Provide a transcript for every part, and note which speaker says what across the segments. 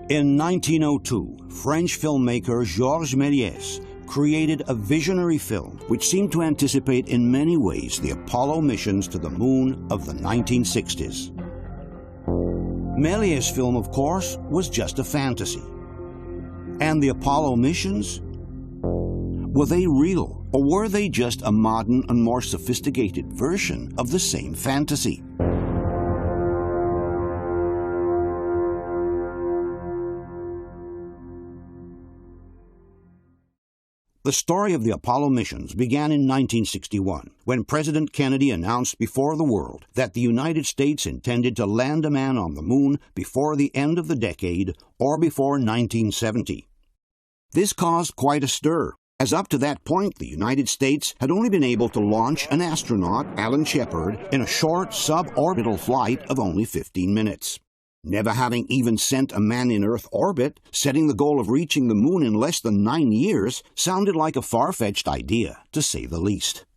Speaker 1: In 1902, French filmmaker Georges Méliès created a visionary film which seemed to anticipate in many ways the Apollo missions to the moon of the 1960s. Méliès' film, of course, was just a fantasy. And the Apollo missions? Were they real, or were they just a modern and more sophisticated version of the same fantasy? The story of the Apollo missions began in 1961, when President Kennedy announced before the world that the United States intended to land a man on the moon before the end of the decade or before 1970. This caused quite a stir, as up to that point the United States had only been able to launch an astronaut, Alan Shepard, in a short suborbital flight of only 15 minutes. Never having even sent a man in Earth orbit, setting the goal of reaching the moon in less than 9 years sounded like a far-fetched idea, to say the least.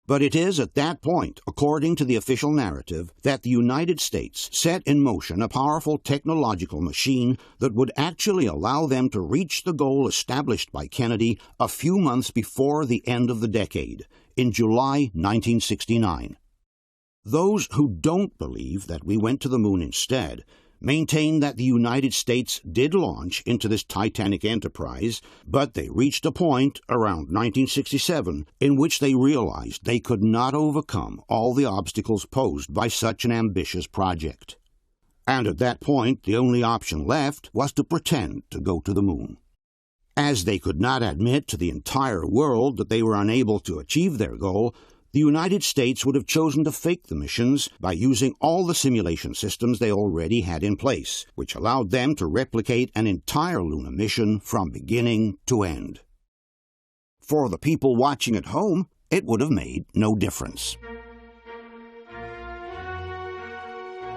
Speaker 1: But it is at that point, according to the official narrative, that the United States set in motion a powerful technological machine that would actually allow them to reach the goal established by Kennedy a few months before the end of the decade, in July 1969. Those who don't believe that we went to the moon instead maintain that the United States did launch into this titanic enterprise, but they reached a point around 1967 in which they realized they could not overcome all the obstacles posed by such an ambitious project. And at that point, the only option left was to pretend to go to the moon. As they could not admit to the entire world that they were unable to achieve their goal, the United States would have chosen to fake the missions by using all the simulation systems they already had in place, which allowed them to replicate an entire lunar mission from beginning to end. For the people watching at home, it would have made no difference.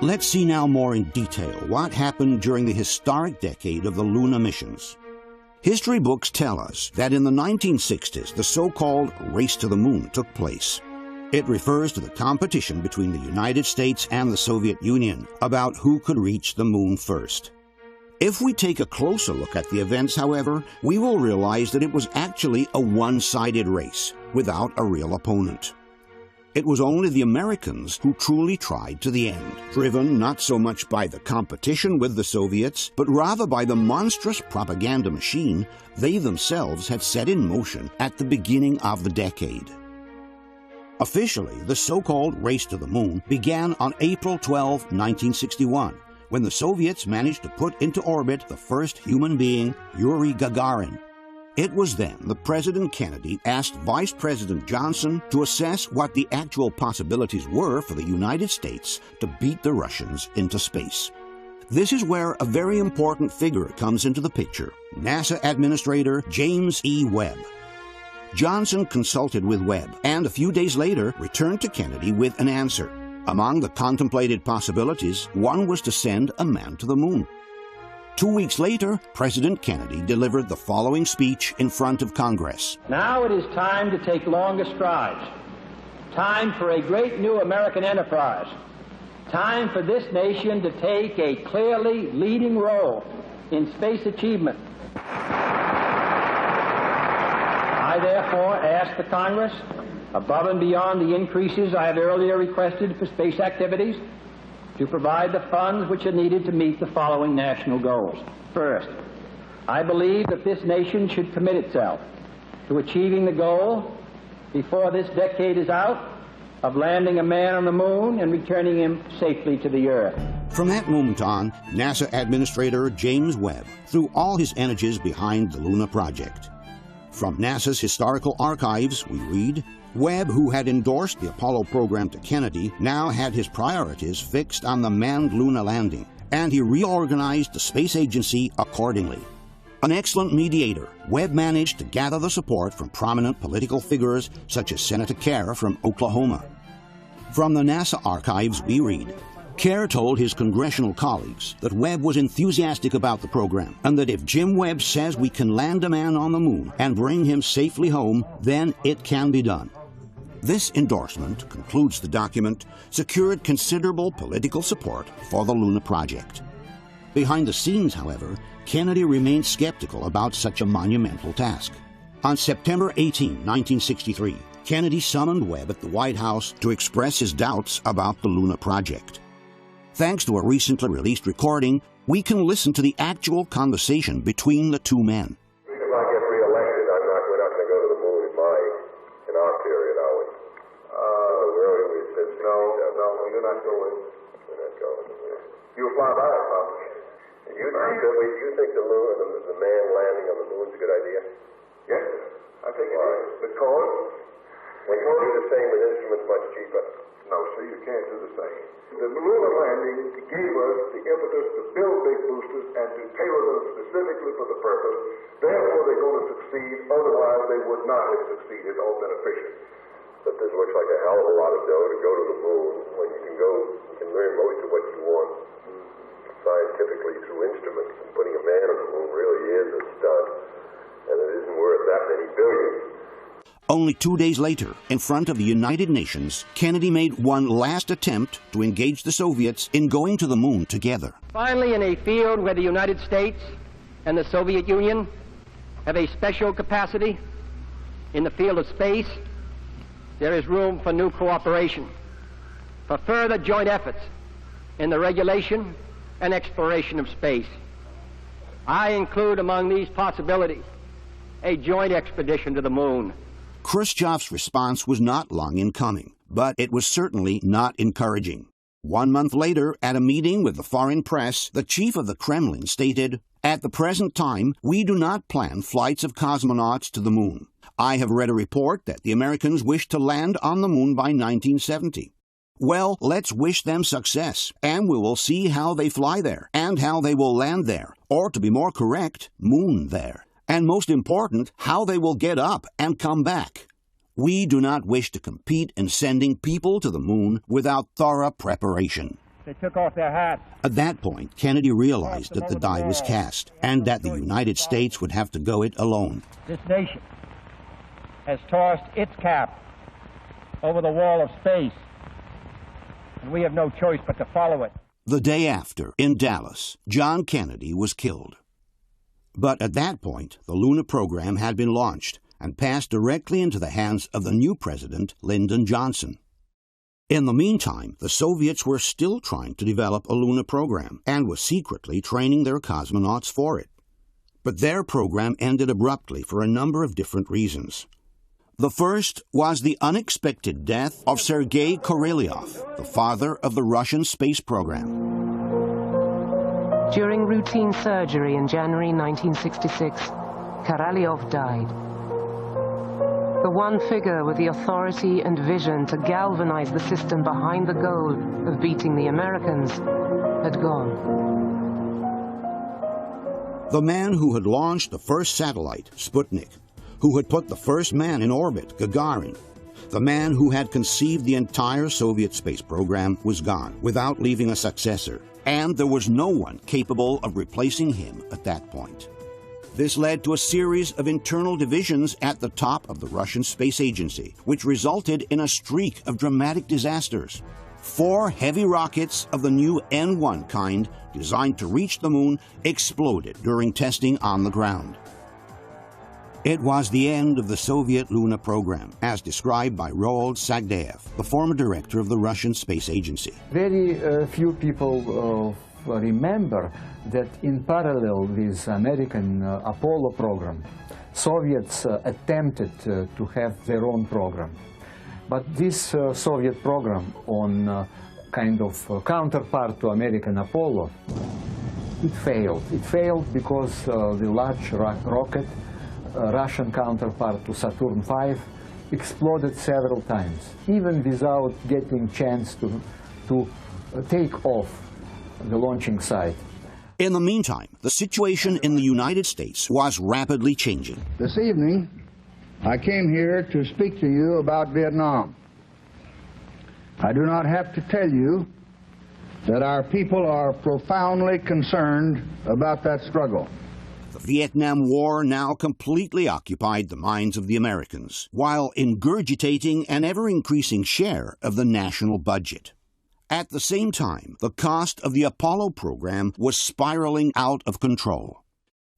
Speaker 1: Let's see now more in detail what happened during the historic decade of the lunar missions. History books tell us that in the 1960s, the so-called race to the moon took place. It refers to the competition between the United States and the Soviet Union about who could reach the moon first. If we take a closer look at the events, however, we will realize that it was actually a one-sided race, without a real opponent. It was only the Americans who truly tried to the end, driven not so much by the competition with the Soviets, but rather by the monstrous propaganda machine they themselves had set in motion at the beginning of the decade. Officially, the so-called race to the moon began on April 12, 1961, when the Soviets managed to put into orbit the first human being, Yuri Gagarin. It was then that President Kennedy asked Vice President Johnson to assess what the actual possibilities were for the United States to beat the Russians into space. This is where a very important figure comes into the picture, NASA Administrator James E. Webb. Johnson consulted with Webb and a few days later returned to Kennedy with an answer. Among the contemplated possibilities, one was to send a man to the moon. 2 weeks later, President Kennedy delivered the following speech in front of Congress.
Speaker 2: Now it is time to take longer strides. Time for a great new American enterprise. Time for this nation to take a clearly leading role in space achievement. I therefore ask the Congress above and beyond the increases I have earlier requested for space activities, to provide the funds which are needed to meet the following national goals. First, I believe that this nation should commit itself to achieving the goal, before this decade is out, of landing a man on the moon and returning him safely to the Earth.
Speaker 1: From that moment on, NASA Administrator James Webb threw all his energies behind the Luna project. From NASA's historical archives, we read, Webb, who had endorsed the Apollo program to Kennedy, now had his priorities fixed on the manned Luna landing, and he reorganized the space agency accordingly. An excellent mediator, Webb managed to gather the support from prominent political figures such as Senator Kerr from Oklahoma. From the NASA archives, we read, Kerr told his congressional colleagues that Webb was enthusiastic about the program and that if Jim Webb says we can land a man on the moon and bring him safely home, then it can be done. This endorsement, concludes the document, secured considerable political support for the Luna project. Behind the scenes, however, Kennedy remained skeptical about such a monumental task. On September 18, 1963, Kennedy summoned Webb at the White House to express his doubts about the Luna project. Thanks to a recently released recording, we can listen to the actual conversation between the two men.
Speaker 3: If I get reelected, we're not going to go to the moon in our period, are we? No, you're not going. We're not going. You'll fly by it, probably. You think the man landing on the moon is a good idea? Yes, I think it is. Because when you do the same with instruments much cheaper. No, sir, you can't do the same. The lunar landing gave us the impetus to build big boosters and to tailor them specifically for the purpose. Therefore, they're going to succeed. Otherwise, they would not have succeeded or been efficient. But this looks like a hell of a lot of dough to go to the moon when you can learn most of what you want scientifically through instruments. And putting a man on the moon really is a stunt, and it isn't worth that many billions.
Speaker 1: Only 2 days later, in front of the United Nations, Kennedy made one last attempt to engage the Soviets in going to the moon together.
Speaker 4: Finally, in a field where the United States and the Soviet Union have a special capacity in the field of space, there is room for new cooperation, for further joint efforts in the regulation and exploration of space. I include among these possibilities a joint expedition to the moon.
Speaker 1: Khrushchev's response was not long in coming, but it was certainly not encouraging. 1 month later, at a meeting with the foreign press, the chief of the Kremlin stated, "At the present time, we do not plan flights of cosmonauts to the moon. I have read a report that the Americans wish to land on the moon by 1970. Well, let's wish them success, and we will see how they fly there, and how they will land there, or to be more correct, moon there. And most important, how they will get up and come back. We do not wish to compete in sending people to the moon without thorough preparation."
Speaker 4: They took off their hats.
Speaker 1: At that point, Kennedy realized that the die was cast, and that the United States would have to go it alone.
Speaker 4: This nation has tossed its cap over the wall of space, and we have no choice but to follow it.
Speaker 1: The day after, in Dallas, John Kennedy was killed. But at that point, the Luna program had been launched and passed directly into the hands of the new president, Lyndon Johnson. In the meantime, the Soviets were still trying to develop a Luna program and were secretly training their cosmonauts for it. But their program ended abruptly for a number of different reasons. The first was the unexpected death of Sergei Korolyov, the father of the Russian space program.
Speaker 5: During routine surgery in January 1966, Korolyov died. The one figure with the authority and vision to galvanize the system behind the goal of beating the Americans had gone.
Speaker 1: The man who had launched the first satellite, Sputnik, who had put the first man in orbit, Gagarin, the man who had conceived the entire Soviet space program, was gone without leaving a successor, and there was no one capable of replacing him at that point. This led to a series of internal divisions at the top of the Russian Space Agency, which resulted in a streak of dramatic disasters. 4 heavy rockets of the new N-1 kind, designed to reach the moon, exploded during testing on the ground. It was the end of the Soviet Luna program, as described by Roald Sagdayev, the former director of the Russian Space Agency.
Speaker 6: Very few people remember that in parallel with American Apollo program, Soviets attempted to have their own program. But this Soviet program on kind of counterpart to American Apollo, it failed. It failed because the large rocket, Russian counterpart to Saturn V, exploded several times, even without getting chance to take off the launching site.
Speaker 1: In the meantime, the situation in the United States was rapidly changing.
Speaker 7: This evening, I came here to speak to you about Vietnam. I do not have to tell you that our people are profoundly concerned about that struggle.
Speaker 1: The Vietnam War now completely occupied the minds of the Americans, while ingurgitating an ever-increasing share of the national budget. At the same time, the cost of the Apollo program was spiraling out of control.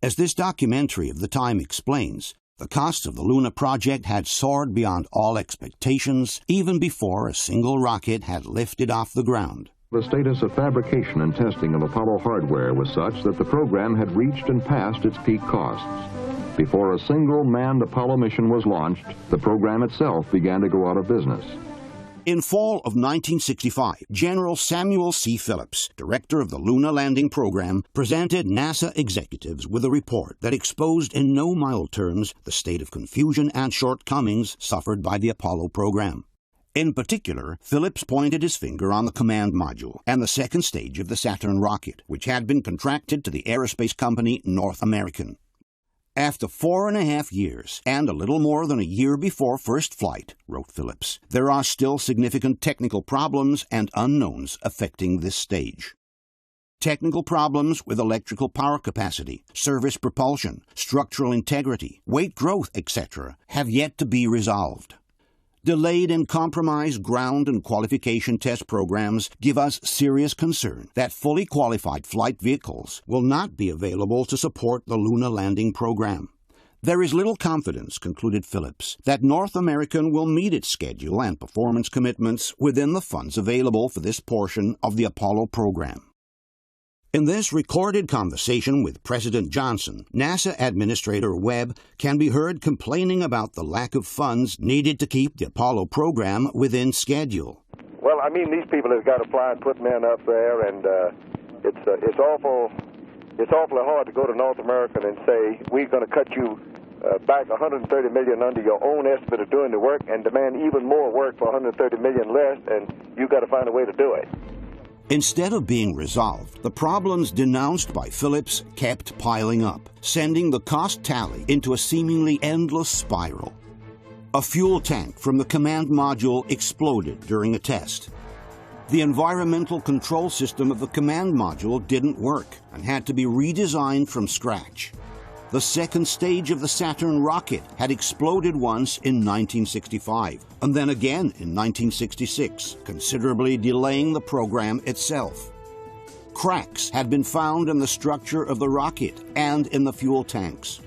Speaker 1: As this documentary of the time explains, the cost of the Luna project had soared beyond all expectations even before a single rocket had lifted off the ground.
Speaker 8: The status of fabrication and testing of Apollo hardware was such that the program had reached and passed its peak costs. Before a single manned Apollo mission was launched, the program itself began to go out of business.
Speaker 1: In fall of 1965, General Samuel C. Phillips, director of the Luna landing program, presented NASA executives with a report that exposed in no mild terms the state of confusion and shortcomings suffered by the Apollo program. In particular, Phillips pointed his finger on the command module and the second stage of the Saturn rocket, which had been contracted to the aerospace company North American. After 4.5 years, and a little more than a year before first flight, wrote Phillips, there are still significant technical problems and unknowns affecting this stage. Technical problems with electrical power capacity, service propulsion, structural integrity, weight growth, etc. have yet to be resolved. Delayed and compromised ground and qualification test programs give us serious concern that fully qualified flight vehicles will not be available to support the Luna landing program. There is little confidence, concluded Phillips, that North American will meet its schedule and performance commitments within the funds available for this portion of the Apollo program. In this recorded conversation with President Johnson, NASA Administrator Webb can be heard complaining about the lack of funds needed to keep the Apollo program within schedule.
Speaker 3: Well, I mean, these people have got to fly and put men up there, and it's awfully hard to go to North American and say, we're going to cut you back $130 million under your own estimate of doing the work and demand even more work for $130 million less, and you've got to find a way to do it.
Speaker 1: Instead of being resolved, the problems denounced by Phillips kept piling up, sending the cost tally into a seemingly endless spiral. A fuel tank from the command module exploded during a test. The environmental control system of the command module didn't work and had to be redesigned from scratch. The second stage of the Saturn rocket had exploded once in 1965, and then again in 1966, considerably delaying the program itself. Cracks had been found in the structure of the rocket and in the fuel tanks.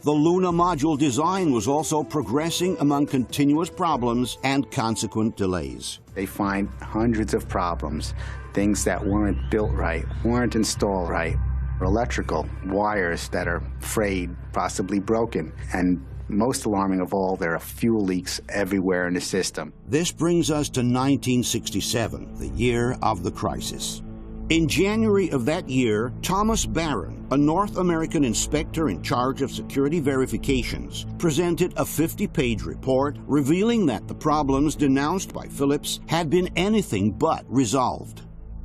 Speaker 1: The Luna module design was also progressing among continuous problems and consequent delays.
Speaker 9: They find hundreds of problems, things that weren't built right, weren't installed right. Electrical wires that are frayed, possibly broken, and most alarming of all, there are fuel leaks everywhere in the system.
Speaker 1: This brings us to 1967, the year of the crisis. In January of that year, Thomas Barron, a North American inspector in charge of security verifications, presented a 50-page report revealing that the problems denounced by Phillips had been anything but resolved.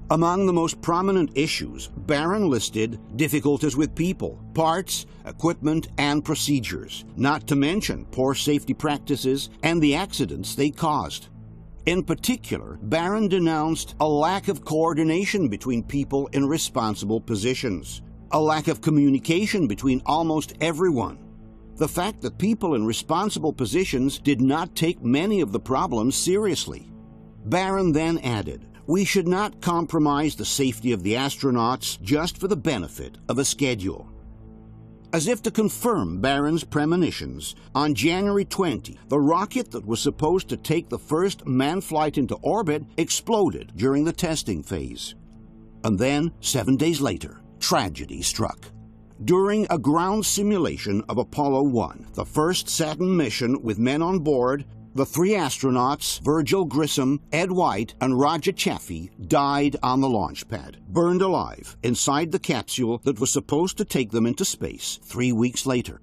Speaker 1: Among the most prominent issues, Barron listed difficulties with people, parts, equipment, and procedures, not to mention poor safety practices and the accidents they caused. In particular, Barron denounced a lack of coordination between people in responsible positions, a lack of communication between almost everyone, the fact that people in responsible positions did not take many of the problems seriously. Barron then added, "We should not compromise the safety of the astronauts just for the benefit of a schedule." As if to confirm Barron's premonitions, on January 20, the rocket that was supposed to take the first manned flight into orbit exploded during the testing phase. And then, 7 days later, tragedy struck. During a ground simulation of Apollo 1, the first Saturn mission with men on board, the three astronauts, Virgil Grissom, Ed White, and Roger Chaffee, died on the launch pad, burned alive inside the capsule that was supposed to take them into space 3 weeks later.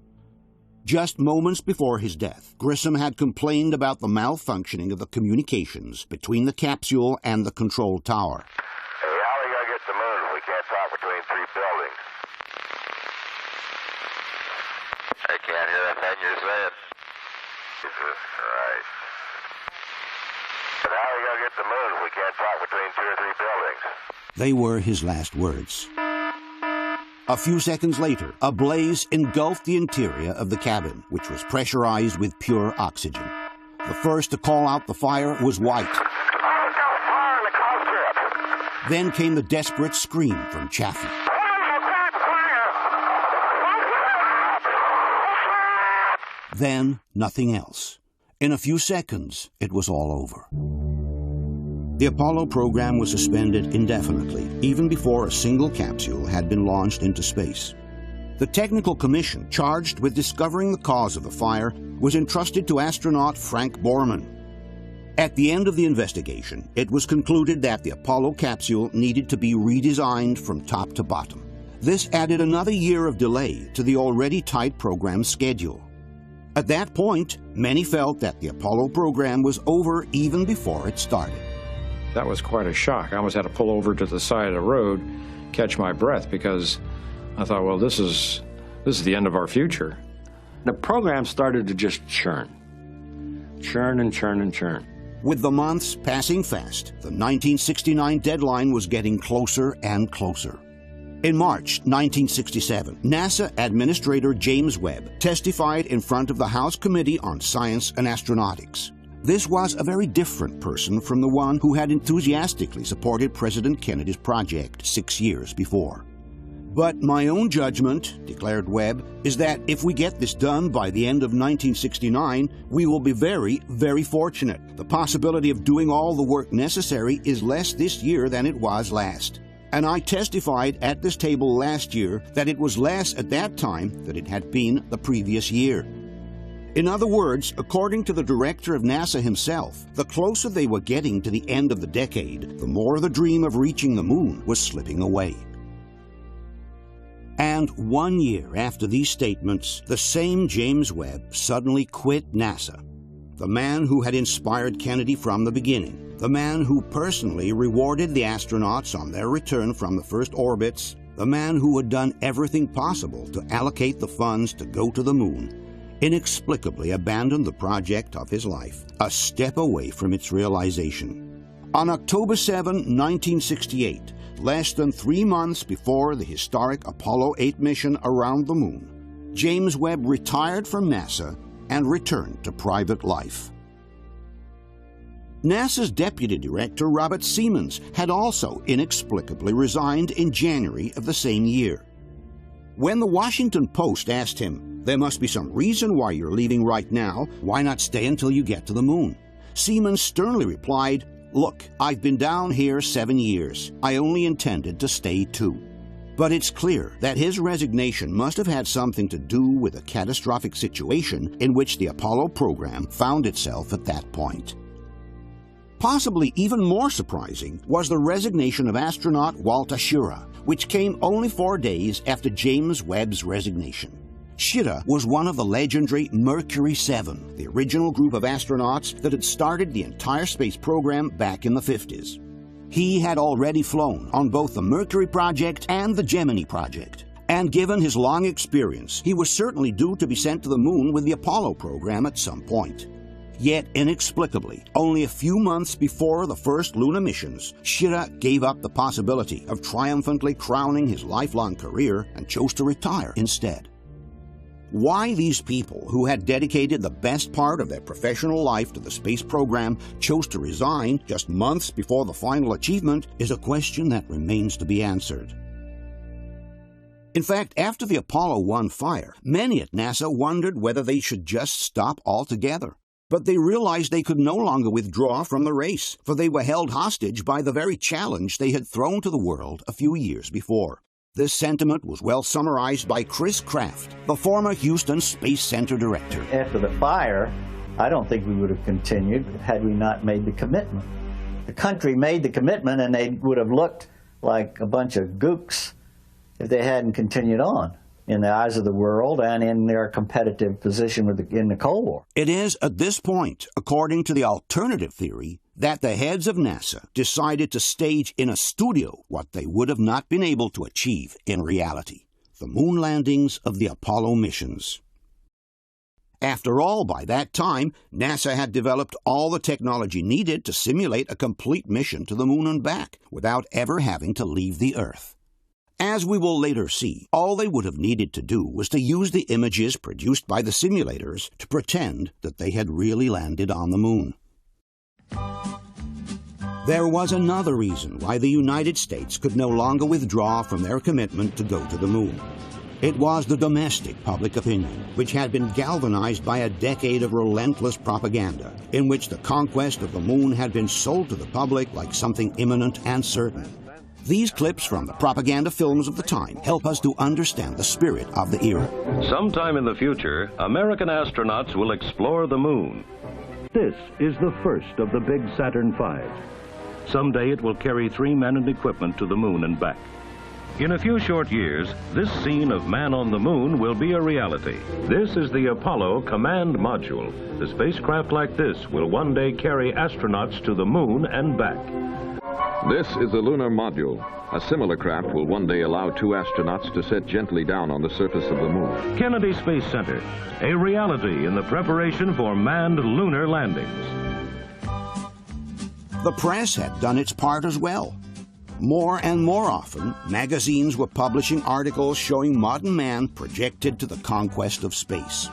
Speaker 1: Just moments before his death, Grissom had complained about the malfunctioning of the communications between the capsule and the control tower.
Speaker 3: Hey, how are we going to get to the moon if we can't talk between three buildings? I can't hear a thing you're saying. Jesus Christ. But how are we going to get to the moon if we can't talk between 2 or 3 buildings?
Speaker 1: They were his last words. A few seconds later, a blaze engulfed the interior of the cabin, which was pressurized with pure oxygen. The first to call out the fire was White.
Speaker 3: Oh, no, fire in the cockpit!
Speaker 1: Then came the desperate scream from Chaffee. Then, nothing else. In a few seconds, it was all over. The Apollo program was suspended indefinitely, even before a single capsule had been launched into space. The technical commission charged with discovering the cause of the fire was entrusted to astronaut Frank Borman. At the end of the investigation, it was concluded that the Apollo capsule needed to be redesigned from top to bottom. This added another year of delay to the already tight program schedule. At that point, many felt that the Apollo program was over even before it started.
Speaker 10: That was quite a shock. I almost had to pull over to the side of the road, catch my breath, because I thought, well, this is the end of our future.
Speaker 11: The program started to just churn. Churn and churn and churn.
Speaker 1: With the months passing fast, the 1969 deadline was getting closer and closer. In March 1967, NASA Administrator James Webb testified in front of the House Committee on Science and Astronautics. This was a very different person from the one who had enthusiastically supported President Kennedy's project 6 years before. But my own judgment, declared Webb, is that if we get this done by the end of 1969, we will be very, very fortunate. The possibility of doing all the work necessary is less this year than it was last. And I testified at this table last year that it was less at that time than it had been the previous year. In other words, according to the director of NASA himself, the closer they were getting to the end of the decade, the more the dream of reaching the moon was slipping away. And 1 year after these statements, the same James Webb suddenly quit NASA. The man who had inspired Kennedy from the beginning, the man who personally rewarded the astronauts on their return from the first orbits, the man who had done everything possible to allocate the funds to go to the moon, inexplicably abandoned the project of his life, a step away from its realization. On October 7, 1968, less than 3 months before the historic Apollo 8 mission around the moon, James Webb retired from NASA and returned to private life. NASA's deputy director, Robert Siemens, had also inexplicably resigned in January of the same year. When the Washington Post asked him, "There must be some reason why you're leaving right now. Why not stay until you get to the moon?" Siemens sternly replied, "Look, I've been down here 7 years. I only intended to stay 2. But it's clear that his resignation must have had something to do with the catastrophic situation in which the Apollo program found itself at that point. Possibly even more surprising was the resignation of astronaut Walter Schirra, which came only 4 days after James Webb's resignation. Schirra was one of the legendary Mercury 7, the original group of astronauts that had started the entire space program back in the 50s. He had already flown on both the Mercury project and the Gemini project, and given his long experience, he was certainly due to be sent to the moon with the Apollo program at some point. Yet, inexplicably, only a few months before the first lunar missions, Schirra gave up the possibility of triumphantly crowning his lifelong career and chose to retire instead. Why these people, who had dedicated the best part of their professional life to the space program, chose to resign just months before the final achievement is a question that remains to be answered. In fact, after the Apollo 1 fire, many at NASA wondered whether they should just stop altogether. But they realized they could no longer withdraw from the race, for they were held hostage by the very challenge they had thrown to the world a few years before. This sentiment was well summarized by Chris Kraft, the former Houston Space Center director.
Speaker 12: After the fire, I don't think we would have continued had we not made the commitment. The country made the commitment, and they would have looked like a bunch of gooks if they hadn't continued on in the eyes of the world and in their competitive position in the Cold War.
Speaker 1: It is at this point, according to the alternative theory, that the heads of NASA decided to stage in a studio what they would have not been able to achieve in reality: the moon landings of the Apollo missions. After all, by that time, NASA had developed all the technology needed to simulate a complete mission to the moon and back without ever having to leave the Earth. As we will later see, all they would have needed to do was to use the images produced by the simulators to pretend that they had really landed on the moon. There was another reason why the United States could no longer withdraw from their commitment to go to the moon. It was the domestic public opinion, which had been galvanized by a decade of relentless propaganda, in which the conquest of the moon had been sold to the public like something imminent and certain. These clips from the propaganda films of the time help us to understand the spirit of the era.
Speaker 13: Sometime in the future, American astronauts will explore the moon. This is the first of the big Saturn V. Someday it will carry 3 men and equipment to the moon and back. In a few short years, this scene of man on the moon will be a reality. This is the Apollo Command Module. A spacecraft like this will one day carry astronauts to the moon and back.
Speaker 8: This is the lunar module. A similar craft will one day allow 2 astronauts to set gently down on the surface of the moon.
Speaker 13: Kennedy Space Center, a reality in the preparation for manned lunar landings.
Speaker 1: The press had done its part as well. More and more often, magazines were publishing articles showing modern man projected to the conquest of space.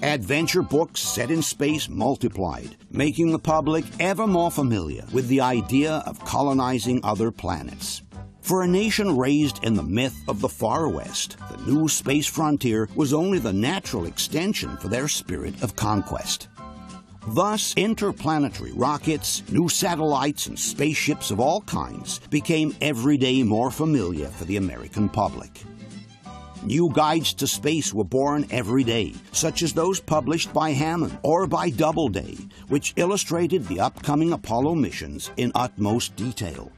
Speaker 1: Adventure books set in space multiplied, making the public ever more familiar with the idea of colonizing other planets. For a nation raised in the myth of the Far West, the new space frontier was only the natural extension for their spirit of conquest. Thus, interplanetary rockets, new satellites, and spaceships of all kinds became every day more familiar for the American public. New guides to space were born every day, such as those published by Hammond or by Doubleday, which illustrated the upcoming Apollo missions in utmost detail.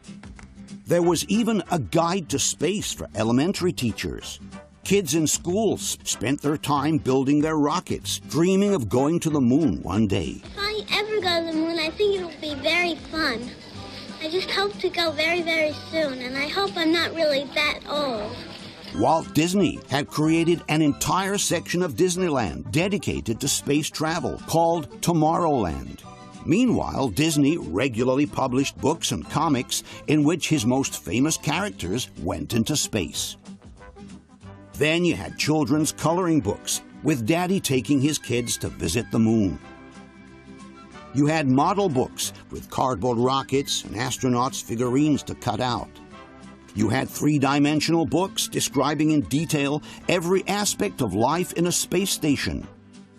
Speaker 1: There was even a guide to space for elementary teachers. Kids in schools spent their time building their rockets, dreaming of going to the moon one day.
Speaker 14: If I ever go to the moon, I think it'll be very fun. I just hope to go very, very soon, and I hope I'm not really that old.
Speaker 1: Walt Disney had created an entire section of Disneyland dedicated to space travel called Tomorrowland. Meanwhile, Disney regularly published books and comics in which his most famous characters went into space. Then you had children's coloring books, with Daddy taking his kids to visit the moon. You had model books with cardboard rockets and astronauts' figurines to cut out. You had 3-dimensional books describing in detail every aspect of life in a space station.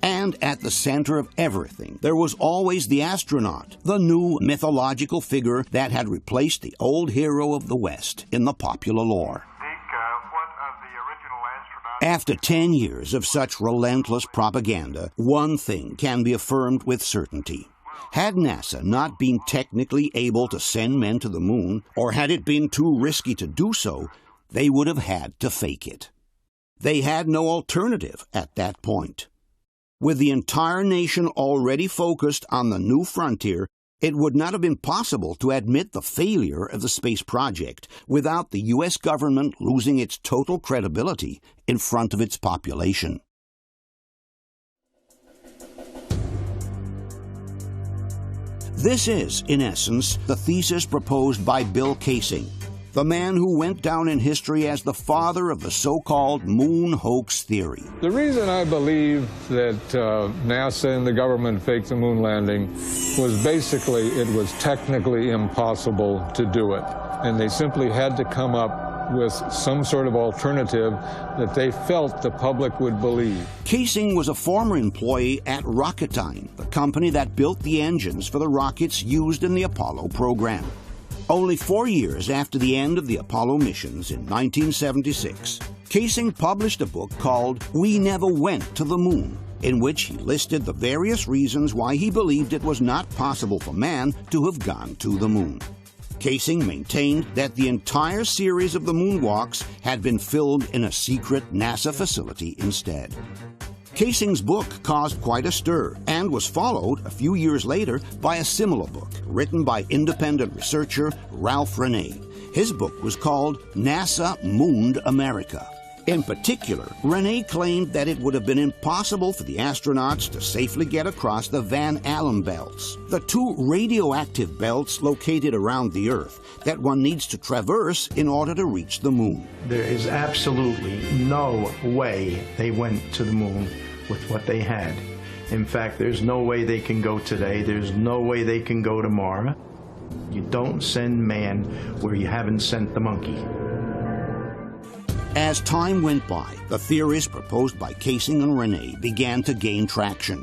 Speaker 1: And at the center of everything, there was always the astronaut, the new mythological figure that had replaced the old hero of the West in the popular lore. After 10 years of such relentless propaganda, one thing can be affirmed with certainty. Had NASA not been technically able to send men to the moon, or had it been too risky to do so, they would have had to fake it. They had no alternative at that point. With the entire nation already focused on the new frontier, it would not have been possible to admit the failure of the space project without the U.S. government losing its total credibility in front of its population. This is, in essence, the thesis proposed by Bill Kaysing, the man who went down in history as the father of the so-called moon hoax theory.
Speaker 15: The reason I believe that NASA and the government faked the moon landing was basically it was technically impossible to do it. And they simply had to come up with some sort of alternative that they felt the public would believe.
Speaker 1: Casing was a former employee at Rocketdyne, the company that built the engines for the rockets used in the Apollo program. Only 4 years after the end of the Apollo missions in 1976, Casing published a book called We Never Went to the Moon, in which he listed the various reasons why he believed it was not possible for man to have gone to the moon. Casing maintained that the entire series of the moonwalks had been filmed in a secret NASA facility instead. Casing's book caused quite a stir and was followed a few years later by a similar book written by independent researcher Ralph Renee. His book was called NASA Mooned America. In particular, Renee claimed that it would have been impossible for the astronauts to safely get across the Van Allen belts, the two radioactive belts located around the Earth that one needs to traverse in order to reach the moon.
Speaker 16: There is absolutely no way they went to the moon with what they had. In fact, there's no way they can go today. There's no way they can go tomorrow. You don't send man where you haven't sent the monkey.
Speaker 1: As time went by, the theories proposed by Casing and Renee began to gain traction.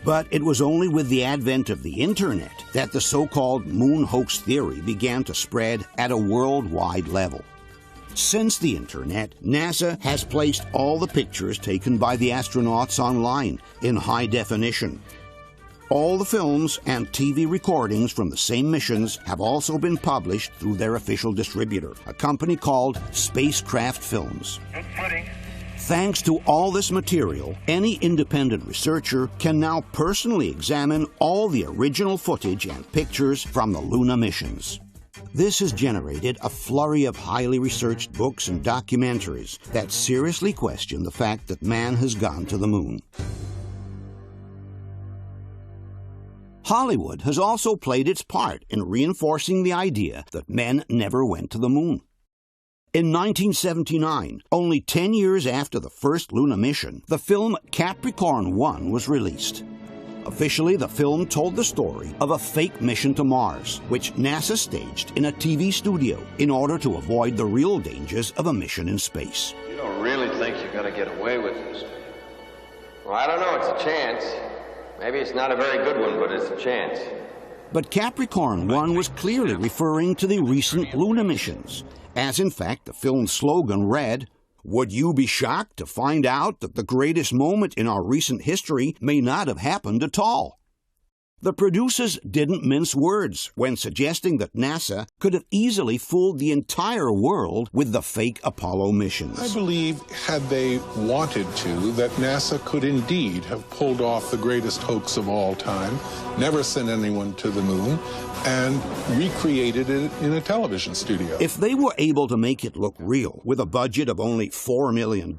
Speaker 1: But it was only with the advent of the Internet that the so-called moon hoax theory began to spread at a worldwide level. Since the Internet, NASA has placed all the pictures taken by the astronauts online in high definition. All the films and TV recordings from the same missions have also been published through their official distributor, a company called Spacecraft Films. Thanks to all this material, any independent researcher can now personally examine all the original footage and pictures from the lunar missions. This has generated a flurry of highly researched books and documentaries that seriously question the fact that man has gone to the moon. Hollywood has also played its part in reinforcing the idea that men never went to the moon. In 1979, only 10 years after the first lunar mission, the film Capricorn 1 was released. Officially, the film told the story of a fake mission to Mars, which NASA staged in a TV studio in order to avoid the real dangers of a mission in space.
Speaker 17: You don't really think you're going to get away with this? Well, I don't know. It's a chance. Maybe it's not a very good one, but it's a chance.
Speaker 1: But Capricorn 1 was clearly referring to the recent lunar missions, as in fact the film's slogan read, "Would you be shocked to find out that the greatest moment in our recent history may not have happened at all?" The producers didn't mince words when suggesting that NASA could have easily fooled the entire world with the fake Apollo missions.
Speaker 18: I believe, had they wanted to, that NASA could indeed have pulled off the greatest hoax of all time, never sent anyone to the moon, and recreated it in a television studio.
Speaker 1: If they were able to make it look real with a budget of only $4 million,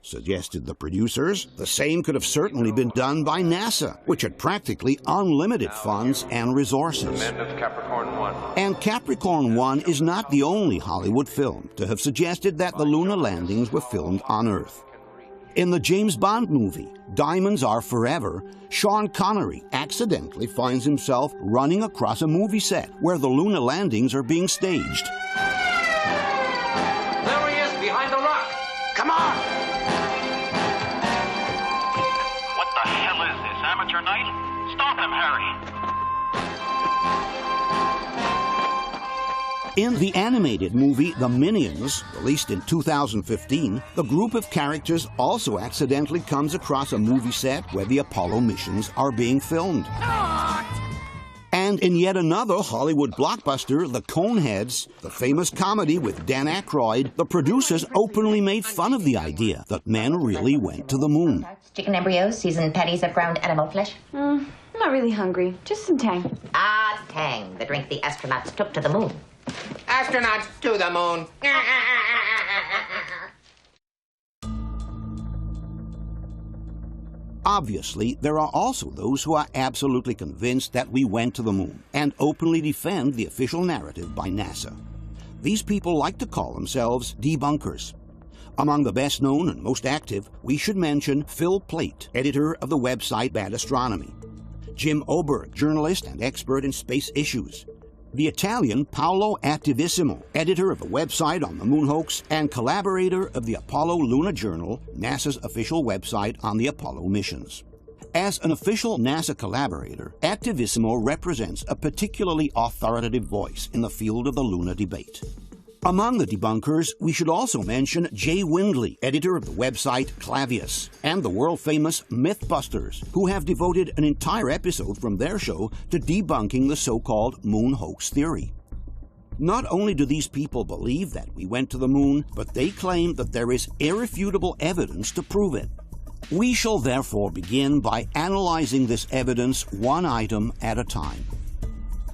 Speaker 1: suggested the producers, the same could have certainly been done by NASA, which had practically unlimited funds and resources. And Capricorn 1 is not the only Hollywood film to have suggested that the lunar landings were filmed on Earth. In the James Bond movie, Diamonds Are Forever, Sean Connery accidentally finds himself running across a movie set where the lunar landings are being staged.
Speaker 19: There he is, behind the rock. Come on!
Speaker 20: What the hell is this, amateur night? Stop him, Harry!
Speaker 1: In the animated movie The Minions, released in 2015, the group of characters also accidentally comes across a movie set where the Apollo missions are being filmed. And in yet another Hollywood blockbuster, The Coneheads, the famous comedy with Dan Aykroyd, the producers openly made fun of the idea that men really went to the moon.
Speaker 21: Chicken embryos, seasoned patties of ground animal flesh.
Speaker 22: I'm not really hungry. Just some Tang.
Speaker 21: Ah, Tang, the drink the astronauts took to the moon.
Speaker 19: Astronauts to the moon.
Speaker 1: Obviously, there are also those who are absolutely convinced that we went to the moon and openly defend the official narrative by NASA. These people like to call themselves debunkers. Among the best known and most active, we should mention Phil Plait, editor of the website Bad Astronomy, Jim Oberg, journalist and expert in space issues, The Italian Paolo Attivissimo, editor of the website on the moon hoax and collaborator of the Apollo Lunar Journal, NASA's official website on the Apollo missions. As an official NASA collaborator, Attivissimo represents a particularly authoritative voice in the field of the lunar debate. Among the debunkers, we should also mention Jay Windley, editor of the website Clavius, and the world-famous Mythbusters, who have devoted an entire episode from their show to debunking the so-called moon hoax theory. Not only do these people believe that we went to the moon, but they claim that there is irrefutable evidence to prove it. We shall therefore begin by analyzing this evidence one item at a time.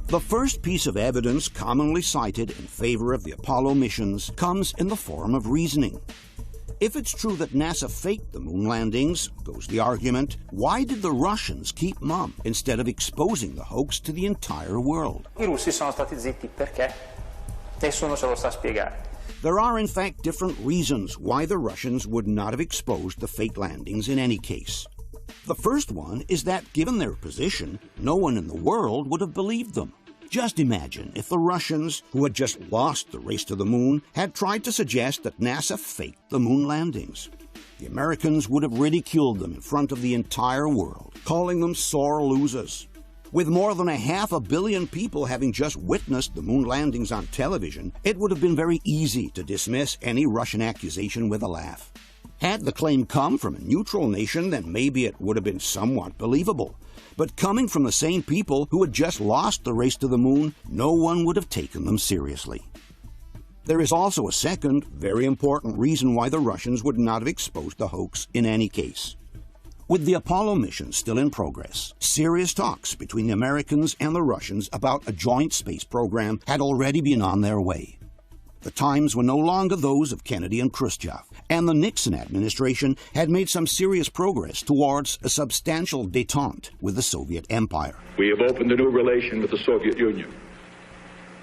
Speaker 1: The first piece of evidence commonly cited in favor of the Apollo missions comes in the form of reasoning. If it's true that NASA faked the moon landings, goes the argument, why did the Russians keep mum instead of exposing the hoax to the entire world?
Speaker 2: I russi sono stati zitti perché? Nessuno ce lo sa spiegare.
Speaker 1: There are in fact different reasons why the Russians would not have exposed the fake landings in any case. The first one is that, given their position, no one in the world would have believed them. Just imagine if the Russians, who had just lost the race to the moon, had tried to suggest that NASA faked the moon landings. The Americans would have ridiculed them in front of the entire world, calling them sore losers. With more than 500 million people having just witnessed the moon landings on television, it would have been very easy to dismiss any Russian accusation with a laugh. Had the claim come from a neutral nation, then maybe it would have been somewhat believable. But coming from the same people who had just lost the race to the moon, no one would have taken them seriously. There is also a second, very important reason why the Russians would not have exposed the hoax in any case. With the Apollo mission still in progress, serious talks between the Americans and the Russians about a joint space program had already been on their way. The times were no longer those of Kennedy and Khrushchev, and the Nixon administration had made some serious progress towards a substantial détente with the Soviet Empire.
Speaker 4: We have opened a new relation with the Soviet Union.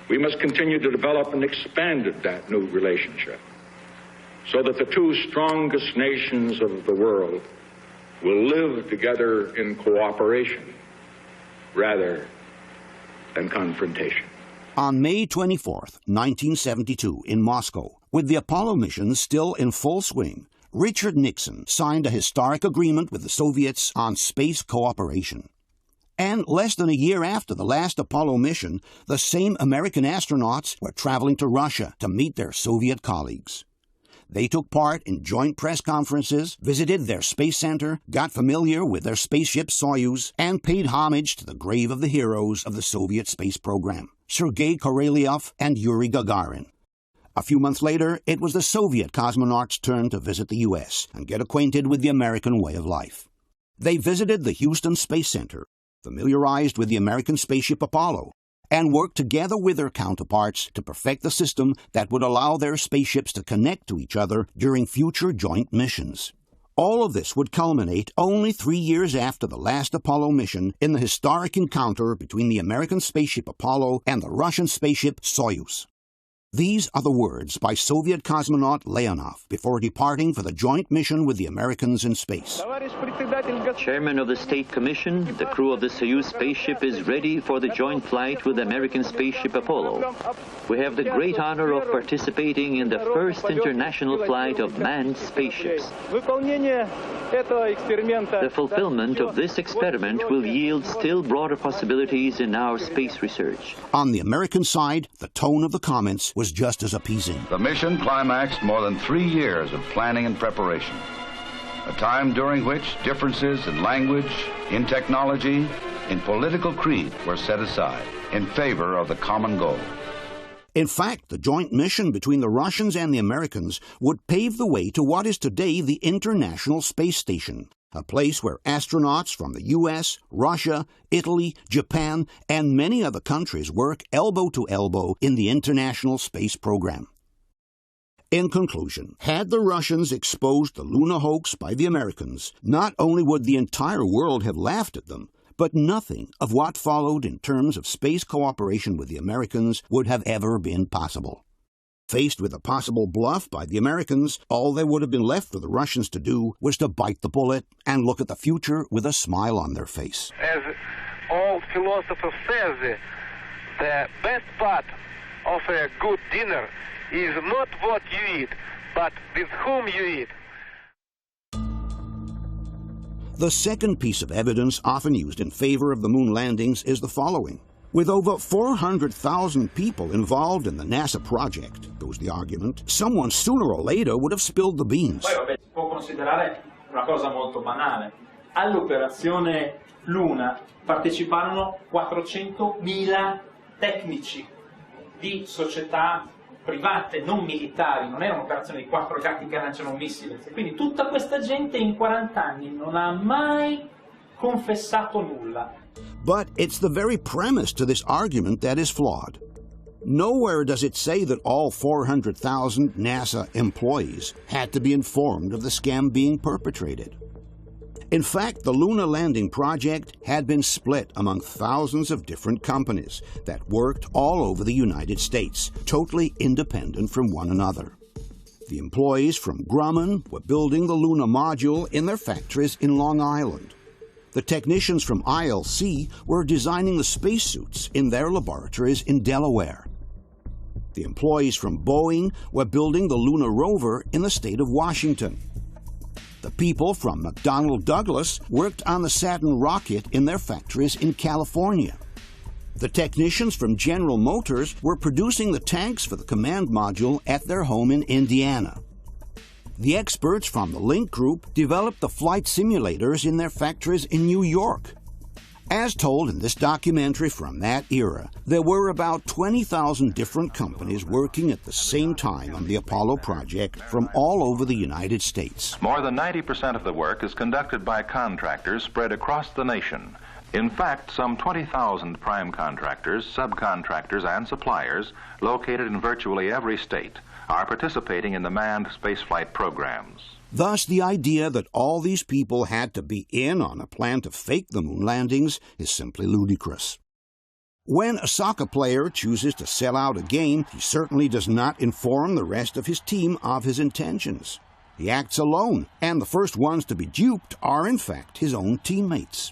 Speaker 4: We must continue to develop and expand that new relationship so that the two strongest nations of the world will live together in cooperation rather than confrontation.
Speaker 1: On May 24, 1972, in Moscow, with the Apollo missions still in full swing, Richard Nixon signed a historic agreement with the Soviets on space cooperation. And less than a year after the last Apollo mission, the same American astronauts were traveling to Russia to meet their Soviet colleagues. They took part in joint press conferences, visited their space center, got familiar with their spaceship Soyuz, and paid homage to the grave of the heroes of the Soviet space program, Sergei Korolev and Yuri Gagarin. A few months later, it was the Soviet cosmonauts' turn to visit the U.S. and get acquainted with the American way of life. They visited the Houston Space Center, familiarized with the American spaceship Apollo, and worked together with their counterparts to perfect the system that would allow their spaceships to connect to each other during future joint missions. All of this would culminate only 3 years after the last Apollo mission in the historic encounter between the American spaceship Apollo and the Russian spaceship Soyuz. These are the words by Soviet cosmonaut Leonov before departing for the joint mission with the Americans in space.
Speaker 23: Chairman of the State Commission, the crew of the Soyuz spaceship is ready for the joint flight with the American spaceship Apollo. We have the great honor of participating in the first international flight of manned spaceships. The fulfillment of this experiment will yield still broader possibilities in our space research.
Speaker 1: On the American side, the tone of the comments was just as appeasing.
Speaker 24: The mission climaxed more than 3 years of planning and preparation, a time during which differences in language, in technology, in political creed were set aside in favor of the common goal.
Speaker 1: In fact, the joint mission between the Russians and the Americans would pave the way to what is today the International Space Station, a place where astronauts from the U.S., Russia, Italy, Japan, and many other countries work elbow to elbow in the international space program. In conclusion, had the Russians exposed the lunar hoax by the Americans, not only would the entire world have laughed at them, but nothing of what followed in terms of space cooperation with the Americans would have ever been possible. Faced with a possible bluff by the Americans, all there would have been left for the Russians to do was to bite the bullet and look at the future with a smile on their face.
Speaker 25: As all philosophers say,
Speaker 3: The best part of a good dinner is not what you eat, but with whom you eat.
Speaker 1: The second piece of evidence often used in favor of the moon landings is the following. With over 400,000 people involved in the NASA project, goes the argument, someone sooner or later would have spilled the beans.
Speaker 5: Poi vabbè, si può considerare una cosa molto banale. All'operazione Luna parteciparono 400.000 tecnici di società private, non militari, non era un'operazione di 4 gatti che lanciano un missile. Quindi tutta questa gente in 40 anni non ha mai confessato nulla.
Speaker 1: But it's the very premise to this argument that is flawed. Nowhere does it say that all 400,000 NASA employees had to be informed of the scam being perpetrated. In fact, the lunar landing project had been split among thousands of different companies that worked all over the United States, totally independent from one another. The employees from Grumman were building the lunar module in their factories in Long Island. The technicians from ILC were designing the spacesuits in their laboratories in Delaware. The employees from Boeing were building the lunar rover in the state of Washington. The people from McDonnell Douglas worked on the Saturn rocket in their factories in California. The technicians from General Motors were producing the tanks for the command module at their home in Indiana. The experts from the Link Group developed the flight simulators in their factories in New York. As told in this documentary from that era, there were about 20,000 different companies working at the same time on the Apollo project from all over the United States.
Speaker 6: More than 90% of the work is conducted by contractors spread across the nation. In fact, some 20,000 prime contractors, subcontractors, and suppliers located in virtually every state are participating in the manned spaceflight programs.
Speaker 1: Thus, the idea that all these people had to be in on a plan to fake the moon landings is simply ludicrous. When a soccer player chooses to sell out a game, he certainly does not inform the rest of his team of his intentions. He acts alone, and the first ones to be duped are, in fact, his own teammates.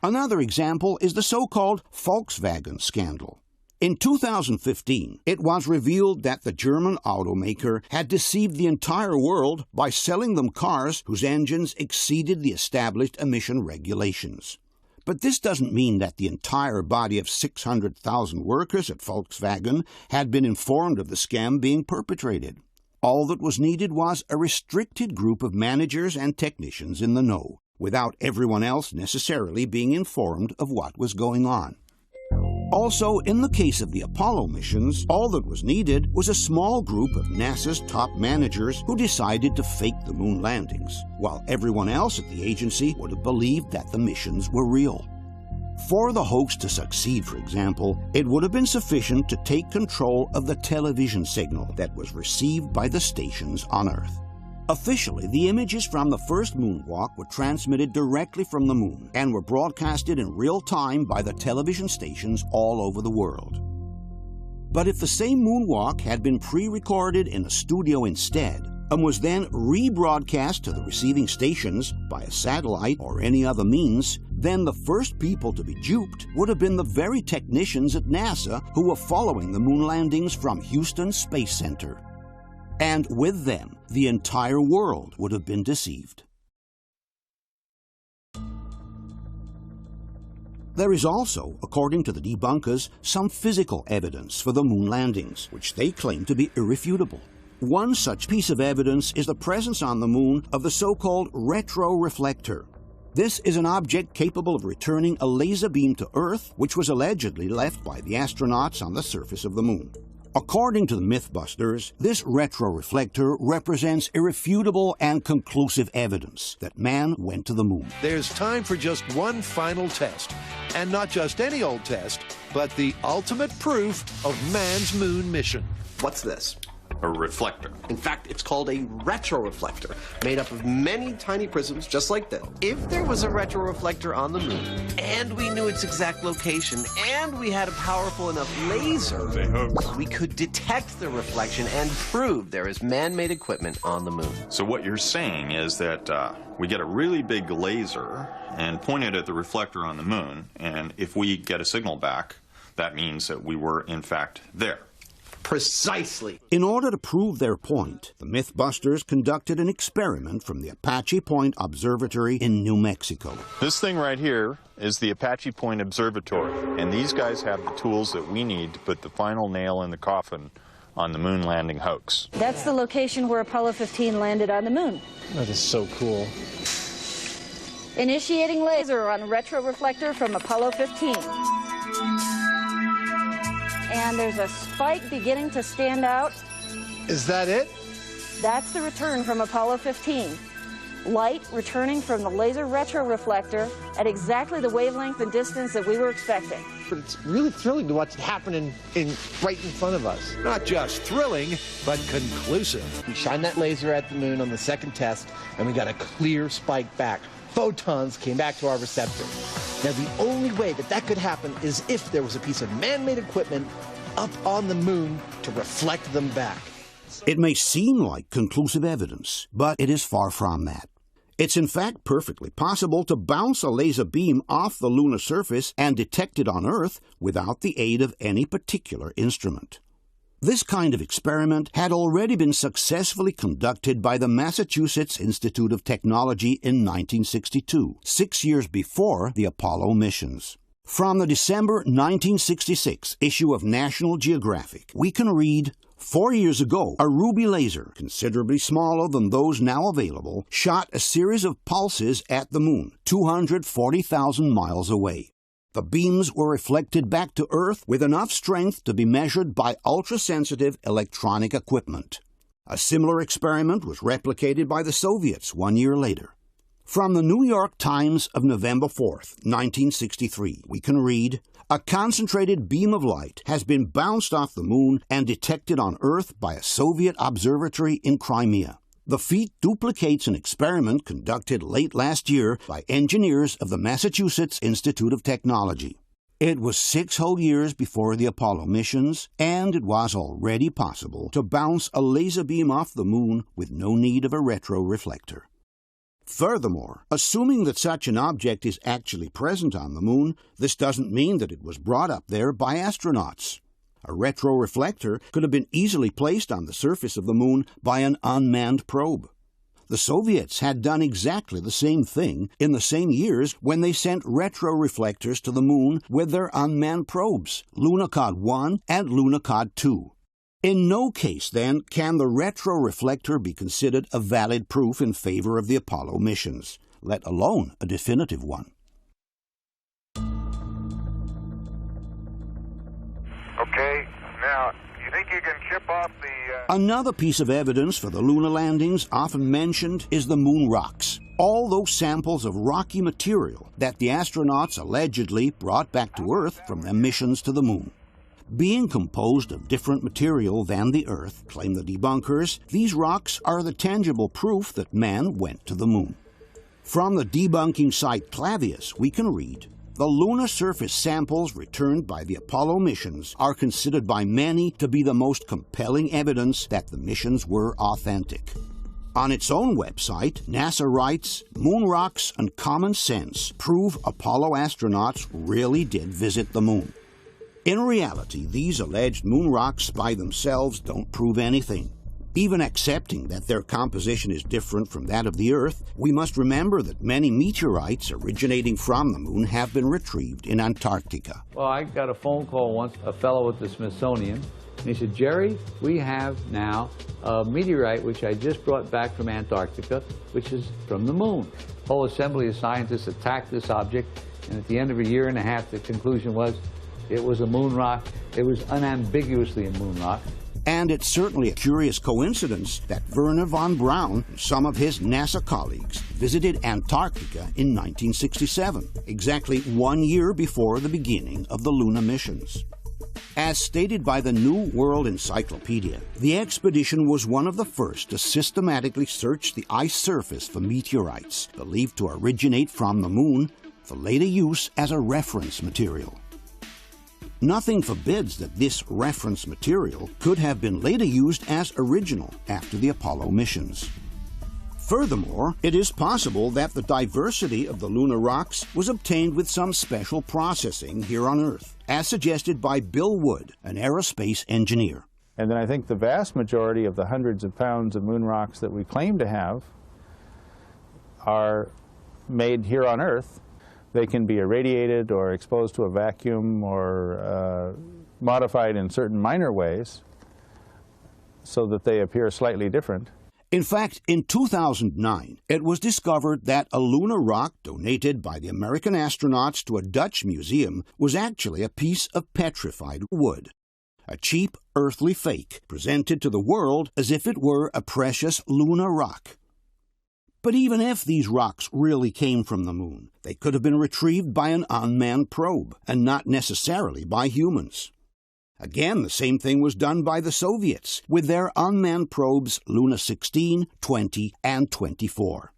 Speaker 1: Another example is the so-called Volkswagen scandal. In 2015, it was revealed that the German automaker had deceived the entire world by selling them cars whose engines exceeded the established emission regulations. But this doesn't mean that the entire body of 600,000 workers at Volkswagen had been informed of the scam being perpetrated. All that was needed was a restricted group of managers and technicians in the know, without everyone else necessarily being informed of what was going on. Also, in the case of the Apollo missions, all that was needed was a small group of NASA's top managers who decided to fake the moon landings, while everyone else at the agency would have believed that the missions were real. For the hoax to succeed, for example, it would have been sufficient to take control of the television signal that was received by the stations on Earth. Officially, the images from the first moonwalk were transmitted directly from the moon and were broadcasted in real time by the television stations all over the world. But if the same moonwalk had been pre-recorded in a studio instead and was then rebroadcast to the receiving stations by a satellite or any other means, then the first people to be duped would have been the very technicians at NASA who were following the moon landings from Houston Space Center. And with them, the entire world would have been deceived. There is also, according to the debunkers, some physical evidence for the moon landings, which they claim to be irrefutable. One such piece of evidence is the presence on the moon of the so-called retroreflector. This is an object capable of returning a laser beam to Earth, which was allegedly left by the astronauts on the surface of the moon. According to the Mythbusters, this retroreflector represents irrefutable and conclusive evidence that man went to the moon.
Speaker 7: There's time for just one final test. And not just any old test, but the ultimate proof of man's moon mission.
Speaker 9: What's this?
Speaker 25: A reflector.
Speaker 9: In fact, it's called a retroreflector, made up of many tiny prisms just like this. If there was a retroreflector on the moon, and we knew its exact location, and we had a powerful enough laser, we could detect the reflection and prove there is man-made equipment on the moon.
Speaker 25: So what you're saying is that we get a really big laser and point it at the reflector on the moon, and if we get a signal back, that means that we were, in fact, there.
Speaker 9: Precisely.
Speaker 1: In order to prove their point, the Mythbusters conducted an experiment from the Apache Point Observatory in New Mexico.
Speaker 25: This thing right here is the Apache Point Observatory, and these guys have the tools that we need to put the final nail in the coffin on the moon landing hoax.
Speaker 8: That's the location where Apollo 15 landed on the moon.
Speaker 10: That is so cool.
Speaker 8: Initiating laser on retroreflector from Apollo 15. And there's a spike beginning to stand out.
Speaker 10: Is that it?
Speaker 8: That's the return from Apollo 15. Light returning from the laser retroreflector at exactly the wavelength and distance that we were expecting.
Speaker 10: But it's really thrilling to watch it happen right in front of us.
Speaker 7: Not just thrilling, but conclusive.
Speaker 10: We shined that laser at the moon on the second test, and we got a clear spike back. Photons came back to our receptor. Now, the only way that that could happen is if there was a piece of man-made equipment up on the moon to reflect them back.
Speaker 1: It may seem like conclusive evidence, but it is far from that. It's in fact perfectly possible to bounce a laser beam off the lunar surface and detect it on Earth without the aid of any particular instrument. This kind of experiment had already been successfully conducted by the Massachusetts Institute of Technology in 1962, 6 years before the Apollo missions. From the December 1966 issue of National Geographic, we can read, 4 years ago, a ruby laser, considerably smaller than those now available, shot a series of pulses at the moon, 240,000 miles away. The beams were reflected back to Earth with enough strength to be measured by ultra-sensitive electronic equipment. A similar experiment was replicated by the Soviets 1 year later. From the New York Times of November 4th, 1963, we can read, a concentrated beam of light has been bounced off the moon and detected on Earth by a Soviet observatory in Crimea. The feat duplicates an experiment conducted late last year by engineers of the Massachusetts Institute of Technology. It was 6 whole years before the Apollo missions, and it was already possible to bounce a laser beam off the moon with no need of a retroreflector. Furthermore, assuming that such an object is actually present on the moon, this doesn't mean that it was brought up there by astronauts. A retroreflector could have been easily placed on the surface of the moon by an unmanned probe. The Soviets had done exactly the same thing in the same years when they sent retroreflectors to the moon with their unmanned probes, Lunokhod 1 and Lunokhod 2. In no case, then, can the retroreflector be considered a valid proof in favor of the Apollo missions, let alone a definitive one.
Speaker 3: Okay, now, you think you can chip off the...
Speaker 1: Another piece of evidence for the lunar landings often mentioned is the moon rocks. All those samples of rocky material that the astronauts allegedly brought back to Earth from their missions to the moon. Being composed of different material than the Earth, claim the debunkers, these rocks are the tangible proof that man went to the moon. From the debunking site Clavius, we can read, the lunar surface samples returned by the Apollo missions are considered by many to be the most compelling evidence that the missions were authentic. On its own website, NASA writes, moon rocks and common sense prove Apollo astronauts really did visit the moon. In reality, these alleged moon rocks by themselves don't prove anything. Even accepting that their composition is different from that of the Earth, we must remember that many meteorites originating from the moon have been retrieved in Antarctica.
Speaker 11: Well, I got a phone call once, a fellow at the Smithsonian, and he said, Jerry, we have now a meteorite which I just brought back from Antarctica, which is from the moon. The whole assembly of scientists attacked this object, and at the end of a year and a half, the conclusion was it was a moon rock. It was unambiguously a moon rock.
Speaker 1: And it's certainly a curious coincidence that Wernher von Braun and some of his NASA colleagues visited Antarctica in 1967, exactly 1 year before the beginning of the lunar missions. As stated by the New World Encyclopedia, the expedition was one of the first to systematically search the ice surface for meteorites believed to originate from the moon for later use as a reference material. Nothing forbids that this reference material could have been later used as original after the Apollo missions. Furthermore, it is possible that the diversity of the lunar rocks was obtained with some special processing here on Earth, as suggested by Bill Wood, an aerospace engineer.
Speaker 12: And then I think the vast majority of the hundreds of pounds of moon rocks that we claim to have are made here on Earth. They can be irradiated or exposed to a vacuum or modified in certain minor ways so that they appear slightly different.
Speaker 1: In fact, in 2009, it was discovered that a lunar rock donated by the American astronauts to a Dutch museum was actually a piece of petrified wood, a cheap earthly fake presented to the world as if it were a precious lunar rock. But even if these rocks really came from the moon, they could have been retrieved by an unmanned probe, and not necessarily by humans. Again, the same thing was done by the Soviets with their unmanned probes Luna 16, 20, and 24.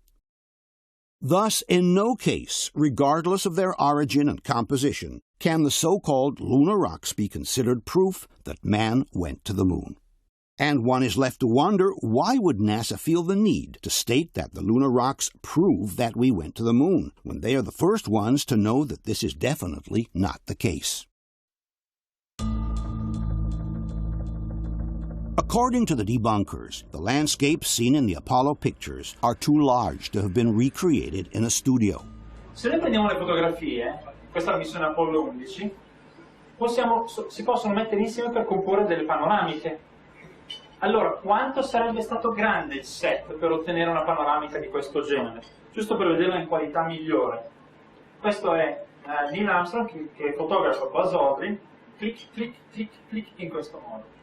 Speaker 1: Thus, in no case, regardless of their origin and composition, can the so-called lunar rocks be considered proof that man went to the moon. And one is left to wonder, why would NASA feel the need to state that the lunar rocks prove that we went to the moon, when they are the first ones to know that this is definitely not the case? According to the debunkers, the landscapes seen in the Apollo pictures are too large to have been recreated in a studio.
Speaker 5: Se noi prendiamo le fotografie, questa è la missione Apollo 11, si possono mettere insieme per comporre delle panoramiche. Allora, quanto sarebbe stato grande il set per ottenere una panoramica di questo genere? Giusto per vederla in qualità migliore. Questo è Neil Armstrong che fotografa Buzz Aldrin, clic, clic, clic, clic, in questo modo.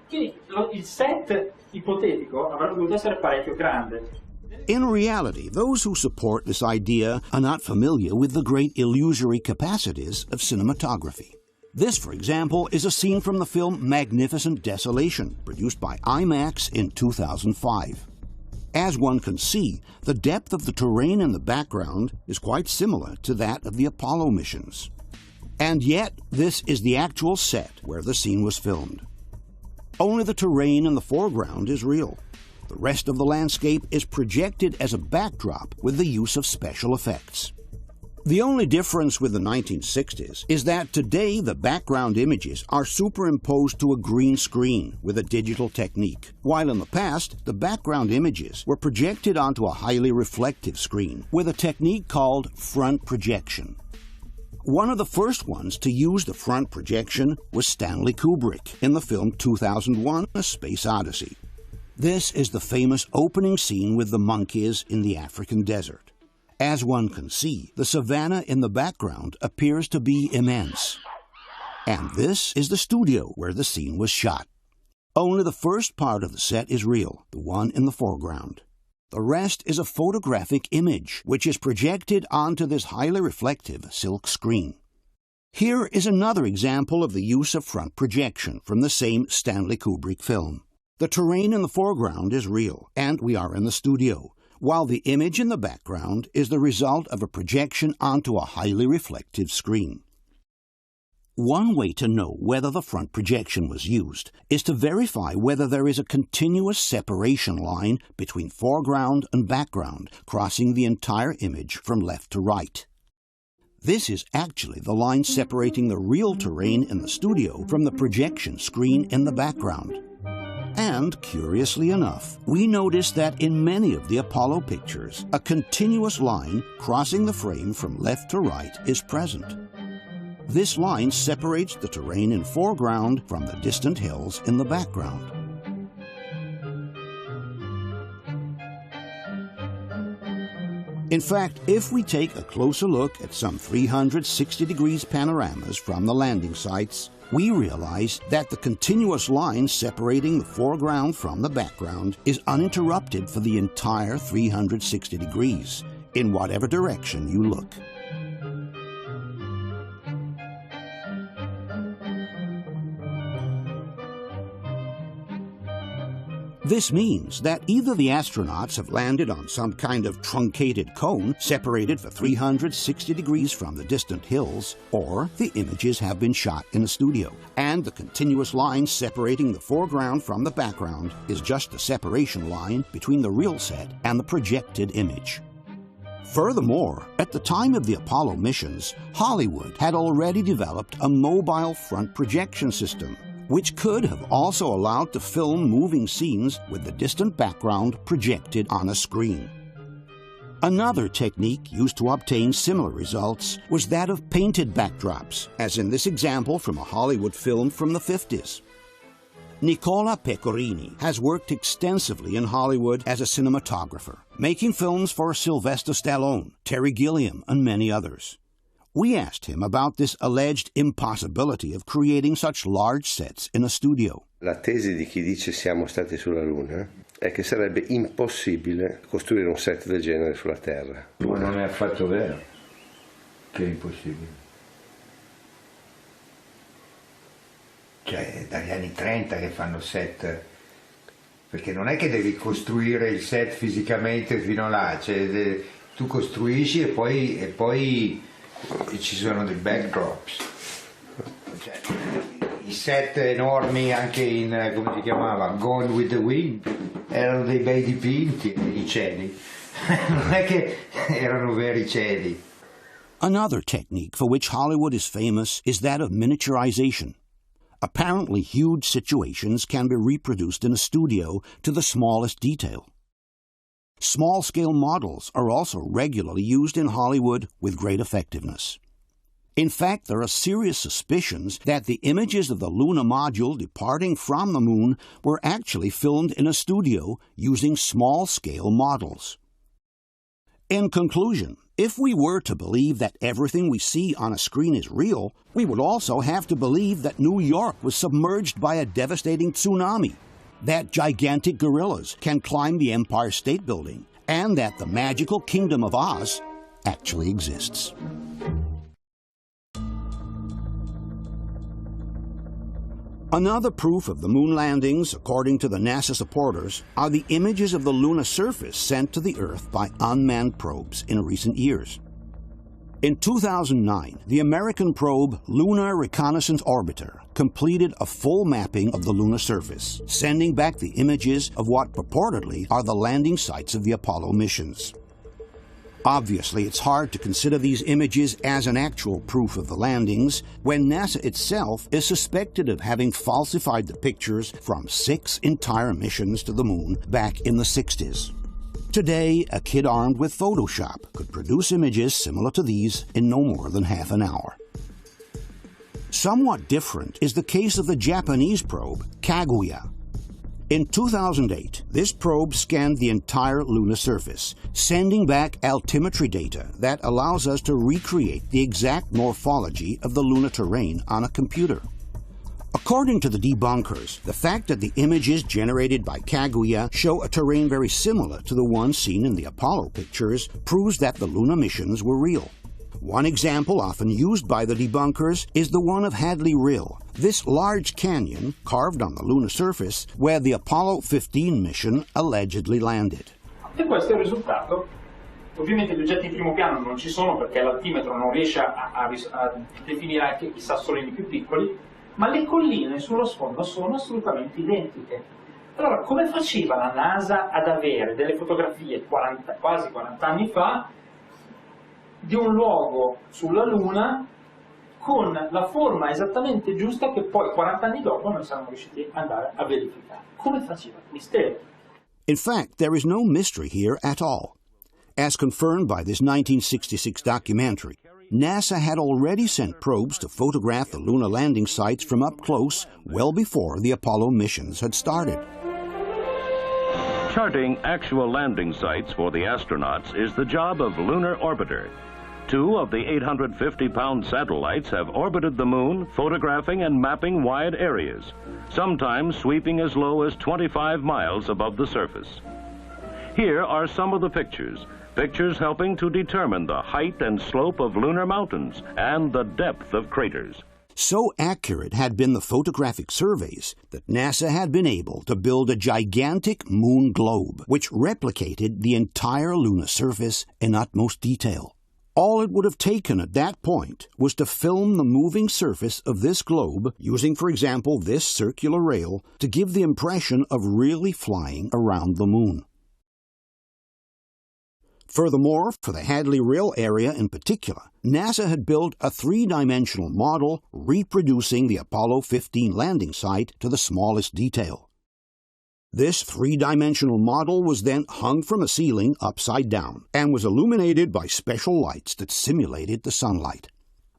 Speaker 5: Quindi il set ipotetico avrebbe dovuto essere parecchio grande.
Speaker 1: In reality, those who support this idea are not familiar with the great illusory capacities of cinematography. This, for example, is a scene from the film Magnificent Desolation, produced by IMAX in 2005. As one can see, the depth of the terrain in the background is quite similar to that of the Apollo missions. And yet, this is the actual set where the scene was filmed. Only the terrain in the foreground is real. The rest of the landscape is projected as a backdrop with the use of special effects. The only difference with the 1960s is that today the background images are superimposed to a green screen with a digital technique, while in the past the background images were projected onto a highly reflective screen with a technique called front projection. One of the first ones to use the front projection was Stanley Kubrick in the film 2001: A Space Odyssey. This is the famous opening scene with the monkeys in the African desert. As one can see, the savanna in the background appears to be immense. And this is the studio where the scene was shot. Only the first part of the set is real, the one in the foreground. The rest is a photographic image, which is projected onto this highly reflective silk screen. Here is another example of the use of front projection from the same Stanley Kubrick film. The terrain in the foreground is real, and we are in the studio, while the image in the background is the result of a projection onto a highly reflective screen. One way to know whether the front projection was used is to verify whether there is a continuous separation line between foreground and background crossing the entire image from left to right. This is actually the line separating the real terrain in the studio from the projection screen in the background. And, curiously enough, we notice that in many of the Apollo pictures, a continuous line crossing the frame from left to right is present. This line separates the terrain in foreground from the distant hills in the background. In fact, if we take a closer look at some 360 degrees panoramas from the landing sites, we realize that the continuous line separating the foreground from the background is uninterrupted for the entire 360 degrees, in whatever direction you look. This means that either the astronauts have landed on some kind of truncated cone separated for 360 degrees from the distant hills, or the images have been shot in a studio, and the continuous line separating the foreground from the background is just the separation line between the real set and the projected image. Furthermore, at the time of the Apollo missions, Hollywood had already developed a mobile front projection system, which could have also allowed to film moving scenes with the distant background projected on a screen. Another technique used to obtain similar results was that of painted backdrops, as in this example from a Hollywood film from the 50s. Nicola Pecorini has worked extensively in Hollywood as a cinematographer, making films for Sylvester Stallone, Terry Gilliam, and many others. We asked him about this alleged impossibility of creating such large sets in a studio.
Speaker 13: La tesi di chi dice siamo stati sulla Luna è che sarebbe impossibile costruire un set del genere sulla Terra.
Speaker 14: Ma non è affatto vero che è impossibile. Cioè, dagli anni 30 che fanno set, perché non è che devi costruire il set fisicamente fino là, cioè, tu costruisci e poi ci sono dei backdrops, cioè, i set enormi anche in, come si chiamava, Gone with the Wind, erano dei bei dipinti, i cieli, non è che erano veri cieli.
Speaker 1: Another technique for which Hollywood is famous is that of miniaturization. Apparently huge situations can be reproduced in a studio to the smallest detail. Small-scale models are also regularly used in Hollywood with great effectiveness. In fact, there are serious suspicions that the images of the lunar module departing from the moon were actually filmed in a studio using small-scale models. In conclusion, if we were to believe that everything we see on a screen is real, we would also have to believe that New York was submerged by a devastating tsunami, that gigantic gorillas can climb the Empire State Building, and that the magical Kingdom of Oz actually exists. Another proof of the moon landings, according to the NASA supporters, are the images of the lunar surface sent to the Earth by unmanned probes in recent years. In 2009, the American probe Lunar Reconnaissance Orbiter completed a full mapping of the lunar surface, sending back the images of what purportedly are the landing sites of the Apollo missions. Obviously, it's hard to consider these images as an actual proof of the landings when NASA itself is suspected of having falsified the pictures from 6 entire missions to the moon back in the 60s. Today, a kid armed with Photoshop could produce images similar to these in no more than half an hour. Somewhat different is the case of the Japanese probe, Kaguya. In 2008, this probe scanned the entire lunar surface, sending back altimetry data that allows us to recreate the exact morphology of the lunar terrain on a computer. According to the debunkers, the fact that the images generated by Kaguya show a terrain very similar to the one seen in the Apollo pictures proves that the lunar missions were real. One example often used by the debunkers is the one of Hadley Rill, this large canyon carved on the lunar surface where the Apollo 15 mission allegedly landed.
Speaker 5: E questo è il risultato. Ovviamente gli oggetti in primo piano non ci sono perché l'altimetro non riesce a definire anche i sassolini più piccoli, ma le colline sullo sfondo sono assolutamente identiche. Allora, come faceva la NASA ad avere delle fotografie quasi 40 anni fa di un luogo sulla Luna con la forma esattamente giusta che poi 40 anni dopo noi siamo riusciti ad andare a verificare? Come faceva? Mistero.
Speaker 1: In fact, there is no mystery here at all. As confirmed by this 1966 documentary, NASA had already sent probes to photograph the lunar landing sites from up close well before the Apollo missions had started.
Speaker 15: Charting actual landing sites for the astronauts is the job of Lunar Orbiter. 2 of the 850-pound satellites have orbited the moon, photographing and mapping wide areas, sometimes sweeping as low as 25 miles above the surface. Here are some of the pictures helping to determine the height and slope of lunar mountains and the depth of craters.
Speaker 1: So accurate had been the photographic surveys that NASA had been able to build a gigantic moon globe which replicated the entire lunar surface in utmost detail. All it would have taken at that point was to film the moving surface of this globe using, for example, this circular rail to give the impression of really flying around the moon. Furthermore, for the Hadley Rail area in particular, NASA had built a three-dimensional model reproducing the Apollo 15 landing site to the smallest detail. This three-dimensional model was then hung from a ceiling upside down and was illuminated by special lights that simulated the sunlight.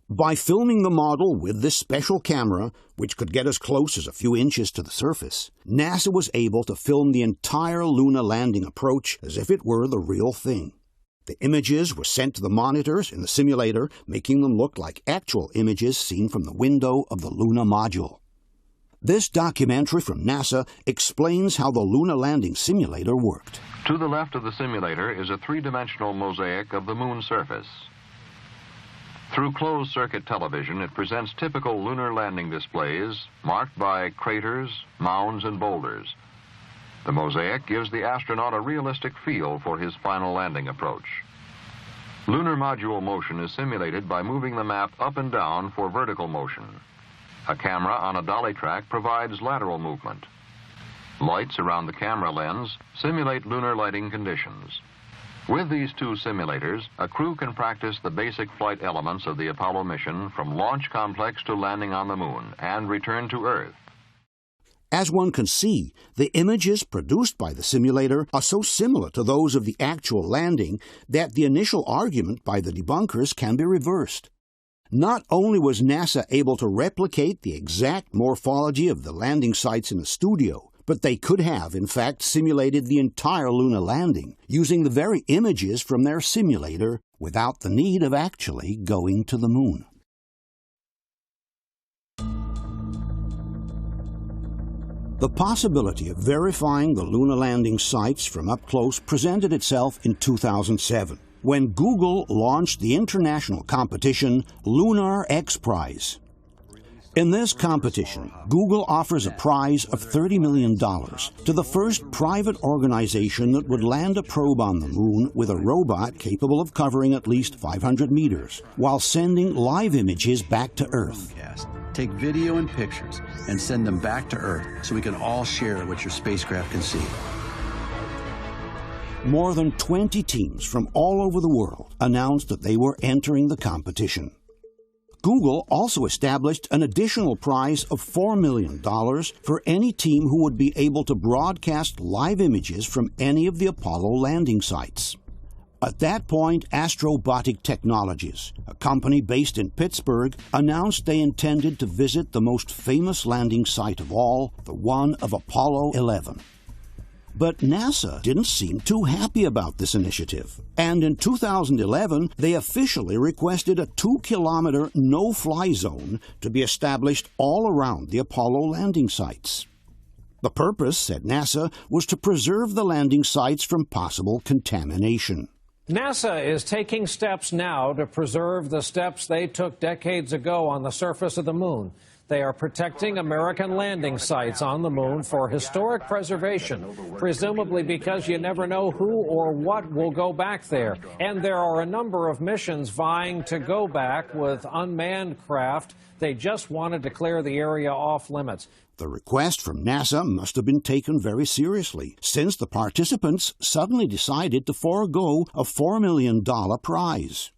Speaker 1: By filming the model with this special camera, which could get as close as a few inches to the surface, NASA was able to film the entire lunar landing approach as if it were the real thing. The images were sent to the monitors in the simulator, making them look like actual images seen from the window of the lunar module. This documentary from NASA explains how the lunar landing simulator worked.
Speaker 6: To the left of the simulator is a three-dimensional mosaic of the moon surface. Through closed-circuit television, it presents typical lunar landing displays marked by craters, mounds, and boulders. The mosaic gives the astronaut a realistic feel for his final landing approach. Lunar module motion is simulated by moving the map up and down for vertical motion. A camera on a dolly track provides lateral movement. Lights around the camera lens simulate lunar lighting conditions. With these two simulators, a crew can practice the basic flight elements of the Apollo mission from launch complex to landing on the moon and return to Earth.
Speaker 1: As one can see, the images produced by the simulator are so similar to those of the actual landing that the initial argument by the debunkers can be reversed. Not only was NASA able to replicate the exact morphology of the landing sites in the studio, but they could have, in fact, simulated the entire lunar landing using the very images from their simulator without the need of actually going to the moon. The possibility of verifying the lunar landing sites from up close presented itself in 2007, when Google launched the international competition Lunar X Prize. In this competition, Google offers a prize of $30 million to the first private organization that would land a probe on the moon with a robot capable of covering at least 500 meters, while sending live images back to Earth.
Speaker 16: Take video and pictures and send them back to Earth so we can all share what your spacecraft can see.
Speaker 1: More than 20 teams from all over the world announced that they were entering the competition. Google also established an additional prize of $4 million for any team who would be able to broadcast live images from any of the Apollo landing sites. At that point, Astrobotic Technologies, a company based in Pittsburgh, announced they intended to visit the most famous landing site of all, the one of Apollo 11. But NASA didn't seem too happy about this initiative, and in 2011 they officially requested a 2-kilometer no-fly zone to be established all around the Apollo landing sites. The purpose, said NASA, was to preserve the landing sites from possible contamination.
Speaker 17: NASA is taking steps now to preserve the steps they took decades ago on the surface of the moon. They are protecting American landing sites on the moon for historic preservation, presumably because you never know who or what will go back there. And there are a number of missions vying to go back with unmanned craft. They just wanted to clear the area off limits.
Speaker 1: The request from NASA must have been taken very seriously, since the participants suddenly decided to forego a $4 million prize.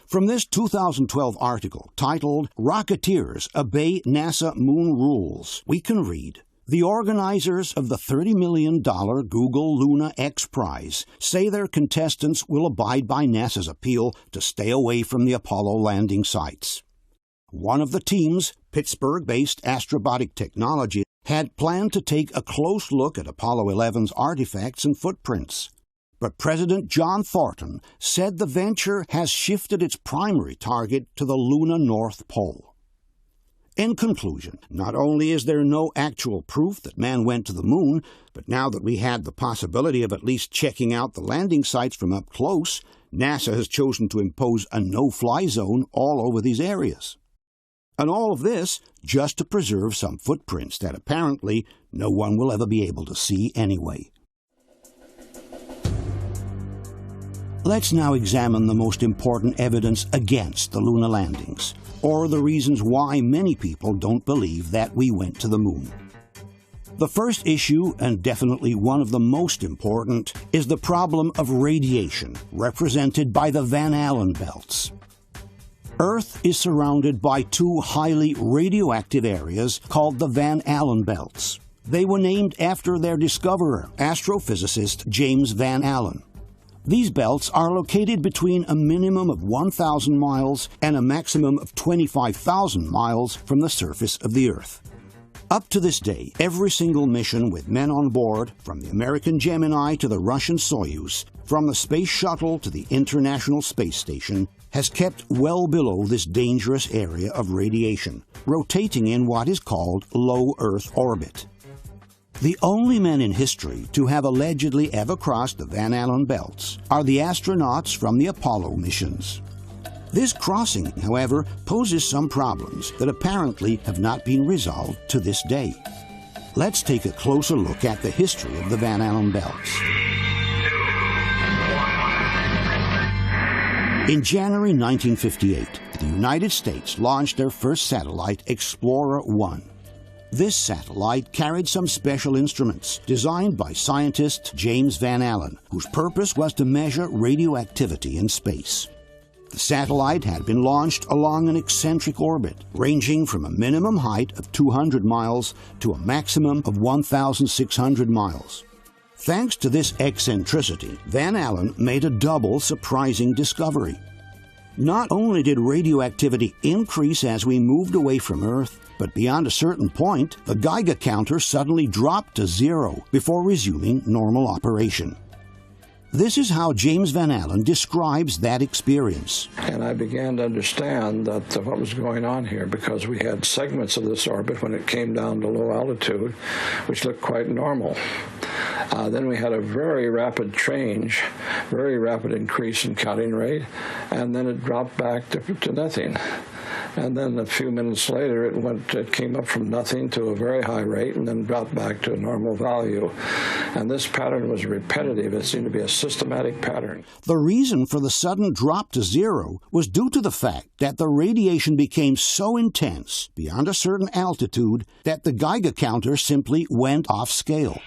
Speaker 1: From this 2012 article, titled "Rocketeers Obey NASA Moon Rules," we can read, "The organizers of the $30 million Google Luna X Prize say their contestants will abide by NASA's appeal to stay away from the Apollo landing sites." One of the teams, Pittsburgh-based Astrobotic Technology, had planned to take a close look at Apollo 11's artifacts and footprints. But President John Thornton said the venture has shifted its primary target to the lunar North Pole. In conclusion, not only is there no actual proof that man went to the moon, but now that we had the possibility of at least checking out the landing sites from up close, NASA has chosen to impose a no-fly zone all over these areas. And all of this just to preserve some footprints that apparently no one will ever be able to see anyway. Let's now examine the most important evidence against the lunar landings, or the reasons why many people don't believe that we went to the moon. The first issue, and definitely one of the most important, is the problem of radiation, represented by the Van Allen belts. Earth is surrounded by two highly radioactive areas called the Van Allen belts. They were named after their discoverer, astrophysicist James Van Allen. These belts are located between a minimum of 1,000 miles and a maximum of 25,000 miles from the surface of the Earth. Up to this day, every single mission with men on board, from the American Gemini to the Russian Soyuz, from the Space Shuttle to the International Space Station, has kept well below this dangerous area of radiation, rotating in what is called low Earth orbit. The only men in history to have allegedly ever crossed the Van Allen belts are the astronauts from the Apollo missions. This crossing, however, poses some problems that apparently have not been resolved to this day. Let's take a closer look at the history of the Van Allen belts. In January 1958, the United States launched their first satellite, Explorer 1. This satellite carried some special instruments designed by scientist James Van Allen, whose purpose was to measure radioactivity in space. The satellite had been launched along an eccentric orbit, ranging from a minimum height of 200 miles to a maximum of 1,600 miles. Thanks to this eccentricity, Van Allen made a double surprising discovery. Not only did radioactivity increase as we moved away from Earth, but beyond a certain point, the Geiger counter suddenly dropped to zero before resuming normal operation. This is how James Van Allen describes that experience.
Speaker 18: And I began to understand that what was going on here, because we had segments of this orbit when it came down to low altitude, which looked quite normal. Then we had a very rapid change, very rapid increase in cutting rate, and then it dropped back to nothing. And then a few minutes later, it came up from nothing to a very high rate and then dropped back to a normal value. And this pattern was repetitive. It seemed to be a systematic pattern.
Speaker 1: The reason for the sudden drop to zero was due to the fact that the radiation became so intense beyond a certain altitude that the Geiger counter simply went off scale.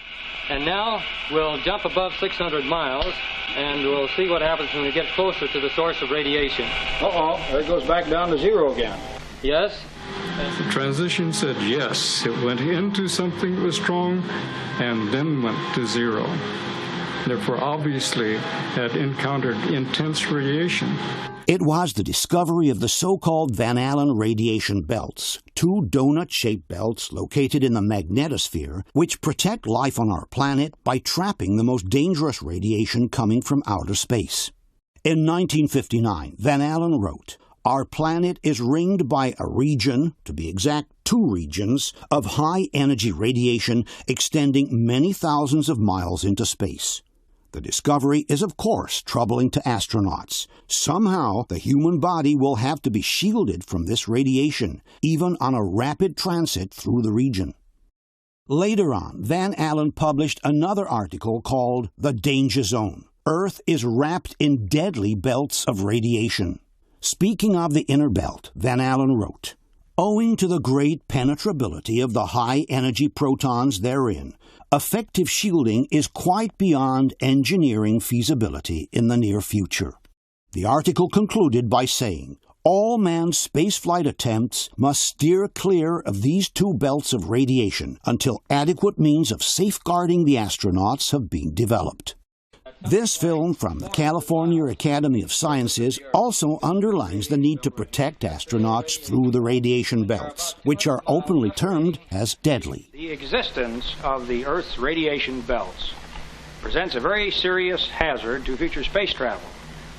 Speaker 19: And now we'll jump above 600 miles, and we'll see what happens when we get closer to the source of radiation.
Speaker 20: Uh-oh, there it goes back down to zero again.
Speaker 19: Yes?
Speaker 21: The transition said yes. It went into something that was strong and then went to zero. Therefore, obviously, had encountered intense radiation.
Speaker 1: It was the discovery of the so-called Van Allen radiation belts, two donut-shaped belts located in the magnetosphere, which protect life on our planet by trapping the most dangerous radiation coming from outer space. In 1959, Van Allen wrote, "Our planet is ringed by a region, to be exact, two regions, of high-energy radiation extending many thousands of miles into space. The discovery is, of course, troubling to astronauts. Somehow, the human body will have to be shielded from this radiation, even on a rapid transit through the region." Later on, Van Allen published another article called "The Danger Zone. Earth is wrapped in deadly belts of radiation." Speaking of the inner belt, Van Allen wrote, "Owing to the great penetrability of the high-energy protons therein, effective shielding is quite beyond engineering feasibility in the near future." The article concluded by saying, "All manned spaceflight attempts must steer clear of these two belts of radiation until adequate means of safeguarding the astronauts have been developed." This film from the California Academy of Sciences also underlines the need to protect astronauts through the radiation belts, which are openly termed as deadly.
Speaker 20: The existence of the Earth's radiation belts presents a very serious hazard to future space travel.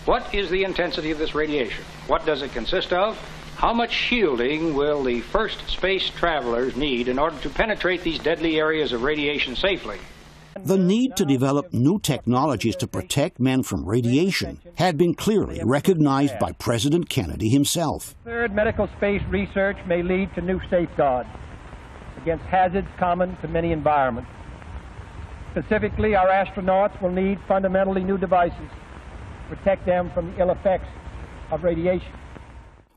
Speaker 20: What is the intensity of this radiation? What does it consist of? How much shielding will the first space travelers need in order to penetrate these deadly areas of radiation safely?
Speaker 1: The need to develop new technologies to protect men from radiation had been clearly recognized by President Kennedy himself.
Speaker 2: Third, medical space research may lead to new safeguards against hazards common to many environments. Specifically, our astronauts will need fundamentally new devices to protect them from the ill effects of radiation.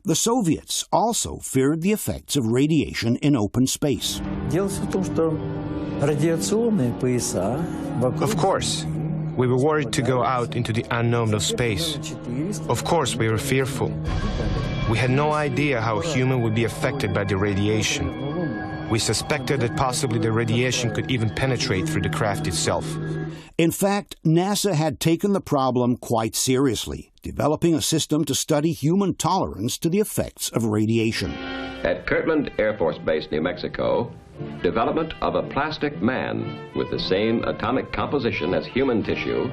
Speaker 1: The Soviets also feared the effects of radiation in open space.
Speaker 4: Of course, we were worried to go out into the unknown of space. Of course, we were fearful. We had no idea how a human would be affected by the radiation. We suspected that possibly the radiation could even penetrate through the craft itself.
Speaker 1: In fact, NASA had taken the problem quite seriously, developing a system to study human tolerance to the effects of radiation.
Speaker 22: At Kirtland Air Force Base, New Mexico, development of a plastic man with the same atomic composition as human tissue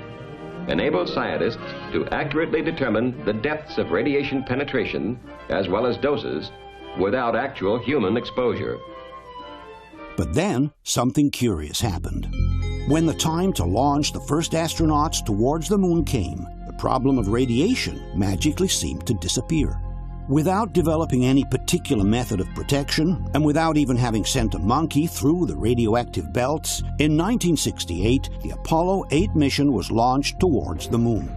Speaker 22: enables scientists to accurately determine the depths of radiation penetration as well as doses without actual human exposure.
Speaker 1: But then something curious happened. When the time to launch the first astronauts towards the moon came, the problem of radiation magically seemed to disappear. Without developing any particular method of protection, and without even having sent a monkey through the radioactive belts, in 1968, the Apollo 8 mission was launched towards the moon.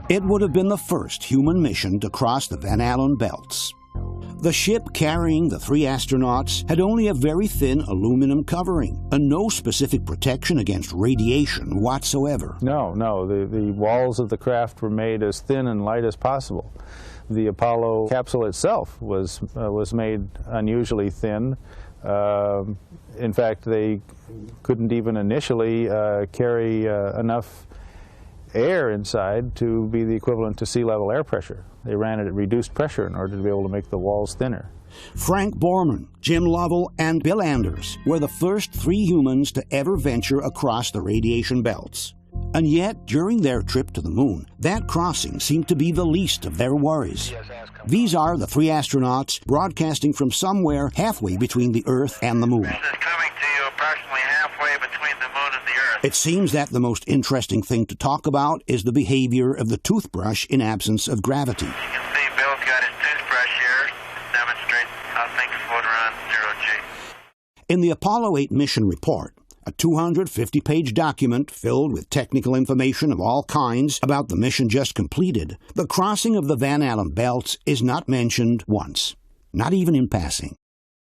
Speaker 1: It would have been the first human mission to cross the Van Allen belts. The ship carrying the 3 astronauts had only a very thin aluminum covering and no specific protection against radiation whatsoever.
Speaker 12: No, the walls of the craft were made as thin and light as possible. The Apollo capsule itself was made unusually thin. In fact, they couldn't even initially carry enough air inside to be the equivalent to sea level air pressure. They ran it at reduced pressure in order to be able to make the walls thinner.
Speaker 1: Frank Borman, Jim Lovell, and Bill Anders were the first 3 humans to ever venture across the radiation belts. And yet, during their trip to the moon, that crossing seemed to be the least of their worries. These are the 3 astronauts broadcasting from somewhere halfway between the Earth and the moon. It seems that the most interesting thing to talk about is the behavior of the toothbrush in absence of gravity.
Speaker 23: You can see Bill's got his toothbrush here. Demonstrates how things float around 0G.
Speaker 1: In the Apollo 8 mission report, a 250-page document filled with technical information of all kinds about the mission just completed, the crossing of the Van Allen belts is not mentioned once, not even in passing.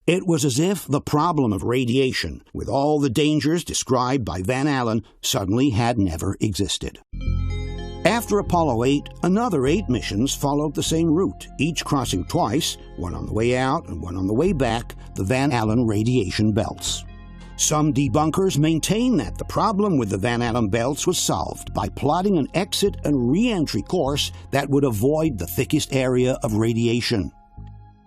Speaker 1: It was as if the problem of radiation, with all the dangers described by Van Allen, suddenly had never existed. After Apollo 8, another 8 missions followed the same route, each crossing twice, one on the way out and one on the way back, the Van Allen radiation belts. Some debunkers maintain that the problem with the Van Allen belts was solved by plotting an exit and re-entry course that would avoid the thickest area of radiation.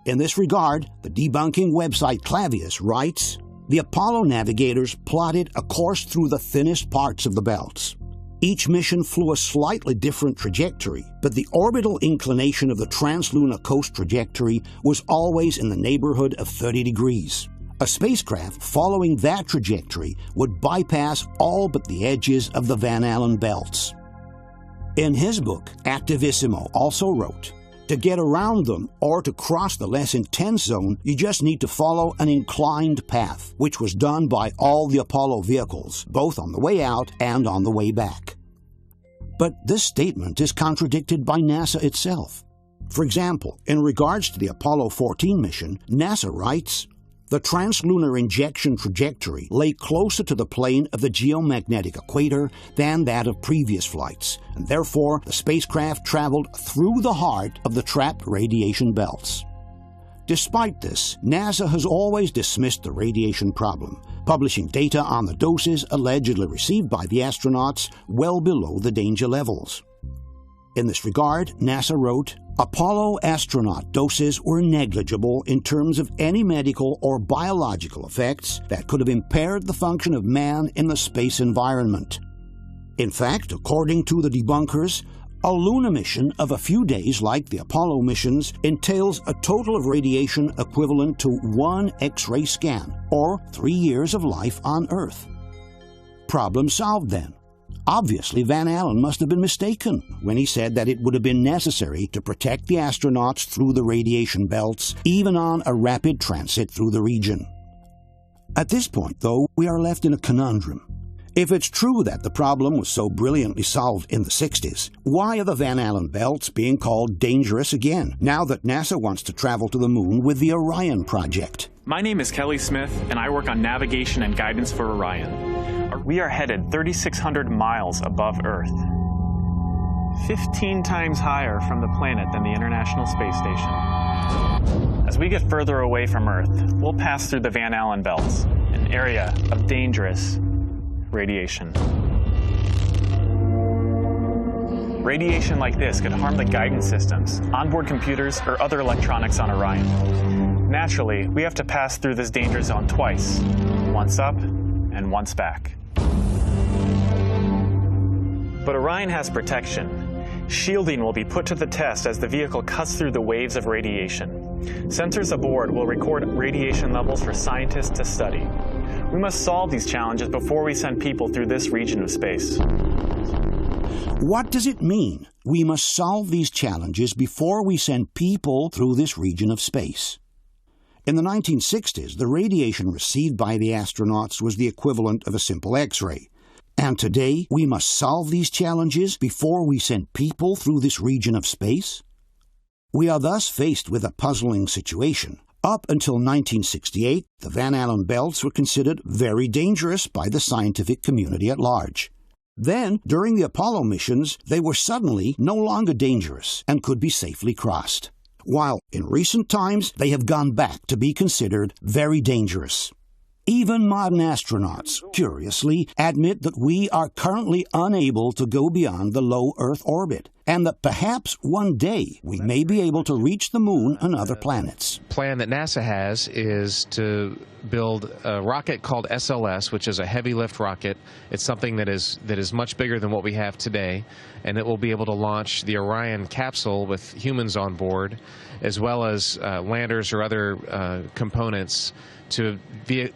Speaker 1: In this regard, the debunking website Clavius writes, "The Apollo navigators plotted a course through the thinnest parts of the belts. Each mission flew a slightly different trajectory, but the orbital inclination of the translunar coast trajectory was always in the neighborhood of 30 degrees. A spacecraft following that trajectory would bypass all but the edges of the Van Allen belts." In his book, Activissimo also wrote, "To get around them or to cross the less intense zone, you just need to follow an inclined path, which was done by all the Apollo vehicles, both on the way out and on the way back." But this statement is contradicted by NASA itself. For example, in regards to the Apollo 14 mission, NASA writes, "The translunar injection trajectory lay closer to the plane of the geomagnetic equator than that of previous flights, and therefore the spacecraft traveled through the heart of the trapped radiation belts." Despite this, NASA has always dismissed the radiation problem, publishing data on the doses allegedly received by the astronauts well below the danger levels. In this regard, NASA wrote, "Apollo astronaut doses were negligible in terms of any medical or biological effects that could have impaired the function of man in the space environment." In fact, according to the debunkers, a lunar mission of a few days like the Apollo missions entails a total of radiation equivalent to 1 X-ray scan, or 3 years of life on Earth. problem solved then? Obviously, Van Allen must have been mistaken when he said that it would have been necessary to protect the astronauts through the radiation belts, even on a rapid transit through the region. At this point, though, we are left in a conundrum. If it's true that the problem was so brilliantly solved in the 60s, why are the Van Allen belts being called dangerous again, now that NASA wants to travel to the moon with the Orion project?
Speaker 7: My name is Kelly Smith, and I work on navigation and guidance for Orion. We are headed 3,600 miles above Earth, 15 times higher from the planet than the International Space Station. As we get further away from Earth, we'll pass through the Van Allen belts, an area of dangerous radiation. Radiation like this could harm the guidance systems, onboard computers, or other electronics on Orion. Naturally, we have to pass through this danger zone twice, once up and once back. But Orion has protection. Shielding will be put to the test as the vehicle cuts through the waves of radiation. Sensors aboard will record radiation levels for scientists to study. We must solve these challenges before we send people through this region of space.
Speaker 1: What does it mean, we must solve these challenges before we send people through this region of space? In the 1960s, the radiation received by the astronauts was the equivalent of a simple X-ray. And today, we must solve these challenges before we send people through this region of space? We are thus faced with a puzzling situation. Up until 1968, the Van Allen belts were considered very dangerous by the scientific community at large. Then, during the Apollo missions, they were suddenly no longer dangerous and could be safely crossed, while in recent times they have gone back to be considered very dangerous. Even modern astronauts, curiously, admit that we are currently unable to go beyond the low Earth orbit, and that perhaps one day we may be able to reach the moon and other planets.
Speaker 8: The plan that NASA has is to build a rocket called SLS, which is a heavy lift rocket. It's something that is much bigger than what we have today, and it will be able to launch the Orion capsule with humans on board, as well as landers or other components to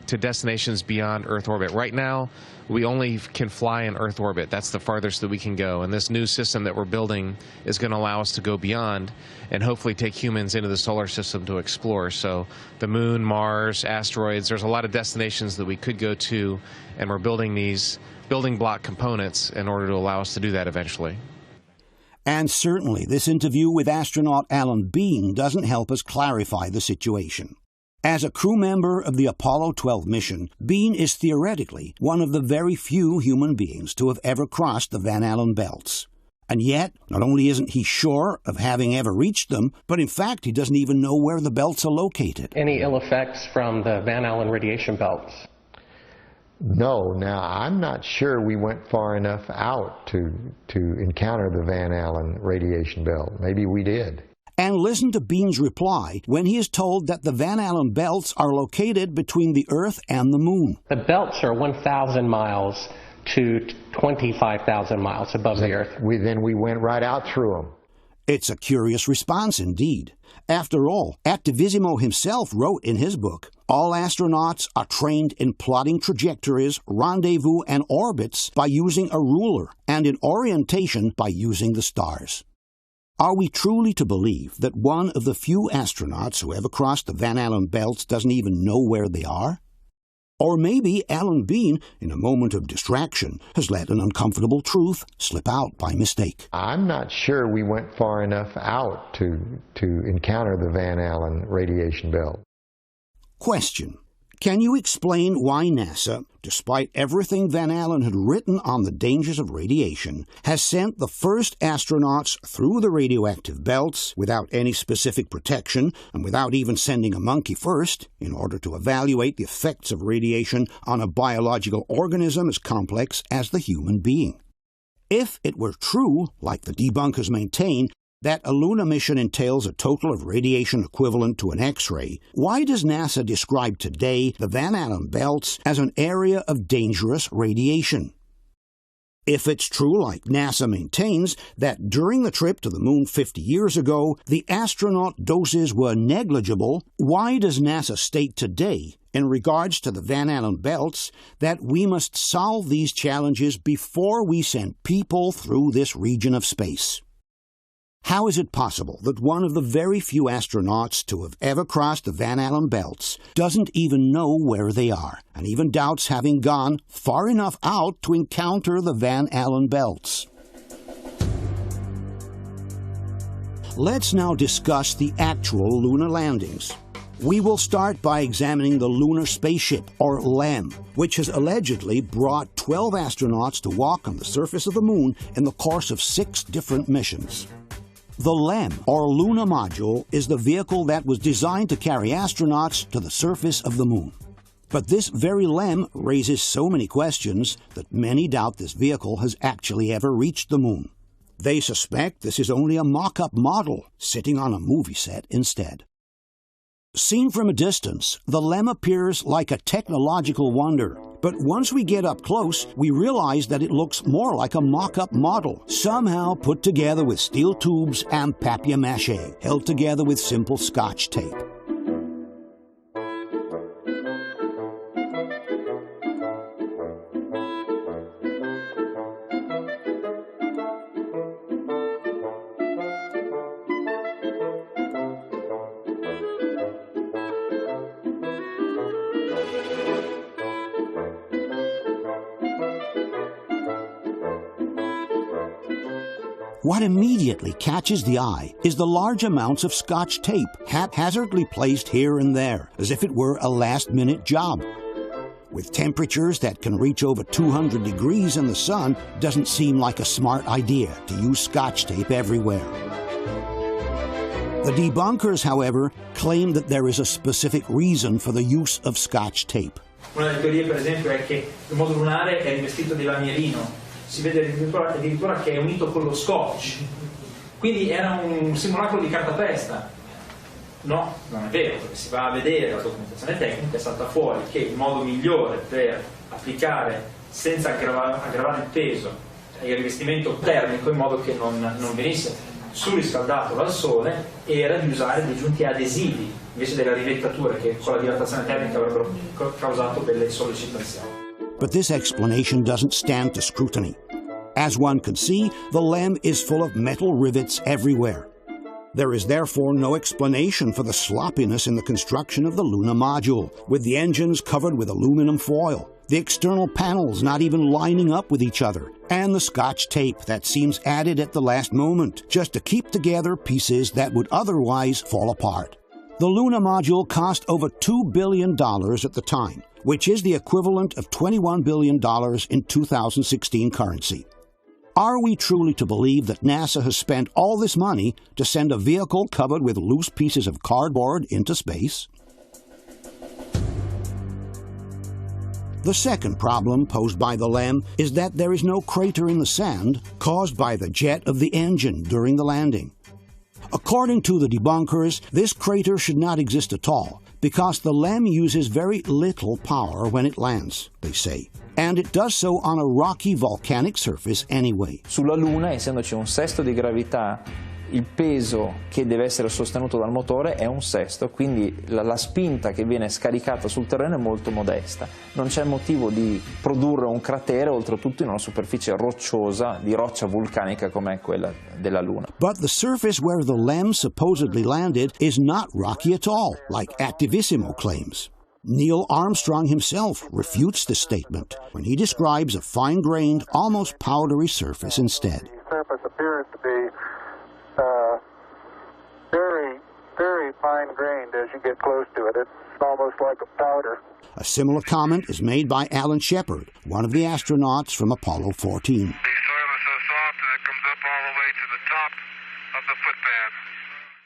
Speaker 8: destinations beyond Earth orbit. Right now, we only can fly in Earth orbit. That's the farthest that we can go. And this new system that we're building is going to allow us to go beyond and hopefully take humans into the solar system to explore. So the moon, Mars, asteroids, there's a lot of destinations that we could go to, and we're building these building block components in order to allow us to do that eventually.
Speaker 1: And certainly this interview with astronaut Alan Bean doesn't help us clarify the situation. As a crew member of the Apollo 12 mission, Bean is theoretically one of the very few human beings to have ever crossed the Van Allen belts. And yet, not only isn't he sure of having ever reached them, but in fact he doesn't even know where the belts are located.
Speaker 9: Any ill effects from the Van Allen radiation belts?
Speaker 24: No. Now, I'm not sure we went far enough out to encounter the Van Allen radiation belt. Maybe we did.
Speaker 1: And listen to Bean's reply when he is told that the Van Allen belts are located between the Earth and the Moon.
Speaker 9: The belts are 1,000 miles to 25,000 miles above the Earth.
Speaker 24: Then we went right out through them.
Speaker 1: It's a curious response indeed. After all, Attivissimo himself wrote in his book, all astronauts are trained in plotting trajectories, rendezvous, and orbits by using a ruler, and in orientation by using the stars. Are we truly to believe that one of the few astronauts who ever crossed the Van Allen belts doesn't even know where they are? Or maybe Alan Bean, in a moment of distraction, has let an uncomfortable truth slip out by mistake.
Speaker 24: I'm not sure we went far enough out to encounter the Van Allen radiation belt.
Speaker 1: Question. Can you explain why NASA, despite everything Van Allen had written on the dangers of radiation, has sent the first astronauts through the radioactive belts without any specific protection and without even sending a monkey first in order to evaluate the effects of radiation on a biological organism as complex as the human being? If it were true, like the debunkers maintain, that a lunar mission entails a total of radiation equivalent to an X-ray, why does NASA describe today the Van Allen belts as an area of dangerous radiation? If it's true, like NASA maintains, that during the trip to the moon 50 years ago, the astronaut doses were negligible, why does NASA state today, in regards to the Van Allen belts that we must solve these challenges before we send people through this region of space. How is it possible that one of the very few astronauts to have ever crossed the Van Allen belts doesn't even know where they are, and even doubts having gone far enough out to encounter the Van Allen belts? Let's now discuss the actual lunar landings. We will start by examining the lunar spaceship, or LEM, which has allegedly brought 12 astronauts to walk on the surface of the moon in the course of 6 different missions. The LEM, or Lunar Module, is the vehicle that was designed to carry astronauts to the surface of the moon. But this very LEM raises so many questions that many doubt this vehicle has actually ever reached the moon. They suspect this is only a mock-up model sitting on a movie set instead. Seen from a distance, the LEM appears like a technological wonder. But once we get up close, we realize that it looks more like a mock-up model, somehow put together with steel tubes and papier-mâché, held together with simple Scotch tape. What immediately catches the eye is the large amounts of Scotch tape haphazardly placed here and there, as if it were a last-minute job. With temperatures that can reach over 200 degrees in the sun, doesn't seem like a smart idea to use Scotch tape everywhere. The debunkers, however, claim that there is a specific reason for the use of Scotch tape.
Speaker 5: Una delle teorie, per esempio, è che il modulo lunare è rivestito di lamierino. Si vede addirittura che è unito con lo scotch, quindi era un simulacro di cartapesta. No, non è vero, perché si va a vedere la documentazione tecnica, è salta fuori che il modo migliore per applicare senza aggravare il peso il rivestimento termico in modo che non venisse surriscaldato dal sole era di usare dei giunti adesivi invece della rivettatura che con la dilatazione termica avrebbero causato delle sollecitazioni.
Speaker 1: But this explanation doesn't stand to scrutiny. As one can see, the LEM is full of metal rivets everywhere. There is therefore no explanation for the sloppiness in the construction of the lunar module, with the engines covered with aluminum foil, the external panels not even lining up with each other, and the Scotch tape that seems added at the last moment, just to keep together pieces that would otherwise fall apart. The lunar module cost over $2 billion at the time, which is the equivalent of $21 billion in 2016 currency. Are we truly to believe that NASA has spent all this money to send a vehicle covered with loose pieces of cardboard into space? The second problem posed by the LEM is that there is no crater in the sand caused by the jet of the engine during the landing. According to the debunkers, this crater should not exist at all because the LEM uses very little power when it lands, they say. And it does so on a rocky volcanic surface anyway.
Speaker 3: Sulla Luna, essendoci un sesto di gravità, il peso che deve essere sostenuto dal motore è un sesto, quindi la spinta che viene scaricata sul terreno è molto modesta. Non c'è motivo di produrre un cratere, oltretutto in una superficie rocciosa, di roccia vulcanica come è quella della Luna.
Speaker 1: But the surface where the LEM supposedly landed is not rocky at all, like Attivissimo claims. Neil Armstrong himself refutes this statement when he describes a fine-grained, almost powdery surface instead.
Speaker 10: The surface appears to be very, very fine-grained as you get close to it. It's almost like a powder.
Speaker 1: A similar comment is made by Alan Shepard, one of the astronauts from Apollo 14.
Speaker 10: The soil is so soft that it comes up all the way to the top of the footpath.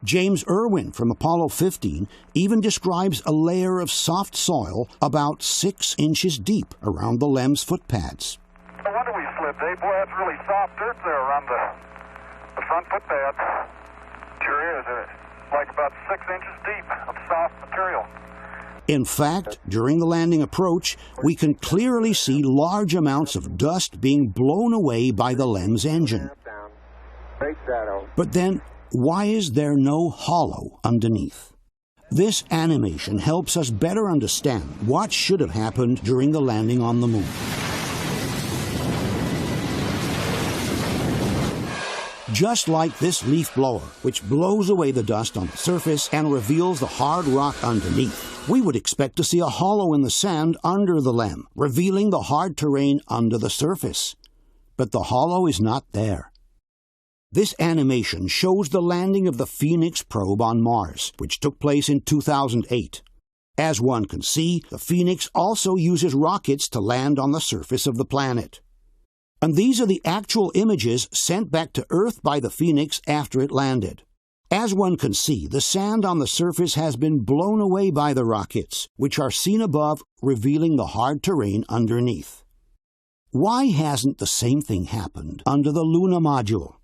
Speaker 1: James Irwin from Apollo 15 even describes a layer of soft soil about 6 inches deep around the LEM's footpads.
Speaker 10: No wonder we slipped, eh? Boy, that's really soft dirt there around the front footpads. Sure is. Like about 6 inches deep of soft material.
Speaker 1: In fact, during the landing approach, we can clearly see large amounts of dust being blown away by the LEM's engine. But then, why is there no hollow underneath? This animation helps us better understand what should have happened during the landing on the moon. Just like this leaf blower, which blows away the dust on the surface and reveals the hard rock underneath, we would expect to see a hollow in the sand under the LEM, revealing the hard terrain under the surface. But the hollow is not there. This animation shows the landing of the Phoenix probe on Mars, which took place in 2008. As one can see, the Phoenix also uses rockets to land on the surface of the planet. And these are the actual images sent back to Earth by the Phoenix after it landed. As one can see, the sand on the surface has been blown away by the rockets, which are seen above, revealing the hard terrain underneath. Why hasn't the same thing happened under the lunar module?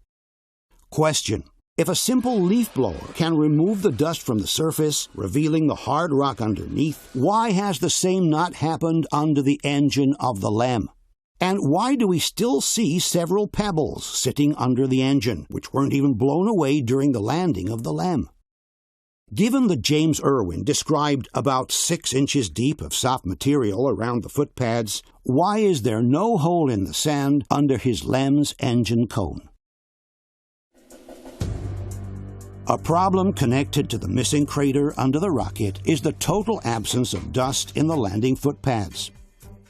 Speaker 1: Question: if a simple leaf blower can remove the dust from the surface, revealing the hard rock underneath, why has the same not happened under the engine of the LEM? And why do we still see several pebbles sitting under the engine, which weren't even blown away during the landing of the LEM? Given that James Irwin described about 6 inches deep of soft material around the foot pads, why is there no hole in the sand under his LEM's engine cone? A problem connected to the missing crater under the rocket is the total absence of dust in the landing foot pads.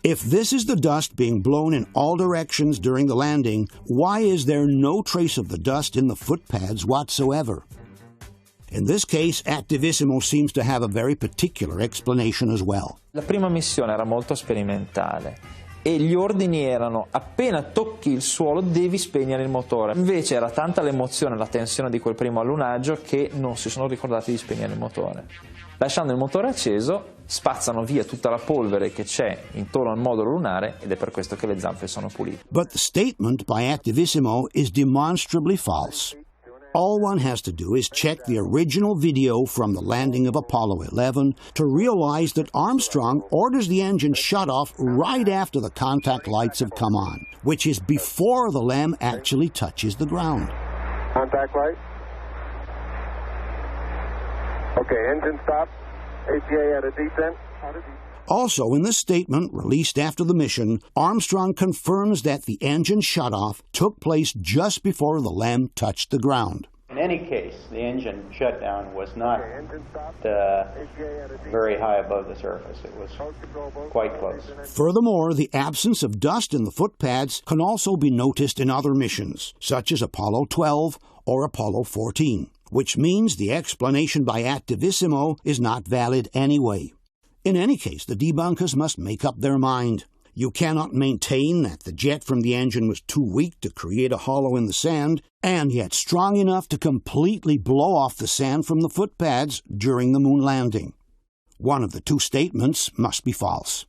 Speaker 1: If this is the dust being blown in all directions during the landing, why is there no trace of the dust in the foot pads whatsoever? In this case, Attivissimo seems to have a very particular explanation as well.
Speaker 3: La prima missione era molto sperimentale e gli ordini erano: appena tocchi il suolo devi spegnere il motore. Invece era tanta l'emozione e la tensione di quel primo allunaggio che non si sono ricordati di spegnere il motore. Lasciando il motore acceso, spazzano via tutta la polvere che c'è intorno al modulo lunare ed è per questo che le zampe sono pulite.
Speaker 1: But the statement by Attivissimo is demonstrably false. All one has to do is check the original video from the landing of Apollo 11 to realize that Armstrong orders the engine shut off right after the contact lights have come on, which is before the LEM actually touches the ground.
Speaker 10: Contact light. Okay, engine stop. APA at a descent.
Speaker 1: Also, in this statement released after the mission, Armstrong confirms that the engine shutoff took place just before the LEM touched the ground.
Speaker 11: In any case, the engine shutdown was not very high above the surface. It was quite close.
Speaker 1: Furthermore, the absence of dust in the foot pads can also be noticed in other missions, such as Apollo 12 or Apollo 14, which means the explanation by Attivissimo is not valid anyway. In any case, the debunkers must make up their mind. You cannot maintain that the jet from the engine was too weak to create a hollow in the sand, and yet strong enough to completely blow off the sand from the foot pads during the moon landing. One of the two statements must be false.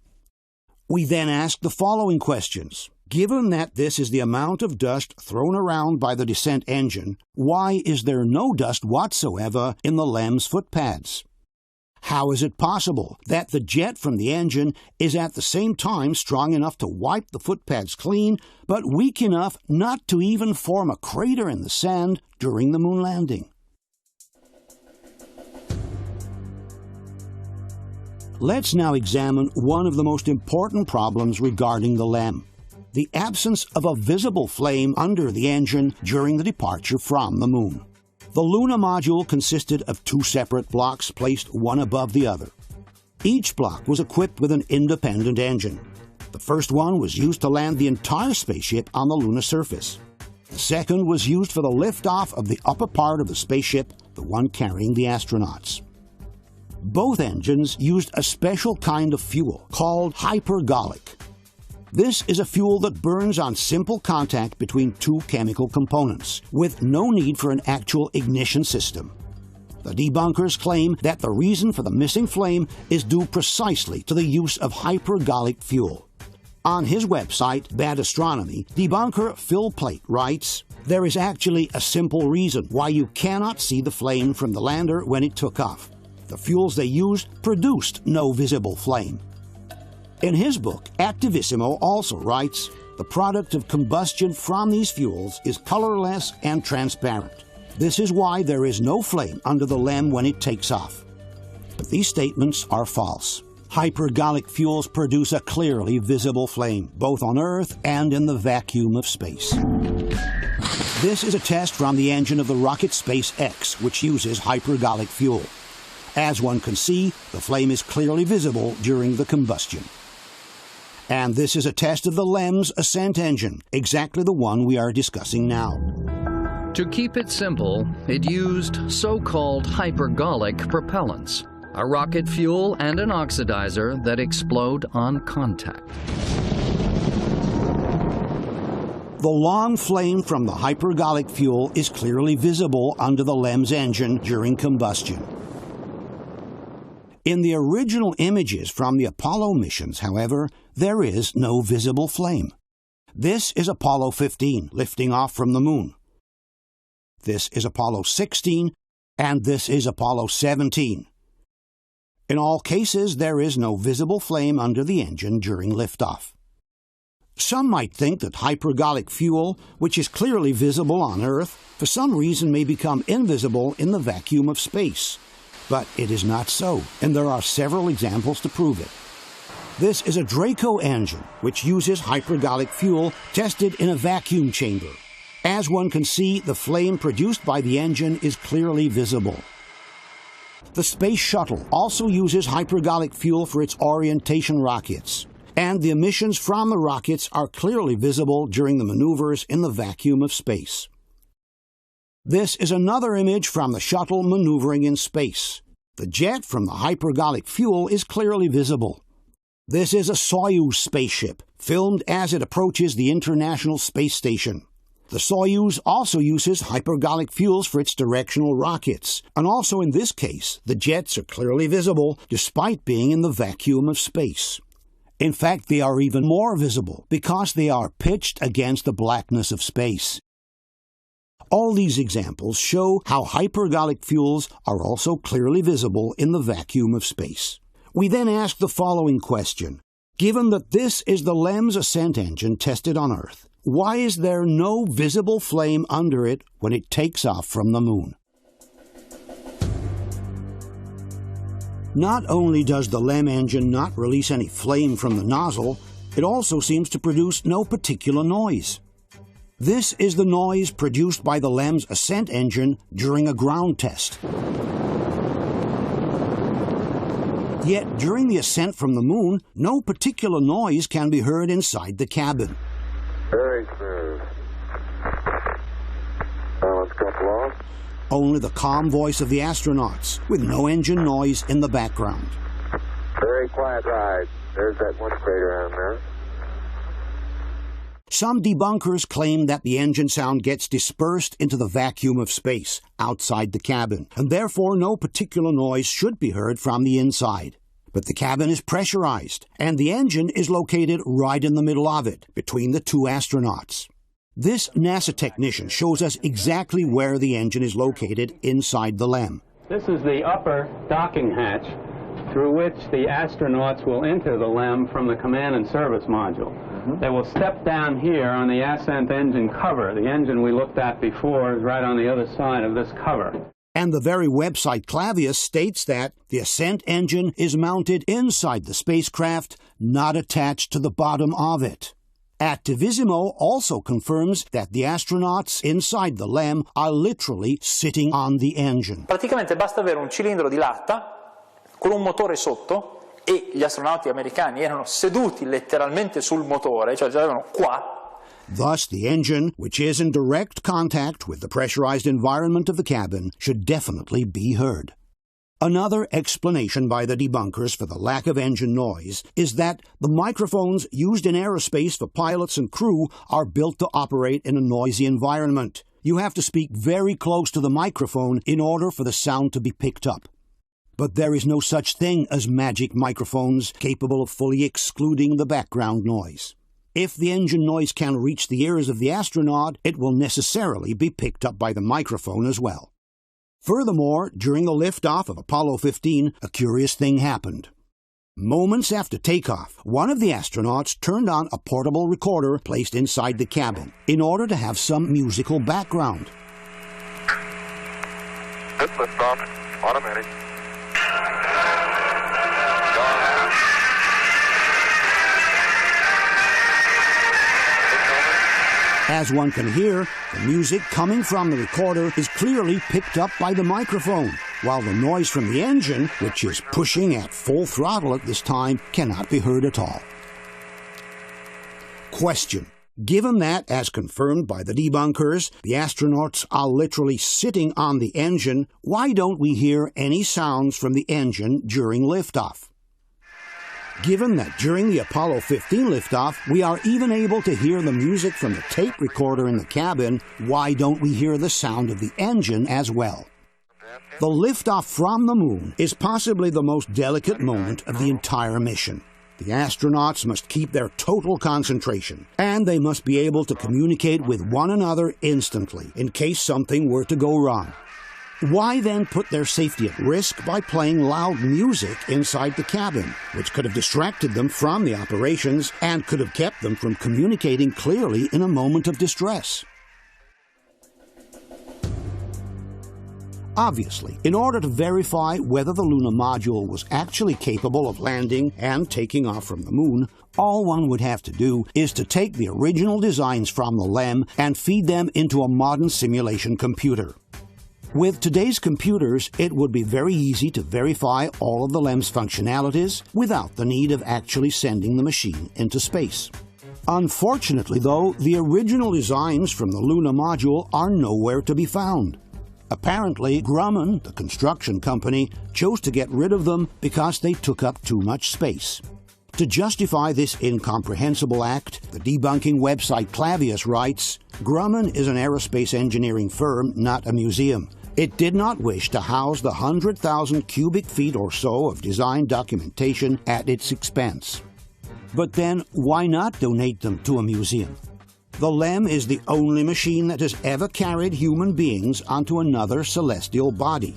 Speaker 1: We then ask the following questions. Given that this is the amount of dust thrown around by the descent engine, why is there no dust whatsoever in the LEM's foot pads? How is it possible that the jet from the engine is at the same time strong enough to wipe the foot pads clean, but weak enough not to even form a crater in the sand during the moon landing? Let's now examine one of the most important problems regarding the LEM: the absence of a visible flame under the engine during the departure from the moon. The lunar module consisted of 2 separate blocks placed one above the other. Each block was equipped with an independent engine. The first one was used to land the entire spaceship on the lunar surface. The second was used for the liftoff of the upper part of the spaceship, the one carrying the astronauts. Both engines used a special kind of fuel called hypergolic. This is a fuel that burns on simple contact between 2 chemical components, with no need for an actual ignition system. The debunkers claim that the reason for the missing flame is due precisely to the use of hypergolic fuel. On his website, Bad Astronomy, debunker Phil Plait writes, "There is actually a simple reason why you cannot see the flame from the lander when it took off. The fuels they used produced no visible flame." In his book, Attivissimo also writes, "The product of combustion from these fuels is colorless and transparent. This is why there is no flame under the LEM when it takes off. But these statements are false. Hypergolic fuels produce a clearly visible flame, both on Earth and in the vacuum of space. This is a test from the engine of the rocket SpaceX, which uses hypergolic fuel. As one can see, the flame is clearly visible during the combustion. And this is a test of the LEM's ascent engine, exactly the one we are discussing now.
Speaker 6: To keep it simple, it used so-called hypergolic propellants, a rocket fuel and an oxidizer that explode on contact.
Speaker 1: The long flame from the hypergolic fuel is clearly visible under the LEM's engine during combustion. In the original images from the Apollo missions, however, there is no visible flame. This is Apollo 15, lifting off from the moon. This is Apollo 16, and this is Apollo 17. In all cases, there is no visible flame under the engine during liftoff. Some might think that hypergolic fuel, which is clearly visible on Earth, for some reason may become invisible in the vacuum of space. But it is not so, and there are several examples to prove it. This is a Draco engine, which uses hypergolic fuel tested in a vacuum chamber. As one can see, the flame produced by the engine is clearly visible. The Space Shuttle also uses hypergolic fuel for its orientation rockets, and the emissions from the rockets are clearly visible during the maneuvers in the vacuum of space. This is another image from the shuttle maneuvering in space. The jet from the hypergolic fuel is clearly visible. This is a Soyuz spaceship, filmed as it approaches the International Space Station. The Soyuz also uses hypergolic fuels for its directional rockets, and also in this case, the jets are clearly visible despite being in the vacuum of space. In fact, they are even more visible because they are pitched against the blackness of space. All these examples show how hypergolic fuels are also clearly visible in the vacuum of space. We then ask the following question. Given that this is the LEM's ascent engine tested on Earth, why is there no visible flame under it when it takes off from the moon? Not only does the LEM engine not release any flame from the nozzle, it also seems to produce no particular noise. This is the noise produced by the LEM's ascent engine during a ground test. Yet, during the ascent from the moon, no particular noise can be heard inside the cabin.
Speaker 10: Very smooth. Balance couple off.
Speaker 1: Only the calm voice of the astronauts, with no engine noise in the background.
Speaker 10: Very quiet ride. There's that one crater on there.
Speaker 1: Some debunkers claim that the engine sound gets dispersed into the vacuum of space outside the cabin, and therefore no particular noise should be heard from the inside. But the cabin is pressurized, and the engine is located right in the middle of it, between the two astronauts. This NASA technician shows us exactly where the engine is located inside the LEM.
Speaker 13: This is the upper docking hatch through which the astronauts will enter the LEM from the command and service module. They will step down here on the ascent engine cover. The engine we looked at before is right on the other side of this cover.
Speaker 1: And the very website Clavius states that the ascent engine is mounted inside the spacecraft, not attached to the bottom of it. Activisimo also confirms that the astronauts inside the LEM are literally sitting on the engine.
Speaker 3: Praticamente basta avere un cilindro di latta con un motore sotto e gli astronauti americani erano seduti letteralmente sul motore, cioè avevano qua.
Speaker 1: Thus, the engine, which is in direct contact with the pressurized environment of the cabin, should definitely be heard. Another explanation by the debunkers for the lack of engine noise is that the microphones used in aerospace for pilots and crew are built to operate in a noisy environment. You have to speak very close to the microphone in order for the sound to be picked up. But there is no such thing as magic microphones capable of fully excluding the background noise. If the engine noise can reach the ears of the astronaut, it will necessarily be picked up by the microphone as well. Furthermore, during the liftoff of Apollo 15, a curious thing happened. Moments after takeoff, one of the astronauts turned on a portable recorder placed inside the cabin in order to have some musical background.
Speaker 10: Good liftoff. Automatic.
Speaker 1: As one can hear, the music coming from the recorder is clearly picked up by the microphone, while the noise from the engine, which is pushing at full throttle at this time, cannot be heard at all. Question. Given that, as confirmed by the debunkers, the astronauts are literally sitting on the engine, why don't we hear any sounds from the engine during liftoff? Given that during the Apollo 15 liftoff, we are even able to hear the music from the tape recorder in the cabin, why don't we hear the sound of the engine as well? The liftoff from the moon is possibly the most delicate moment of the entire mission. The astronauts must keep their total concentration, and they must be able to communicate with one another instantly in case something were to go wrong. Why then put their safety at risk by playing loud music inside the cabin, which could have distracted them from the operations and could have kept them from communicating clearly in a moment of distress? Obviously, in order to verify whether the lunar module was actually capable of landing and taking off from the moon, all one would have to do is to take the original designs from the LEM and feed them into a modern simulation computer. With today's computers, it would be very easy to verify all of the LEM's functionalities without the need of actually sending the machine into space. Unfortunately, though, the original designs from the lunar module are nowhere to be found. Apparently, Grumman, the construction company, chose to get rid of them because they took up too much space. To justify this incomprehensible act, the debunking website Clavius writes, Grumman is an aerospace engineering firm, not a museum. It did not wish to house the 100,000 cubic feet or so of design documentation at its expense. But then, why not donate them to a museum? The LEM is the only machine that has ever carried human beings onto another celestial body.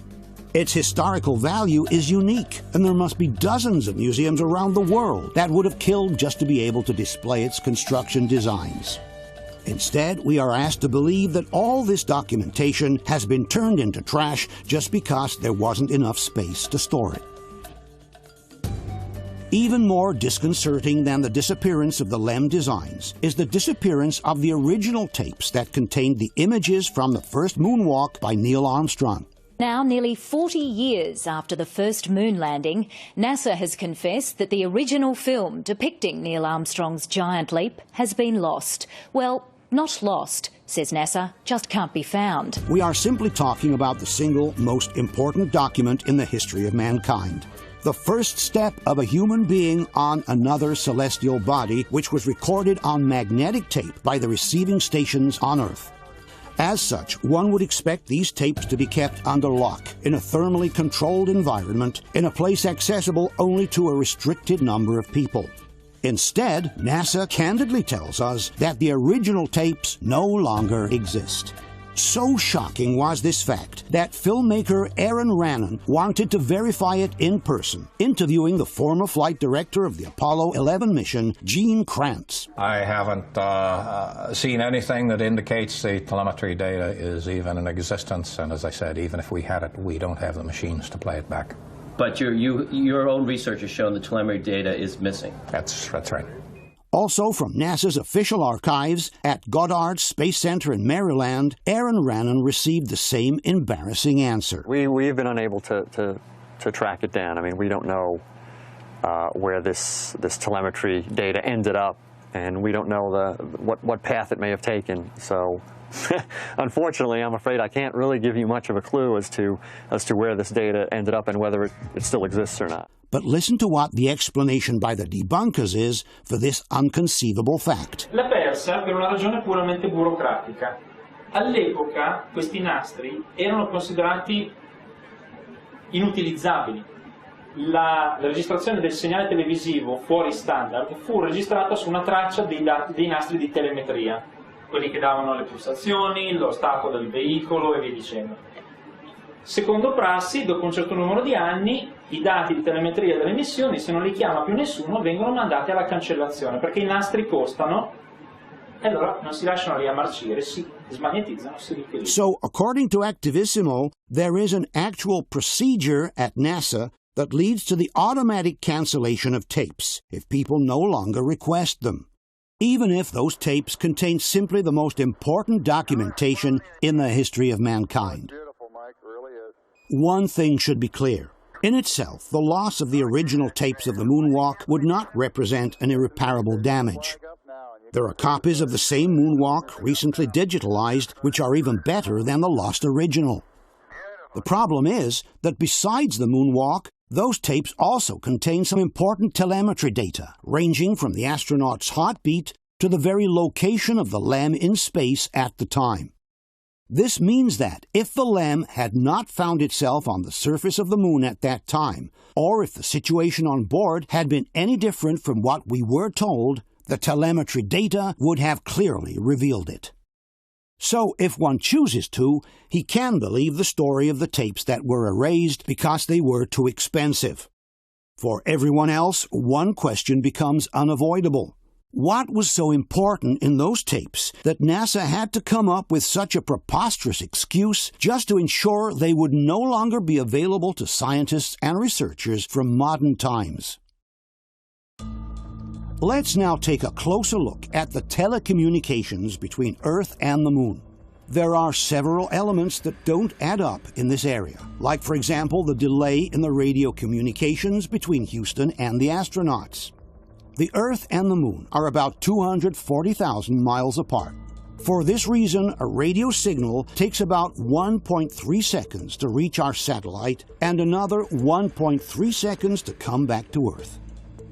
Speaker 1: Its historical value is unique, and there must be dozens of museums around the world that would have killed just to be able to display its construction designs. Instead, we are asked to believe that all this documentation has been turned into trash just because there wasn't enough space to store it. Even more disconcerting than the disappearance of the LEM designs is the disappearance of the original tapes that contained the images from the first moonwalk by Neil Armstrong.
Speaker 14: Now, nearly 40 years after the first moon landing, NASA has confessed that the original film depicting Neil Armstrong's giant leap has been lost. Well, not lost, says NASA, just can't be found.
Speaker 1: We are simply talking about the single most important document in the history of mankind. The first step of a human being on another celestial body, which was recorded on magnetic tape by the receiving stations on Earth. As such, one would expect these tapes to be kept under lock, in a thermally controlled environment, in a place accessible only to a restricted number of people. Instead, NASA candidly tells us that the original tapes no longer exist. So shocking was this fact that filmmaker Aaron Rannon wanted to verify it in person, interviewing the former flight director of the Apollo 11 mission, Gene Kranz.
Speaker 11: I haven't seen anything that indicates the telemetry data is even in existence, and as I said, even if we had it, we don't have the machines to play it back.
Speaker 15: But your own research has shown the telemetry data is missing.
Speaker 11: That's right.
Speaker 1: Also from NASA's official archives at Goddard Space Center in Maryland, Aaron Rannon received the same embarrassing answer.
Speaker 16: We've been unable to track it down. I mean, we don't know where this telemetry data ended up, and we don't know what path it may have taken. So, unfortunately, I'm afraid I can't really give you much of a clue as to where this data ended up and whether it still exists or not.
Speaker 1: But listen to what the explanation by the debunkers is for this inconceivable fact.
Speaker 5: L'ha persa per una ragione puramente burocratica. All'epoca questi nastri erano considerati inutilizzabili. La registrazione del segnale televisivo fuori standard fu registrata su una traccia dei nastri di telemetria, quelli che davano le pulsazioni, lo stato del veicolo e via dicendo. Secondo prassi, dopo un certo numero di anni, i dati di telemetria delle missioni, se non li chiama più nessuno, vengono mandati alla cancellazione, perché i nastri costano e allora non si lasciano lì a marcire, si smagnetizzano, si riutilizzano.
Speaker 1: So, according to Activissimo, there is an actual procedure at NASA that leads to the automatic cancellation of tapes if people no longer request them. even if those tapes contain simply the most important documentation in the history of mankind. One thing should be clear. In itself, the loss of the original tapes of the moonwalk would not represent an irreparable damage. There are copies of the same moonwalk recently digitalized which are even better than the lost original. The problem is that besides the moonwalk, those tapes also contain some important telemetry data, ranging from the astronaut's heartbeat to the very location of the LEM in space at the time. This means that if the LEM had not found itself on the surface of the moon at that time, or if the situation on board had been any different from what we were told, the telemetry data would have clearly revealed it. So, if one chooses to, he can believe the story of the tapes that were erased because they were too expensive. For everyone else, one question becomes unavoidable. What was so important in those tapes that NASA had to come up with such a preposterous excuse just to ensure they would no longer be available to scientists and researchers from modern times? Let's now take a closer look at the telecommunications between Earth and the Moon. There are several elements that don't add up in this area, like, for example, the delay in the radio communications between Houston and the astronauts. The Earth and the Moon are about 240,000 miles apart. For this reason, a radio signal takes about 1.3 seconds to reach our satellite and another 1.3 seconds to come back to Earth.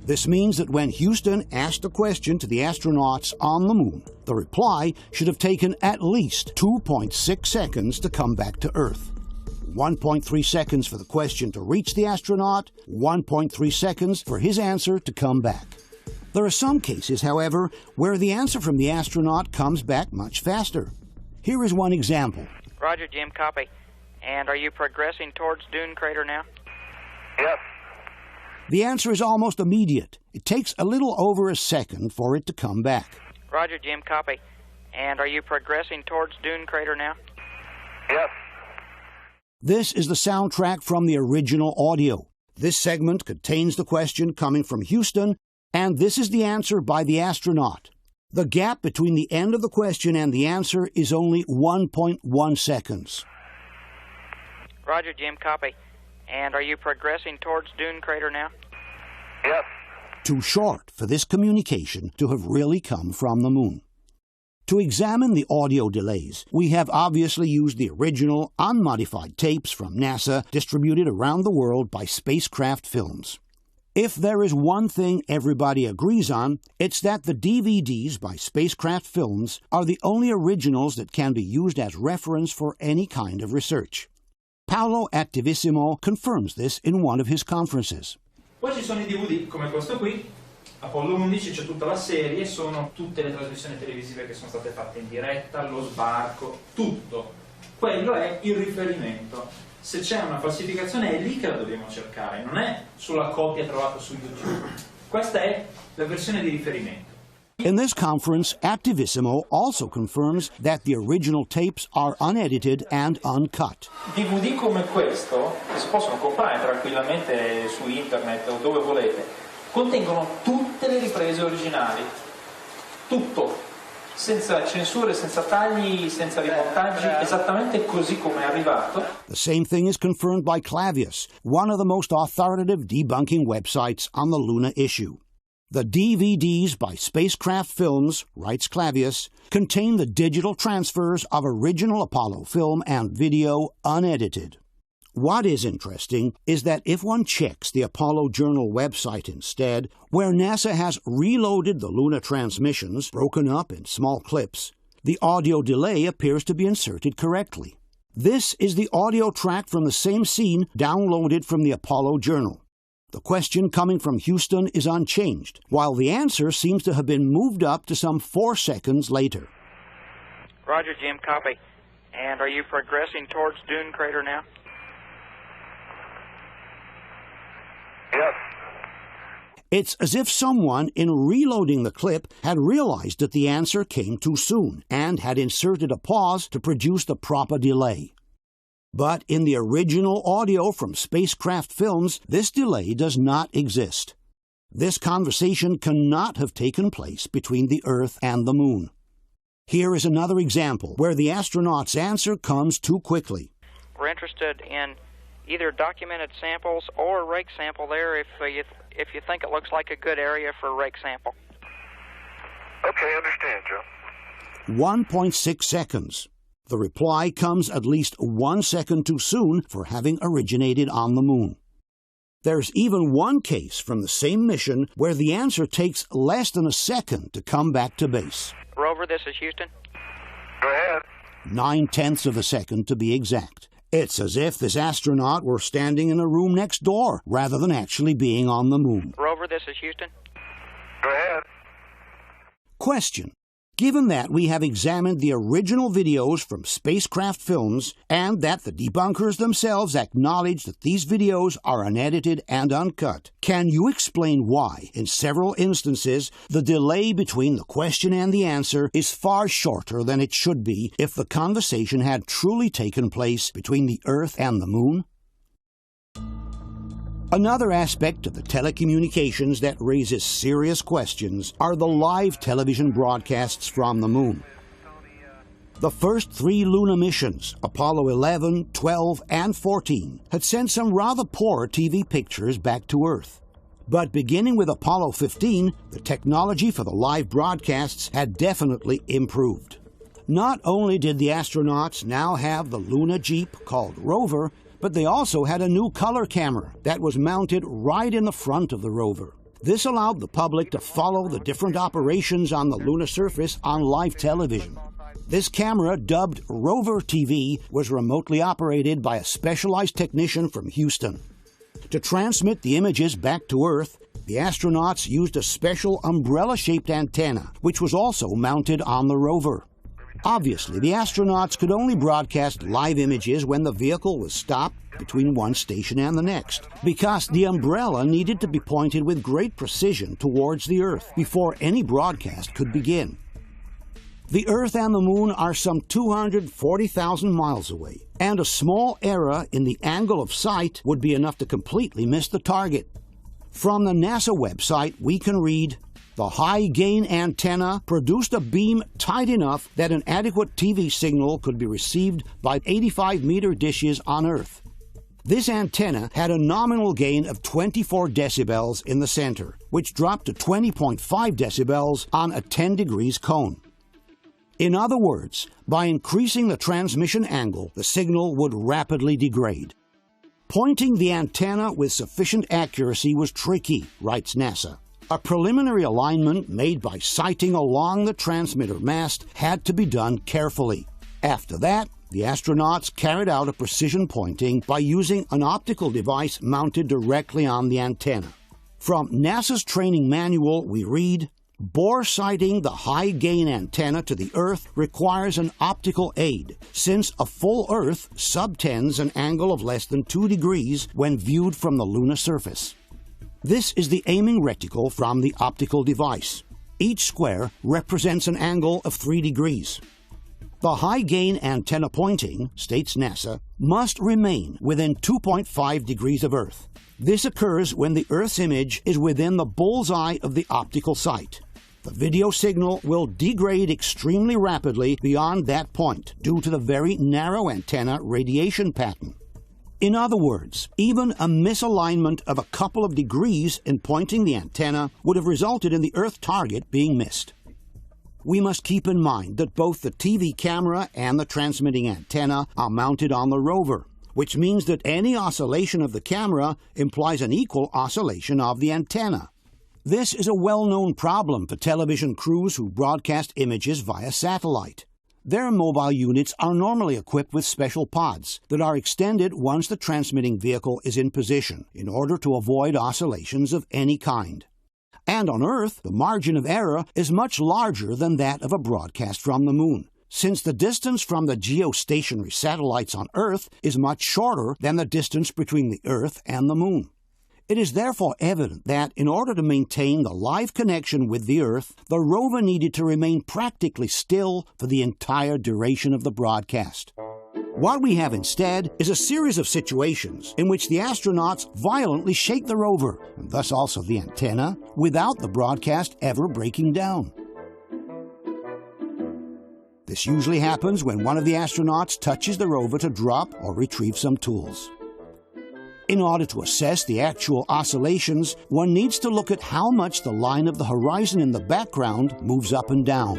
Speaker 1: This means that when Houston asked a question to the astronauts on the Moon, the reply should have taken at least 2.6 seconds to come back to Earth. 1.3 seconds for the question to reach the astronaut, 1.3 seconds for his answer to come back. There are some cases, however, where the answer from the astronaut comes back much faster. Here is one example.
Speaker 17: Roger, Jim, copy. And are you progressing towards Dune Crater now?
Speaker 10: Yes.
Speaker 1: The answer is almost immediate. It takes a little over a second for it to come back.
Speaker 17: Roger, Jim, copy. And are you progressing towards Dune Crater now?
Speaker 10: Yes.
Speaker 1: This is the soundtrack from the original audio. This segment contains the question coming from Houston, and this is the answer by the astronaut. The gap between the end of the question and the answer is only 1.1 seconds.
Speaker 17: Roger, Jim, copy. And are you progressing towards Dune Crater now?
Speaker 10: Yes.
Speaker 1: Too short for this communication to have really come from the Moon. To examine the audio delays, we have obviously used the original, unmodified tapes from NASA distributed around the world by Spacecraft Films. If there is one thing everybody agrees on, it's that the DVDs by Spacecraft Films are the only originals that can be used as reference for any kind of research. Paolo Attivissimo confirms this in one of his conferences.
Speaker 5: Poi ci sono i DVD come questo qui, Apollo 11, c'è tutta la serie, sono tutte le trasmissioni televisive che sono state fatte in diretta, lo sbarco, tutto. Quello è il riferimento. Se c'è una falsificazione è lì che la dobbiamo cercare, non è sulla copia trovata su YouTube. Questa è la versione di riferimento.
Speaker 1: In this conference, Attivissimo also confirms that the original tapes are unedited and uncut.
Speaker 5: DVD come questo, che si possono comprare tranquillamente su internet o dove volete, contengono tutte le riprese originali. Tutto. Senza censure, senza tagli, senza rimontaggi, esattamente così come è arrivato.
Speaker 1: The same thing is confirmed by Clavius, one of the most authoritative debunking websites on the Luna issue. The DVDs by Spacecraft Films, writes Clavius, contain the digital transfers of original Apollo film and video unedited. What is interesting is that if one checks the Apollo Journal website instead, where NASA has reloaded the Luna transmissions, broken up in small clips, the audio delay appears to be inserted correctly. This is the audio track from the same scene downloaded from the Apollo Journal. The question coming from Houston is unchanged, while the answer seems to have been moved up to some 4 seconds later.
Speaker 17: Roger, Jim, copy. And are you progressing towards Dune Crater now?
Speaker 10: Yes.
Speaker 1: It's as if someone, in reloading the clip, had realized that the answer came too soon and had inserted a pause to produce the proper delay. But in the original audio from Spacecraft Films, this delay does not exist. This conversation cannot have taken place between the Earth and the Moon. Here is another example where the astronaut's answer comes too quickly.
Speaker 17: We're interested in either documented samples or a rake sample there if you think it looks like a good area for a rake sample.
Speaker 10: Okay, understand, Joe.
Speaker 1: 1.6 seconds. The reply comes at least 1 second too soon for having originated on the Moon. There's even one case from the same mission where the answer takes less than a second to come back to base.
Speaker 17: Rover, this is Houston.
Speaker 10: Go ahead.
Speaker 1: 9/10 of a second to be exact. It's as if this astronaut were standing in a room next door rather than actually being on the Moon.
Speaker 17: Rover, this is Houston.
Speaker 10: Go ahead.
Speaker 1: Question. Given that we have examined the original videos from spacecraft films and that the debunkers themselves acknowledge that these videos are unedited and uncut, can you explain why, in several instances, the delay between the question and the answer is far shorter than it should be if the conversation had truly taken place between the Earth and the Moon? Another aspect of the telecommunications that raises serious questions are the live television broadcasts from the Moon. The first 3 lunar missions, Apollo 11, 12, and 14, had sent some rather poor TV pictures back to Earth. But beginning with Apollo 15, the technology for the live broadcasts had definitely improved. Not only did the astronauts now have the lunar Jeep called Rover, but they also had a new color camera that was mounted right in the front of the rover. This allowed the public to follow the different operations on the lunar surface on live television. This camera, dubbed Rover TV, was remotely operated by a specialized technician from Houston. To transmit the images back to Earth, the astronauts used a special umbrella-shaped antenna, which was also mounted on the rover. Obviously, the astronauts could only broadcast live images when the vehicle was stopped between one station and the next, because the umbrella needed to be pointed with great precision towards the Earth before any broadcast could begin. The Earth and the Moon are some 240,000 miles away, and a small error in the angle of sight would be enough to completely miss the target. From the NASA website, we can read, "The high-gain antenna produced a beam tight enough that an adequate TV signal could be received by 85-meter dishes on Earth. This antenna had a nominal gain of 24 decibels in the center, which dropped to 20.5 decibels on a 10 degrees cone." In other words, by increasing the transmission angle, the signal would rapidly degrade. Pointing the antenna with sufficient accuracy was tricky, writes NASA. A preliminary alignment made by sighting along the transmitter mast had to be done carefully. After that, the astronauts carried out a precision pointing by using an optical device mounted directly on the antenna. From NASA's training manual, we read, "Bore sighting the high-gain antenna to the Earth requires an optical aid, since a full Earth subtends an angle of less than 2 degrees when viewed from the lunar surface." This is the aiming reticle from the optical device. Each square represents an angle of 3 degrees. The high-gain antenna pointing, states NASA, must remain within 2.5 degrees of Earth. This occurs when the Earth's image is within the bullseye of the optical sight. The video signal will degrade extremely rapidly beyond that point due to the very narrow antenna radiation pattern. In other words, even a misalignment of a couple of degrees in pointing the antenna would have resulted in the Earth target being missed. We must keep in mind that both the TV camera and the transmitting antenna are mounted on the rover, which means that any oscillation of the camera implies an equal oscillation of the antenna. This is a well-known problem for television crews who broadcast images via satellite. Their mobile units are normally equipped with special pods that are extended once the transmitting vehicle is in position in order to avoid oscillations of any kind. And on Earth, the margin of error is much larger than that of a broadcast from the Moon, since the distance from the geostationary satellites on Earth is much shorter than the distance between the Earth and the Moon. It is therefore evident that, in order to maintain the live connection with the Earth, the rover needed to remain practically still for the entire duration of the broadcast. What we have instead is a series of situations in which the astronauts violently shake the rover, and thus also the antenna, without the broadcast ever breaking down. This usually happens when one of the astronauts touches the rover to drop or retrieve some tools. In order to assess the actual oscillations, one needs to look at how much the line of the horizon in the background moves up and down.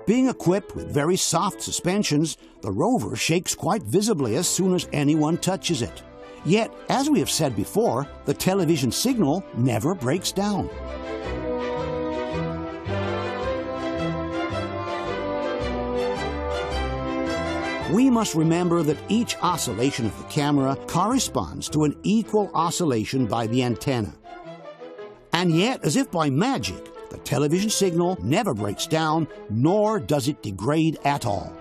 Speaker 1: Being equipped with very soft suspensions, the rover shakes quite visibly as soon as anyone touches it. Yet, as we have said before, the television signal never breaks down. We must remember that each oscillation of the camera corresponds to an equal oscillation by the antenna. And yet, as if by magic, the television signal never breaks down, nor does it degrade at all.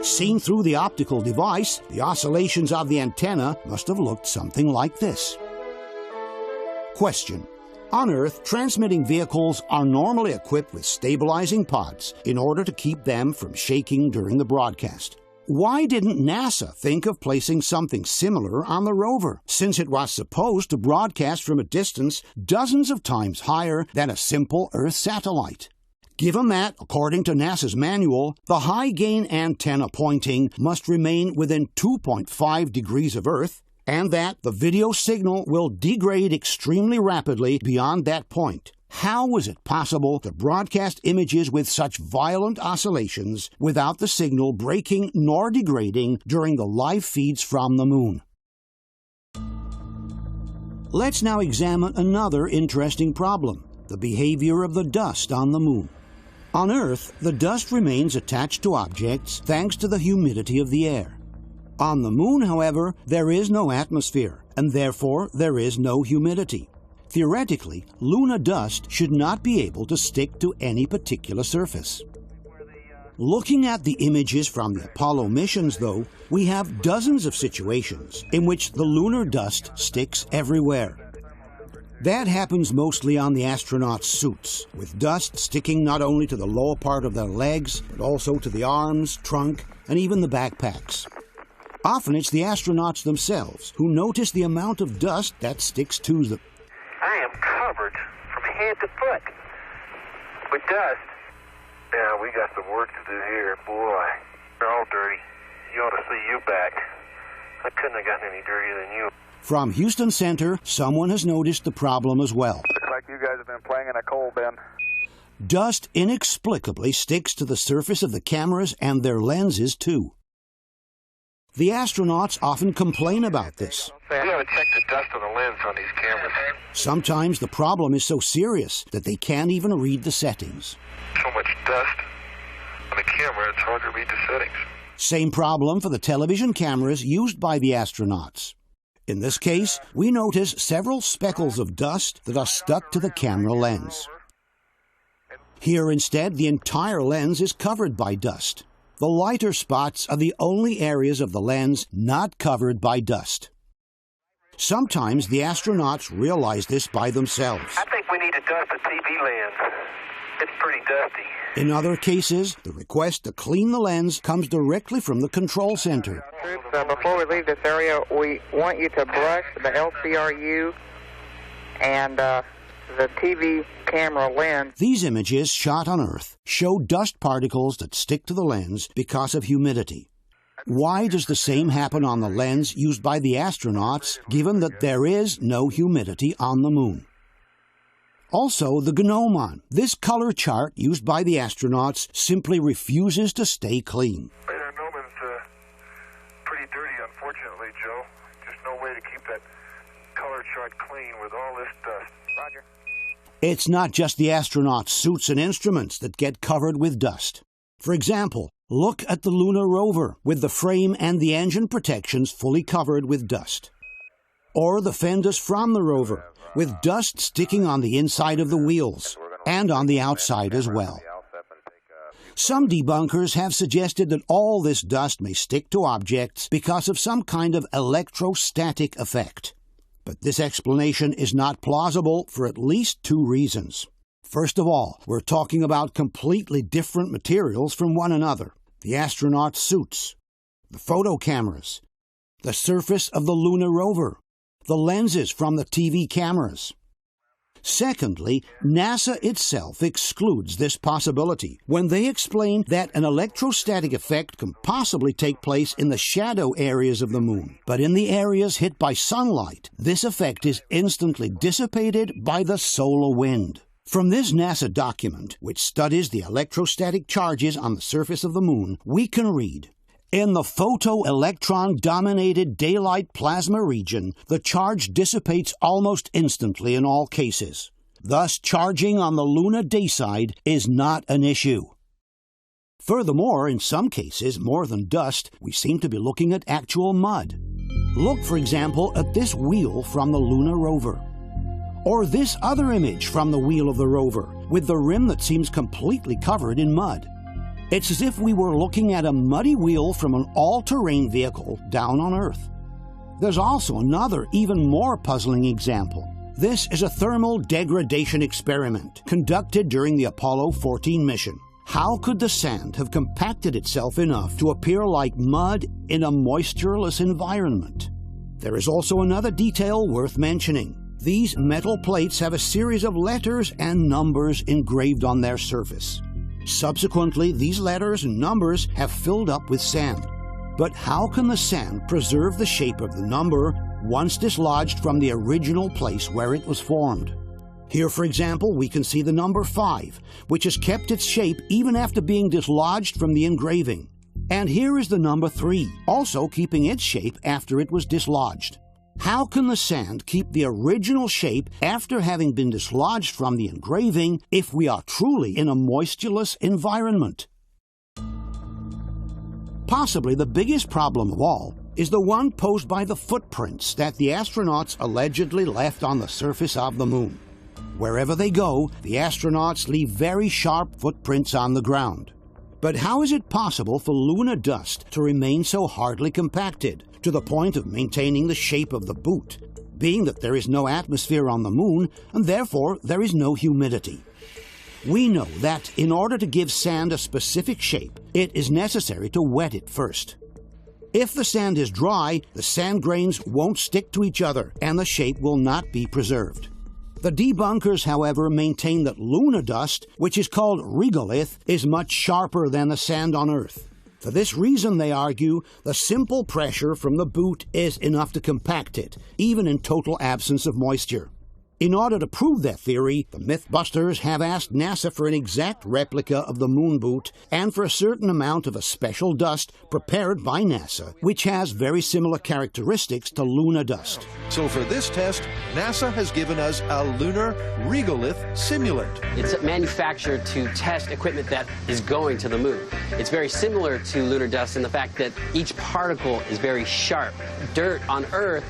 Speaker 1: Seen through the optical device, the oscillations of the antenna must have looked something like this. Question. On Earth, transmitting vehicles are normally equipped with stabilizing pods in order to keep them from shaking during the broadcast. Why didn't NASA think of placing something similar on the rover, since it was supposed to broadcast from a distance dozens of times higher than a simple Earth satellite? Given that, according to NASA's manual, the high-gain antenna pointing must remain within 2.5 degrees of Earth, and that the video signal will degrade extremely rapidly beyond that point, how was it possible to broadcast images with such violent oscillations without the signal breaking nor degrading during the live feeds from the moon? Let's now examine another interesting problem, the behavior of the dust on the moon. On Earth, the dust remains attached to objects thanks to the humidity of the air. On the moon, however, there is no atmosphere, and therefore there is no humidity. Theoretically, lunar dust should not be able to stick to any particular surface. Looking at the images from the Apollo missions, though, we have dozens of situations in which the lunar dust sticks everywhere. That happens mostly on the astronauts' suits, with dust sticking not only to the lower part of their legs, but also to the arms, trunk, and even the backpacks. Often it's the astronauts themselves who notice the amount of dust that sticks to them.
Speaker 10: I am covered from head to foot with dust. Yeah, we got some work to do here, boy. They're all dirty. You ought to see you back. I couldn't have gotten any dirtier than you.
Speaker 1: From Houston Center, someone has noticed the problem as well.
Speaker 10: Looks like you guys have been playing in a coal bin.
Speaker 1: Dust inexplicably sticks to the surface of the cameras and their lenses, too. The astronauts often complain about this.
Speaker 10: We haven't checked the dust on the lens on these cameras.
Speaker 1: Sometimes the problem is so serious that they can't even read the settings.
Speaker 10: So much dust on the camera, it's hard to read the settings.
Speaker 1: Same problem for the television cameras used by the astronauts. In this case, we notice several speckles of dust that are stuck to the camera lens. Here instead, the entire lens is covered by dust. The lighter spots are the only areas of the lens not covered by dust. Sometimes the astronauts realize this by themselves.
Speaker 10: I think we need to dust the TV lens. It's pretty dusty.
Speaker 1: In other cases, the request to clean the lens comes directly from the control center.
Speaker 17: Before we leave this area, we want you to brush the LCRU and the TV camera lens.
Speaker 1: These images, shot on Earth, show dust particles that stick to the lens because of humidity. Why does the same happen on the lens used by the astronauts, given that there is no humidity on the moon? Also, the gnomon, this color chart used by the astronauts, simply refuses to stay clean.
Speaker 10: The gnomon's pretty dirty, unfortunately, Joe. Just no way to keep that color chart clean with all this dust. Roger.
Speaker 1: It's not just the astronauts' suits and instruments that get covered with dust. For example, look at the lunar rover with the frame and the engine protections fully covered with dust. Or the fenders from the rover, with dust sticking on the inside of the wheels and on the outside as well. Some debunkers have suggested that all this dust may stick to objects because of some kind of electrostatic effect. But this explanation is not plausible for at least two reasons. First of all, we're talking about completely different materials from one another. The astronaut suits, the photo cameras, the surface of the lunar rover, the lenses from the TV cameras. Secondly, NASA itself excludes this possibility when they explain that an electrostatic effect can possibly take place in the shadow areas of the moon. But in the areas hit by sunlight, this effect is instantly dissipated by the solar wind. From this NASA document, which studies the electrostatic charges on the surface of the moon, we can read, "In the photoelectron-dominated daylight plasma region, the charge dissipates almost instantly in all cases. Thus, charging on the lunar dayside is not an issue." Furthermore, in some cases, more than dust, we seem to be looking at actual mud. Look, for example, at this wheel from the lunar rover. Or this other image from the wheel of the rover, with the rim that seems completely covered in mud. It's as if we were looking at a muddy wheel from an all-terrain vehicle down on Earth. There's also another, even more puzzling example. This is a thermal degradation experiment conducted during the Apollo 14 mission. How could the sand have compacted itself enough to appear like mud in a moistureless environment? There is also another detail worth mentioning. These metal plates have a series of letters and numbers engraved on their surface. Subsequently, these letters and numbers have filled up with sand. But how can the sand preserve the shape of the number once dislodged from the original place where it was formed? Here, for example, we can see the number 5, which has kept its shape even after being dislodged from the engraving. And here is the number 3, also keeping its shape after it was dislodged. How can the sand keep the original shape after having been dislodged from the engraving if we are truly in a moistureless environment? Possibly the biggest problem of all is the one posed by the footprints that the astronauts allegedly left on the surface of the moon. Wherever they go, the astronauts leave very sharp footprints on the ground. But how is it possible for lunar dust to remain so hardly compacted, to the point of maintaining the shape of the boot, being that there is no atmosphere on the moon, and therefore there is no humidity? We know that in order to give sand a specific shape, it is necessary to wet it first. If the sand is dry, the sand grains won't stick to each other, and the shape will not be preserved. The debunkers, however, maintain that lunar dust, which is called regolith, is much sharper than the sand on Earth. For this reason, they argue, the simple pressure from the boot is enough to compact it, even in total absence of moisture. In order to prove their theory, the Mythbusters have asked NASA for an exact replica of the moon boot and for a certain amount of a special dust prepared by NASA, which has very similar characteristics to lunar dust.
Speaker 18: So for this test, NASA has given us a lunar regolith simulant.
Speaker 19: It's manufactured to test equipment that is going to the moon. It's very similar to lunar dust in the fact that each particle is very sharp. Dirt on Earth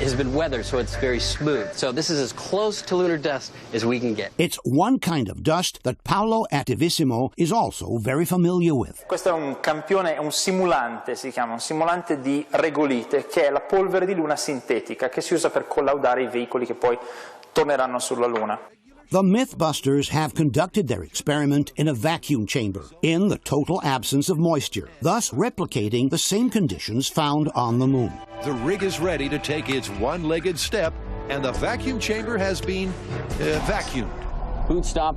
Speaker 19: has been weathered, so it's very smooth. So this is as close to lunar dust as we can get.
Speaker 1: It's one kind of dust that Paolo Attivissimo is also very familiar with.
Speaker 5: Questo è un campione, è un simulante, si chiama, un simulante di regolite, che è la polvere di luna sintetica che si usa per collaudare i veicoli che poi torneranno sulla Luna.
Speaker 1: The Mythbusters have conducted their experiment in a vacuum chamber, in the total absence of moisture, thus replicating the same conditions found on the moon.
Speaker 18: The rig is ready to take its one-legged step, and the vacuum chamber has been vacuumed.
Speaker 19: Boot stop,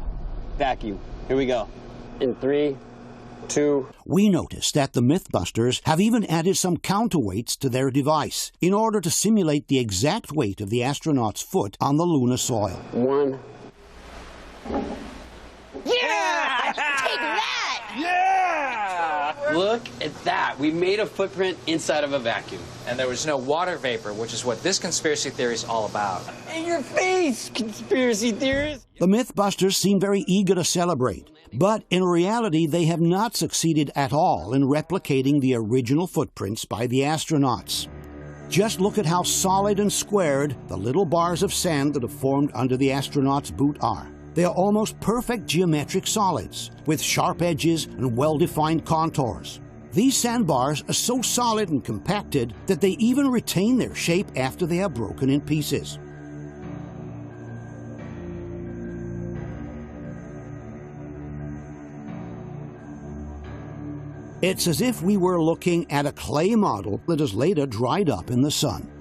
Speaker 19: vacuum. Here we go. In 3, 2...
Speaker 1: We notice that the Mythbusters have even added some counterweights to their device in order to simulate the exact weight of the astronaut's foot on the lunar soil.
Speaker 19: 1...
Speaker 20: Yeah! Take that!
Speaker 19: Yeah! Look at that. We made a footprint inside of a vacuum.
Speaker 2: And there was no water vapor, which is what this conspiracy theory is all about.
Speaker 19: In your face, conspiracy theorists!
Speaker 1: The Mythbusters seem very eager to celebrate, but in reality they have not succeeded at all in replicating the original footprints by the astronauts. Just look at how solid and squared the little bars of sand that have formed under the astronauts' boot are. They are almost perfect geometric solids, with sharp edges and well-defined contours. These sandbars are so solid and compacted that they even retain their shape after they are broken in pieces. It's as if we were looking at a clay model that has later dried up in the sun.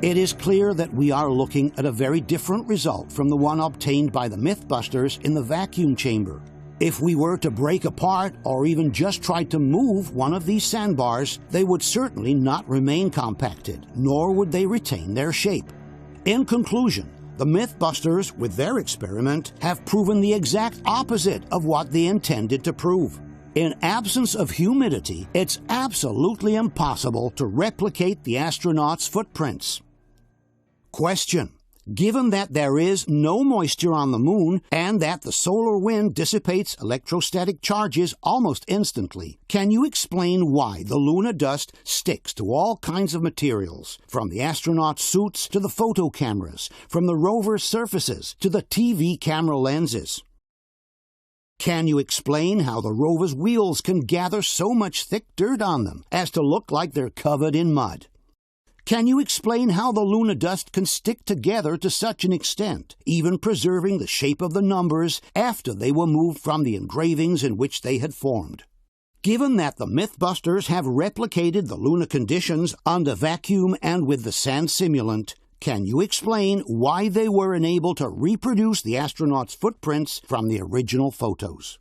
Speaker 1: It is clear that we are looking at a very different result from the one obtained by the Mythbusters in the vacuum chamber. If we were to break apart or even just try to move one of these sandbars, they would certainly not remain compacted, nor would they retain their shape. In conclusion, the Mythbusters, with their experiment, have proven the exact opposite of what they intended to prove. In absence of humidity, it's absolutely impossible to replicate the astronauts' footprints. Question: given that there is no moisture on the moon and that the solar wind dissipates electrostatic charges almost instantly, can you explain why the lunar dust sticks to all kinds of materials, from the astronaut suits to the photo cameras, from the rover's surfaces to the TV camera lenses? Can you explain how the rover's wheels can gather so much thick dirt on them as to look like they're covered in mud? Can you explain how the lunar dust can stick together to such an extent, even preserving the shape of the numbers after they were moved from the engravings in which they had formed? Given that the Mythbusters have replicated the lunar conditions under vacuum and with the sand simulant, can you explain why they were unable to reproduce the astronauts' footprints from the original photos?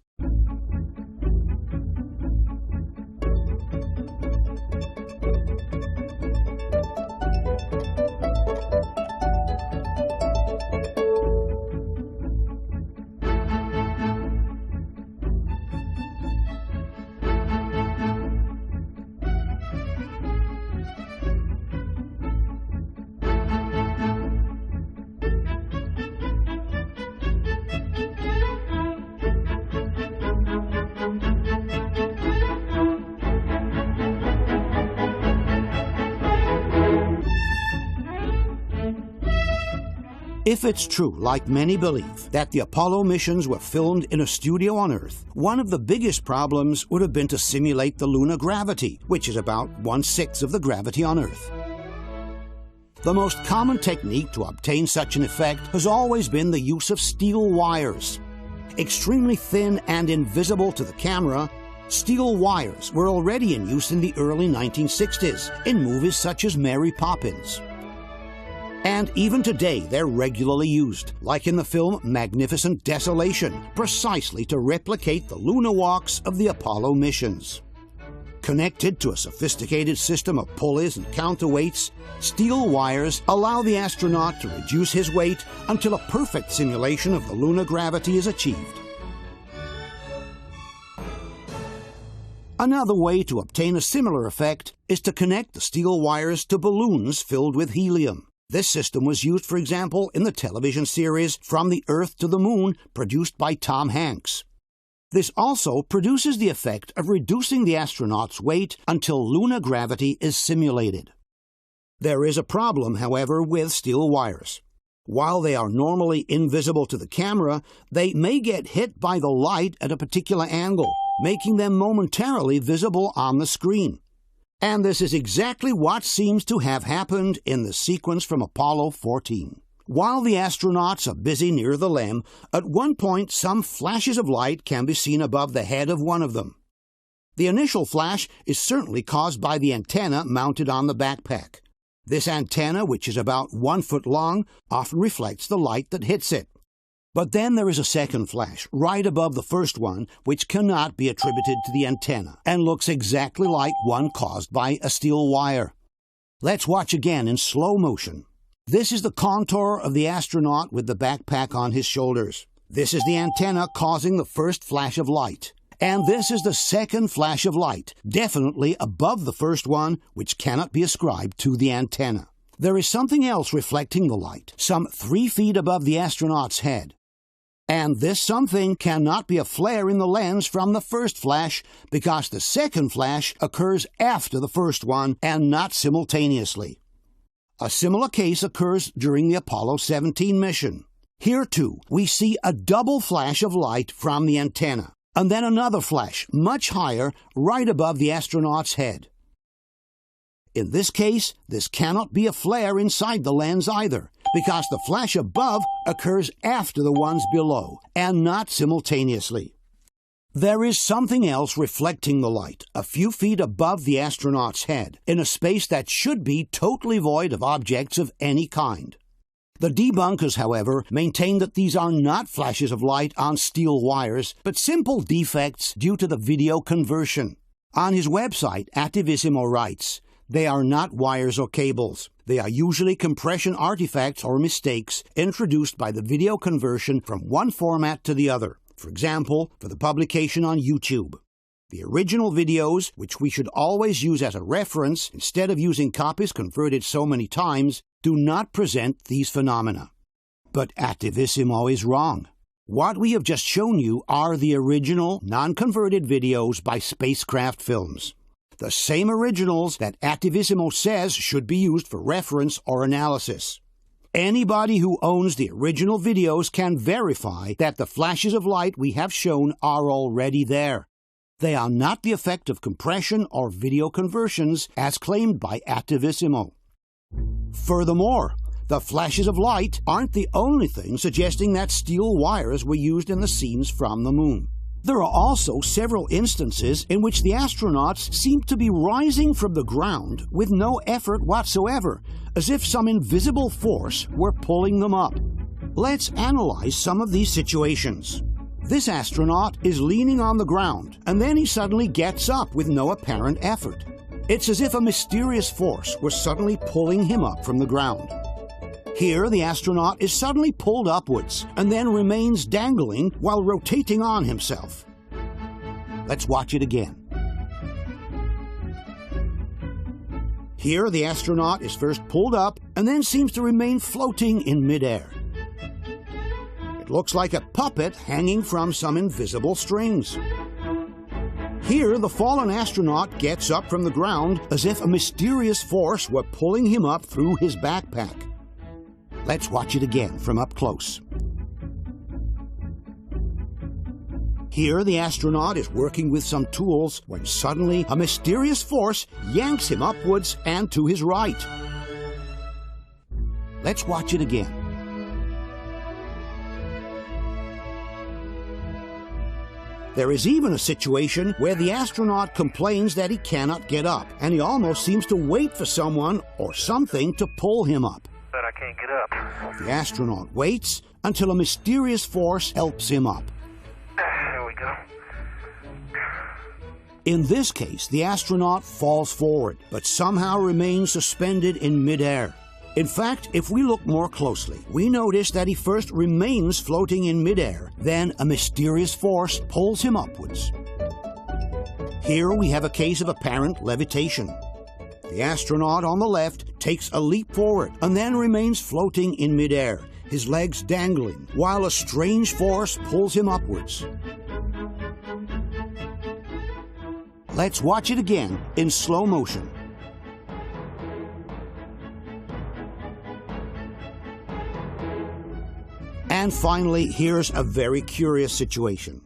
Speaker 1: If it's true, like many believe, that the Apollo missions were filmed in a studio on Earth, one of the biggest problems would have been to simulate the lunar gravity, which is about 1/6 of the gravity on Earth. The most common technique to obtain such an effect has always been the use of steel wires. Extremely thin and invisible to the camera, steel wires were already in use in the early 1960s in movies such as Mary Poppins. And even today, they're regularly used, like in the film Magnificent Desolation, precisely to replicate the lunar walks of the Apollo missions. Connected to a sophisticated system of pulleys and counterweights, steel wires allow the astronaut to reduce his weight until a perfect simulation of the lunar gravity is achieved. Another way to obtain a similar effect is to connect the steel wires to balloons filled with helium. This system was used, for example, in the television series From the Earth to the Moon, produced by Tom Hanks. This also produces the effect of reducing the astronaut's weight until lunar gravity is simulated. There is a problem, however, with steel wires. While they are normally invisible to the camera, they may get hit by the light at a particular angle, making them momentarily visible on the screen. And this is exactly what seems to have happened in the sequence from Apollo 14. While the astronauts are busy near the LEM, at one point some flashes of light can be seen above the head of one of them. The initial flash is certainly caused by the antenna mounted on the backpack. This antenna, which is about 1 foot long, often reflects the light that hits it. But then there is a second flash, right above the first one, which cannot be attributed to the antenna, and looks exactly like one caused by a steel wire. Let's watch again in slow motion. This is the contour of the astronaut with the backpack on his shoulders. This is the antenna causing the first flash of light. And this is the second flash of light, definitely above the first one, which cannot be ascribed to the antenna. There is something else reflecting the light, some 3 feet above the astronaut's head. And this something cannot be a flare in the lens from the first flash, because the second flash occurs after the first one and not simultaneously. A similar case occurs during the Apollo 17 mission. Here, too, we see a double flash of light from the antenna, and then another flash, much higher, right above the astronaut's head. In this case, this cannot be a flare inside the lens either, because the flash above occurs after the ones below, and not simultaneously. There is something else reflecting the light, a few feet above the astronaut's head, in a space that should be totally void of objects of any kind. The debunkers, however, maintain that these are not flashes of light on steel wires, but simple defects due to the video conversion. On his website, Attivissimo writes, "They are not wires or cables. They are usually compression artifacts or mistakes introduced by the video conversion from one format to the other, for example, for the publication on YouTube. The original videos, which we should always use as a reference instead of using copies converted so many times, do not present these phenomena." But Attivissimo is wrong. What we have just shown you are the original, non-converted videos by Spacecraft Films. The same originals that Attivissimo says should be used for reference or analysis. Anybody who owns the original videos can verify that the flashes of light we have shown are already there. They are not the effect of compression or video conversions as claimed by Attivissimo. Furthermore, the flashes of light aren't the only thing suggesting that steel wires were used in the scenes from the moon. There are also several instances in which the astronauts seem to be rising from the ground with no effort whatsoever, as if some invisible force were pulling them up. Let's analyze some of these situations. This astronaut is leaning on the ground, and then he suddenly gets up with no apparent effort. It's as if a mysterious force was suddenly pulling him up from the ground. Here, the astronaut is suddenly pulled upwards and then remains dangling while rotating on himself. Let's watch it again. Here, the astronaut is first pulled up and then seems to remain floating in midair. It looks like a puppet hanging from some invisible strings. Here, the fallen astronaut gets up from the ground as if a mysterious force were pulling him up through his backpack. Let's watch it again from up close. Here, the astronaut is working with some tools when suddenly a mysterious force yanks him upwards and to his right. Let's watch it again. There is even a situation where the astronaut complains that he cannot get up, and he almost seems to wait for someone or something to pull him up.
Speaker 10: But I can't get up.
Speaker 1: The astronaut waits until a mysterious force helps him up.
Speaker 10: There we go.
Speaker 1: In this case, the astronaut falls forward, but somehow remains suspended in midair. In fact, if we look more closely, we notice that he first remains floating in midair, then a mysterious force pulls him upwards. Here we have a case of apparent levitation. The astronaut on the left takes a leap forward and then remains floating in midair, his legs dangling, while a strange force pulls him upwards. Let's watch it again in slow motion. And finally, here's a very curious situation.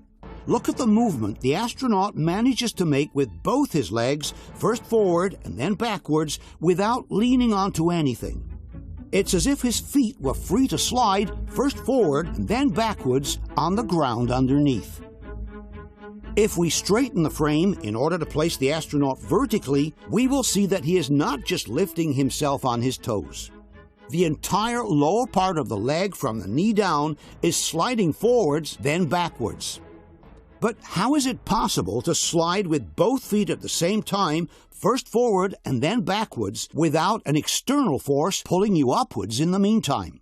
Speaker 1: Look at the movement the astronaut manages to make with both his legs, first forward and then backwards, without leaning onto anything. It's as if his feet were free to slide first forward and then backwards on the ground underneath. If we straighten the frame in order to place the astronaut vertically, we will see that he is not just lifting himself on his toes. The entire lower part of the leg from the knee down is sliding forwards, then backwards. But how is it possible to slide with both feet at the same time, first forward and then backwards, without an external force pulling you upwards in the meantime?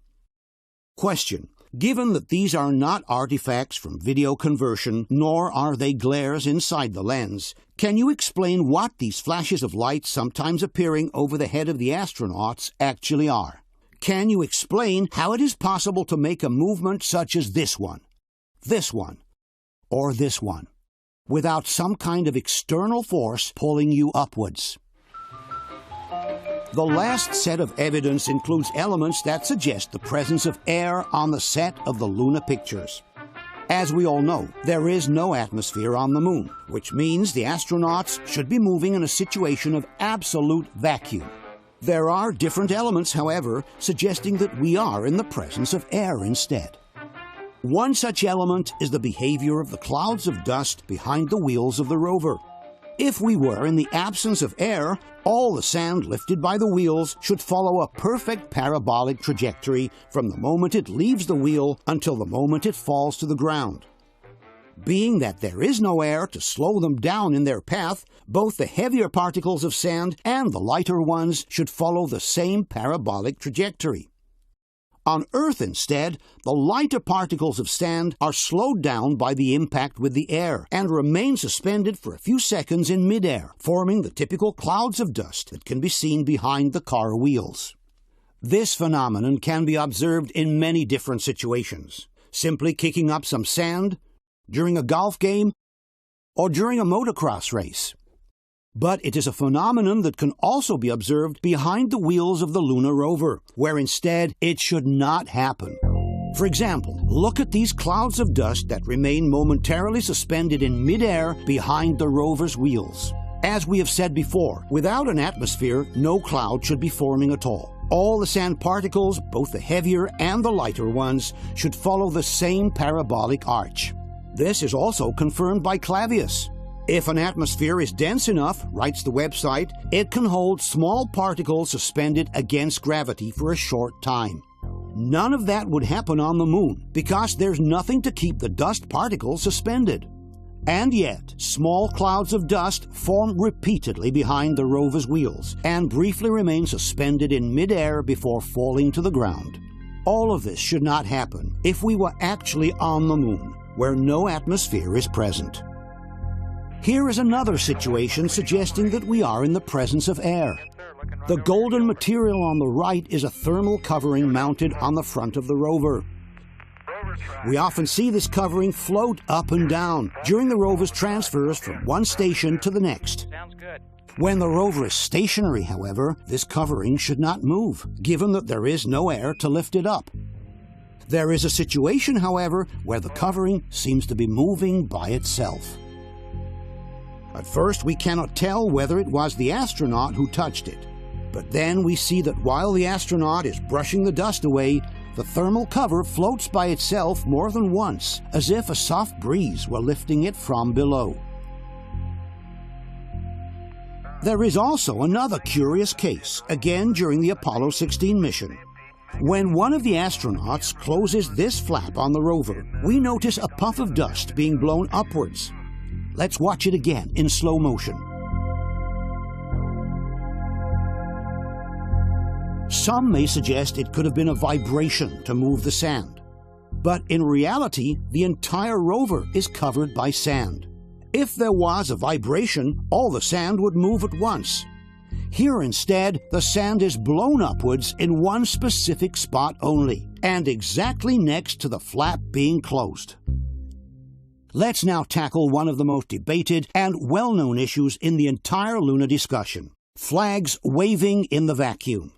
Speaker 1: Question: Given that these are not artifacts from video conversion, nor are they glares inside the lens, can you explain what these flashes of light sometimes appearing over the head of the astronauts actually are? Can you explain how it is possible to make a movement such as this one, or this one, without some kind of external force pulling you upwards? The last set of evidence includes elements that suggest the presence of air on the set of the lunar pictures. As we all know, there is no atmosphere on the moon, which means the astronauts should be moving in a situation of absolute vacuum. There are different elements, however, suggesting that we are in the presence of air instead. One such element is the behavior of the clouds of dust behind the wheels of the rover. If we were in the absence of air, all the sand lifted by the wheels should follow a perfect parabolic trajectory from the moment it leaves the wheel until the moment it falls to the ground. Being that there is no air to slow them down in their path, both the heavier particles of sand and the lighter ones should follow the same parabolic trajectory. On Earth, instead, the lighter particles of sand are slowed down by the impact with the air and remain suspended for a few seconds in midair, forming the typical clouds of dust that can be seen behind the car wheels. This phenomenon can be observed in many different situations: simply kicking up some sand, during a golf game, or during a motocross race. But it is a phenomenon that can also be observed behind the wheels of the lunar rover, where instead it should not happen. For example, look at these clouds of dust that remain momentarily suspended in midair behind the rover's wheels. As we have said before, without an atmosphere, no cloud should be forming at all. All the sand particles, both the heavier and the lighter ones, should follow the same parabolic arch. This is also confirmed by Clavius. If an atmosphere is dense enough, writes the website, it can hold small particles suspended against gravity for a short time. None of that would happen on the moon, because there's nothing to keep the dust particles suspended. And yet, small clouds of dust form repeatedly behind the rover's wheels and briefly remain suspended in midair before falling to the ground. All of this should not happen if we were actually on the moon, where no atmosphere is present. Here is another situation suggesting that we are in the presence of air. The golden material on the right is a thermal covering mounted on the front of the rover. We often see this covering float up and down during the rover's transfers from one station to the next. When the rover is stationary, however, this covering should not move, given that there is no air to lift it up. There is a situation, however, where the covering seems to be moving by itself. At first, we cannot tell whether it was the astronaut who touched it. But then we see that while the astronaut is brushing the dust away, the thermal cover floats by itself more than once, as if a soft breeze were lifting it from below. There is also another curious case, again during the Apollo 16 mission. When one of the astronauts closes this flap on the rover, we notice a puff of dust being blown upwards. Let's watch it again in slow motion. Some may suggest it could have been a vibration to move the sand. But in reality, the entire rover is covered by sand. If there was a vibration, all the sand would move at once. Here instead, the sand is blown upwards in one specific spot only, and exactly next to the flap being closed. Let's now tackle one of the most debated and well-known issues in the entire lunar discussion: flags waving in the vacuum.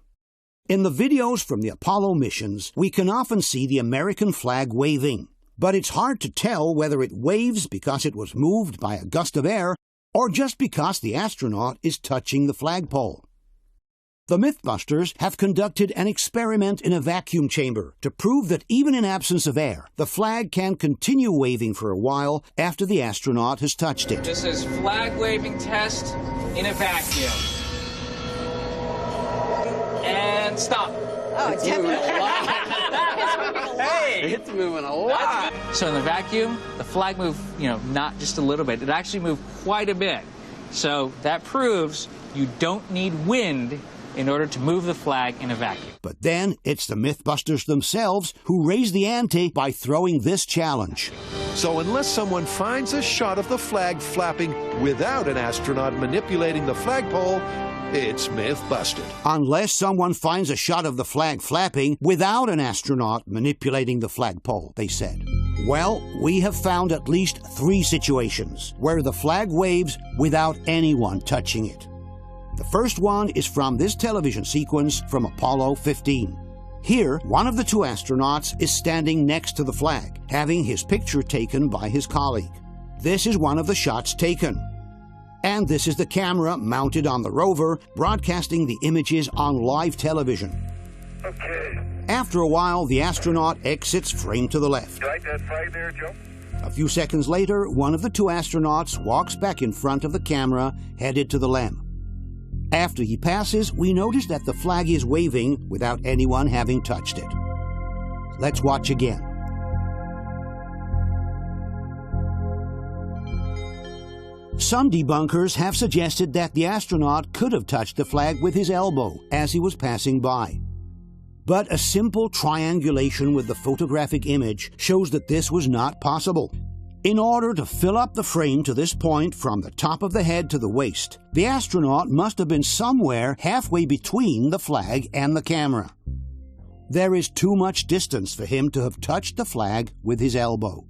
Speaker 1: In the videos from the Apollo missions, we can often see the American flag waving, but it's hard to tell whether it waves because it was moved by a gust of air or just because the astronaut is touching the flagpole. The Mythbusters have conducted an experiment in a vacuum chamber to prove that even in absence of air, the flag can continue waving for a while after the astronaut has touched it.
Speaker 2: This is flag waving test in a vacuum. And stop.
Speaker 19: Oh, it's moving a lot. Hey, it's moving a lot.
Speaker 2: So in the vacuum, the flag moved, not just a little bit. It actually moved quite a bit. So that proves you don't need wind in order to move the flag in a vacuum.
Speaker 1: But then it's the Mythbusters themselves who raise the ante by throwing this challenge.
Speaker 18: So unless someone finds a shot of the flag flapping without an astronaut manipulating the flagpole, it's myth busted.
Speaker 1: Unless someone finds a shot of the flag flapping without an astronaut manipulating the flagpole, they said. Well, we have found at least 3 situations where the flag waves without anyone touching it. The first one is from this television sequence from Apollo 15. Here, one of the 2 astronauts is standing next to the flag, having his picture taken by his colleague. This is one of the shots taken. And this is the camera mounted on the rover, broadcasting the images on live television.
Speaker 10: Okay.
Speaker 1: After a while, the astronaut exits frame to the left.
Speaker 10: You like that flag there, Joe?
Speaker 1: A few seconds later, one of the 2 astronauts walks back in front of the camera, headed to the LEM. After he passes, we notice that the flag is waving without anyone having touched it. Let's watch again. Some debunkers have suggested that the astronaut could have touched the flag with his elbow as he was passing by. But a simple triangulation with the photographic image shows that this was not possible. In order to fill up the frame to this point from the top of the head to the waist, the astronaut must have been somewhere halfway between the flag and the camera. There is too much distance for him to have touched the flag with his elbow.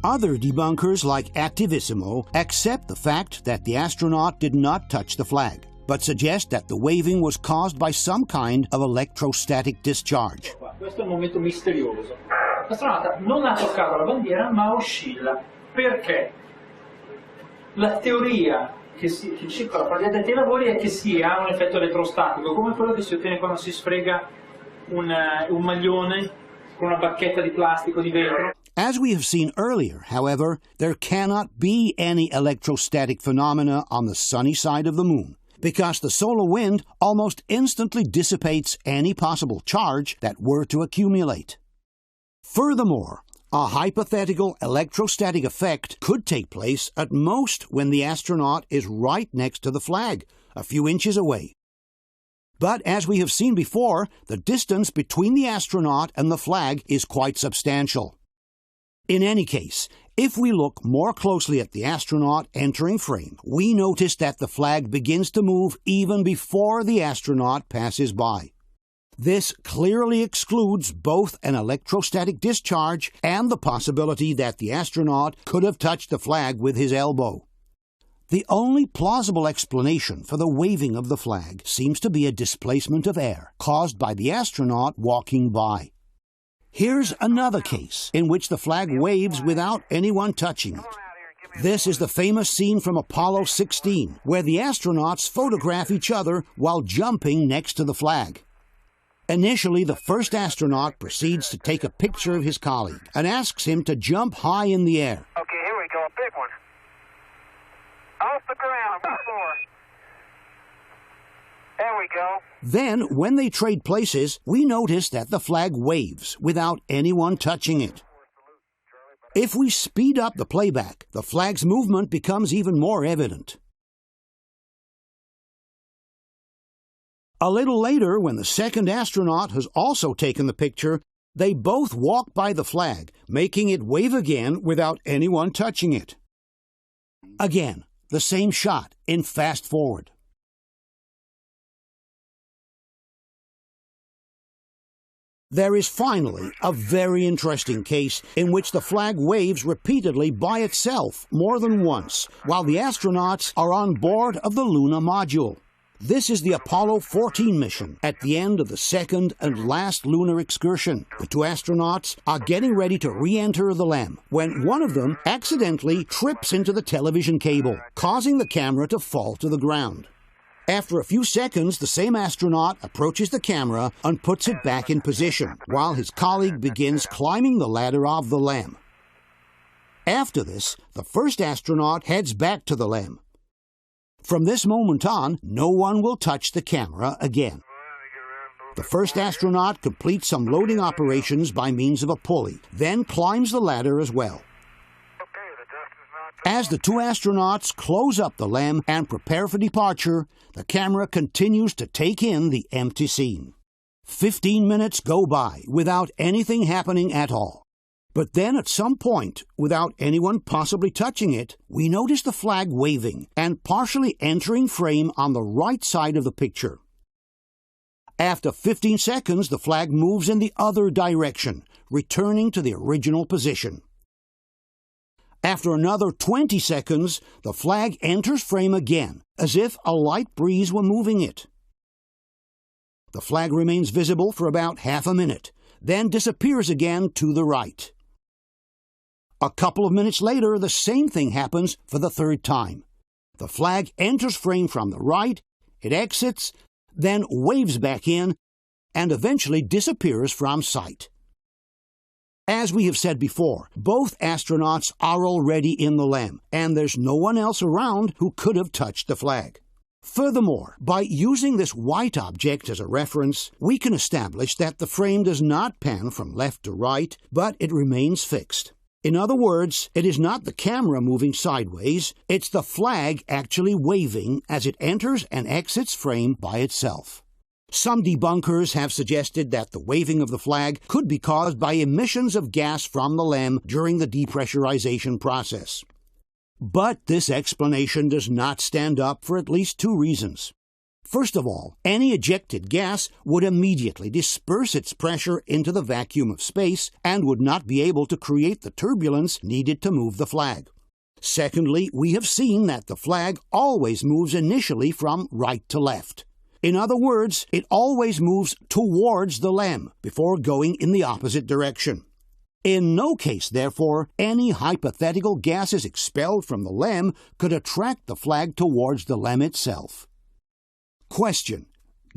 Speaker 1: Other debunkers, like Attivissimo, accept the fact that the astronaut did not touch the flag, but suggest that the waving was caused by some kind of electrostatic discharge.
Speaker 5: Questo è un momento misterioso. L'astronauta non ha toccato la bandiera, ma oscilla. Perché? La teoria che circola fra gli addetti ai lavori è che si ha un effetto elettrostatico, come quello che si ottiene quando si sfrega un maglione con una bacchetta di plastico di vetro.
Speaker 1: As we have seen earlier, however, there cannot be any electrostatic phenomena on the sunny side of the moon, because the solar wind almost instantly dissipates any possible charge that were to accumulate. Furthermore, a hypothetical electrostatic effect could take place at most when the astronaut is right next to the flag, a few inches away. But as we have seen before, the distance between the astronaut and the flag is quite substantial. In any case, if we look more closely at the astronaut entering frame, we notice that the flag begins to move even before the astronaut passes by. This clearly excludes both an electrostatic discharge and the possibility that the astronaut could have touched the flag with his elbow. The only plausible explanation for the waving of the flag seems to be a displacement of air caused by the astronaut walking by. Here's another case in which the flag waves without anyone touching it. This is the famous scene from Apollo 16, where the astronauts photograph each other while jumping next to the flag. Initially, the first astronaut proceeds to take a picture of his colleague and asks him to jump high in the air.
Speaker 10: Okay, here we go, a big one. Off the ground, one more. There we go.
Speaker 1: Then, when they trade places, we notice that the flag waves without anyone touching it. If we speed up the playback, the flag's movement becomes even more evident. A little later, when the second astronaut has also taken the picture, they both walk by the flag, making it wave again without anyone touching it. Again, the same shot in fast forward. There is finally a very interesting case in which the flag waves repeatedly by itself more than once, while the astronauts are on board of the lunar module. This is the Apollo 14 mission at the end of the second and last lunar excursion. The 2 astronauts are getting ready to re-enter the LEM when one of them accidentally trips into the television cable, causing the camera to fall to the ground. After a few seconds, the same astronaut approaches the camera and puts it back in position, while his colleague begins climbing the ladder of the LEM. After this, the first astronaut heads back to the LEM. From this moment on, no one will touch the camera again. The first astronaut completes some loading operations by means of a pulley, then climbs the ladder as well. As the two astronauts close up the LEM and prepare for departure, the camera continues to take in the empty scene. 15 minutes go by without anything happening at all. But then at some point, without anyone possibly touching it, we notice the flag waving and partially entering frame on the right side of the picture. After 15 seconds, the flag moves in the other direction, returning to the original position. After another 20 seconds, the flag enters frame again, as if a light breeze were moving it. The flag remains visible for about half a minute, then disappears again to the right. A couple of minutes later, the same thing happens for the third time. The flag enters frame from the right, it exits, then waves back in, and eventually disappears from sight. As we have said before, both astronauts are already in the LEM, and there's no one else around who could have touched the flag. Furthermore, by using this white object as a reference, we can establish that the frame does not pan from left to right, but it remains fixed. In other words, it is not the camera moving sideways, it's the flag actually waving as it enters and exits frame by itself. Some debunkers have suggested that the waving of the flag could be caused by emissions of gas from the LEM during the depressurization process. But this explanation does not stand up for at least two reasons. First of all, any ejected gas would immediately disperse its pressure into the vacuum of space and would not be able to create the turbulence needed to move the flag. Secondly, we have seen that the flag always moves initially from right to left. In other words, it always moves towards the LEM before going in the opposite direction. In no case, therefore, any hypothetical gases expelled from the LEM could attract the flag towards the LEM itself. Question: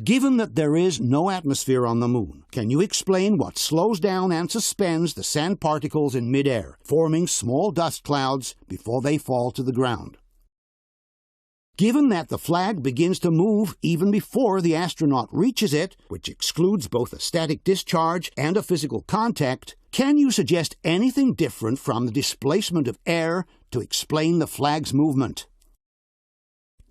Speaker 1: given that there is no atmosphere on the Moon, can you explain what slows down and suspends the sand particles in midair, forming small dust clouds before they fall to the ground? Given that the flag begins to move even before the astronaut reaches it, which excludes both a static discharge and a physical contact, can you suggest anything different from the displacement of air to explain the flag's movement?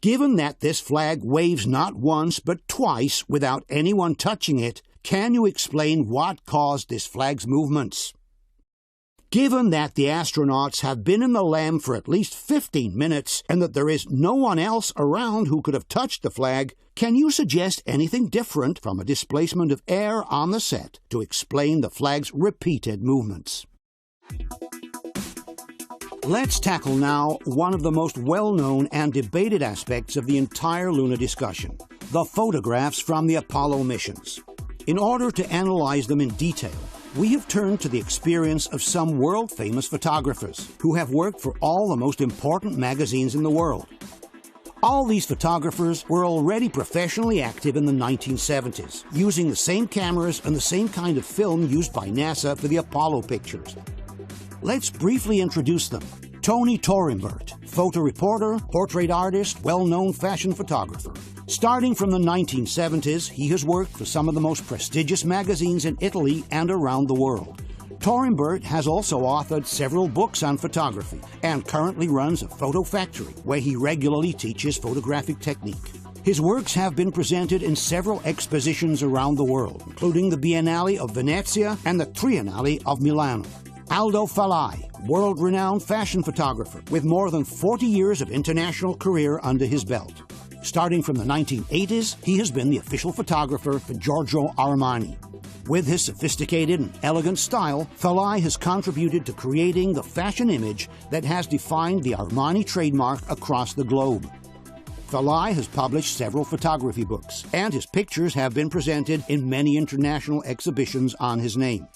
Speaker 1: Given that this flag waves not once but twice without anyone touching it, can you explain what caused this flag's movements? Given that the astronauts have been in the LEM for at least 15 minutes and that there is no one else around who could have touched the flag, can you suggest anything different from a displacement of air on the set to explain the flag's repeated movements? Let's tackle now one of the most well-known and debated aspects of the entire lunar discussion, the photographs from the Apollo missions. In order to analyze them in detail, we have turned to the experience of some world-famous photographers who have worked for all the most important magazines in the world. All these photographers were already professionally active in the 1970s, using the same cameras and the same kind of film used by NASA for the Apollo pictures. Let's briefly introduce them. Tony Torimbert, photo reporter, portrait artist, well-known fashion photographer. Starting from the 1970s, he has worked for some of the most prestigious magazines in Italy and around the world. Torimbert has also authored several books on photography and currently runs a photo factory where he regularly teaches photographic technique. His works have been presented in several expositions around the world, including the Biennale of Venezia and the Triennale of Milano. Aldo Falai, world-renowned fashion photographer with more than 40 years of international career under his belt. Starting from the 1980s, he has been the official photographer for Giorgio Armani. With his sophisticated and elegant style, Falai has contributed to creating the fashion image that has defined the Armani trademark across the globe. Falai has published several photography books, and his pictures have been presented in many international exhibitions on his name.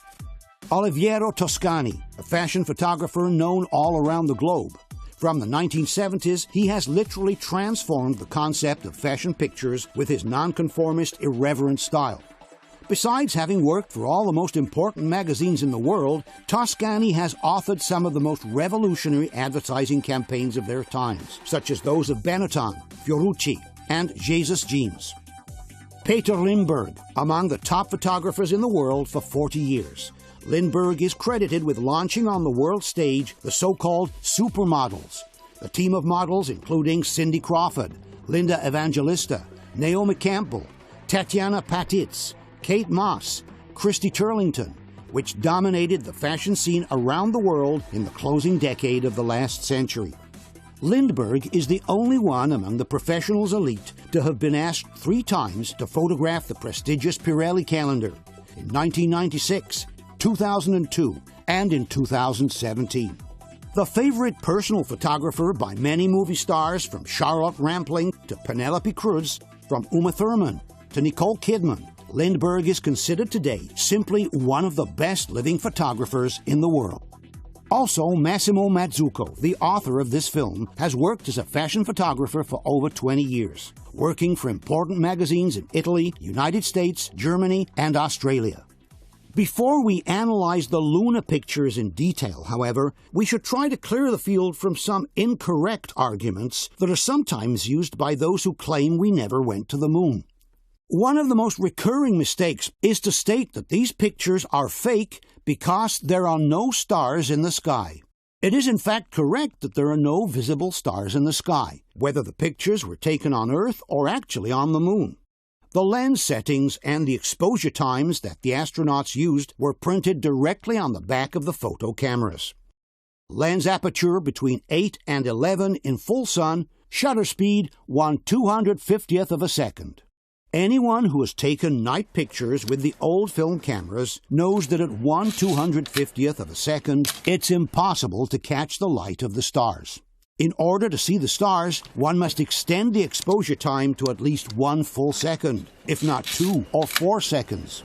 Speaker 1: Oliviero Toscani, a fashion photographer known all around the globe. From the 1970s, he has literally transformed the concept of fashion pictures with his nonconformist, irreverent style. Besides having worked for all the most important magazines in the world, Toscani has authored some of the most revolutionary advertising campaigns of their times, such as those of Benetton, Fiorucci, and Jesus Jeans. Peter Lindbergh, among the top photographers in the world for 40 years. Lindbergh is credited with launching on the world stage the so-called supermodels, the team of models including Cindy Crawford, Linda Evangelista, Naomi Campbell, Tatiana Patitz, Kate Moss, Christy Turlington, which dominated the fashion scene around the world in the closing decade of the last century. Lindbergh is the only one among the professionals elite to have been asked 3 times to photograph the prestigious Pirelli calendar in 1996, 2002, and in 2017. The favorite personal photographer by many movie stars, from Charlotte Rampling to Penelope Cruz, from Uma Thurman to Nicole Kidman, Lindbergh is considered today simply one of the best living photographers in the world. Also, Massimo Mazzucco, the author of this film, has worked as a fashion photographer for over 20 years, working for important magazines in Italy, United States, Germany, and Australia. Before we analyze the Luna pictures in detail, however, we should try to clear the field from some incorrect arguments that are sometimes used by those who claim we never went to the moon. One of the most recurring mistakes is to state that these pictures are fake because there are no stars in the sky. It is in fact correct that there are no visible stars in the sky, whether the pictures were taken on Earth or actually on the moon. The lens settings and the exposure times that the astronauts used were printed directly on the back of the photo cameras. Lens aperture between 8 and 11 in full sun, shutter speed 1/250th of a second. Anyone who has taken night pictures with the old film cameras knows that at 1/250th of a second, it's impossible to catch the light of the stars. In order to see the stars, one must extend the exposure time to at least 1 full second, if not 2 or 4 seconds.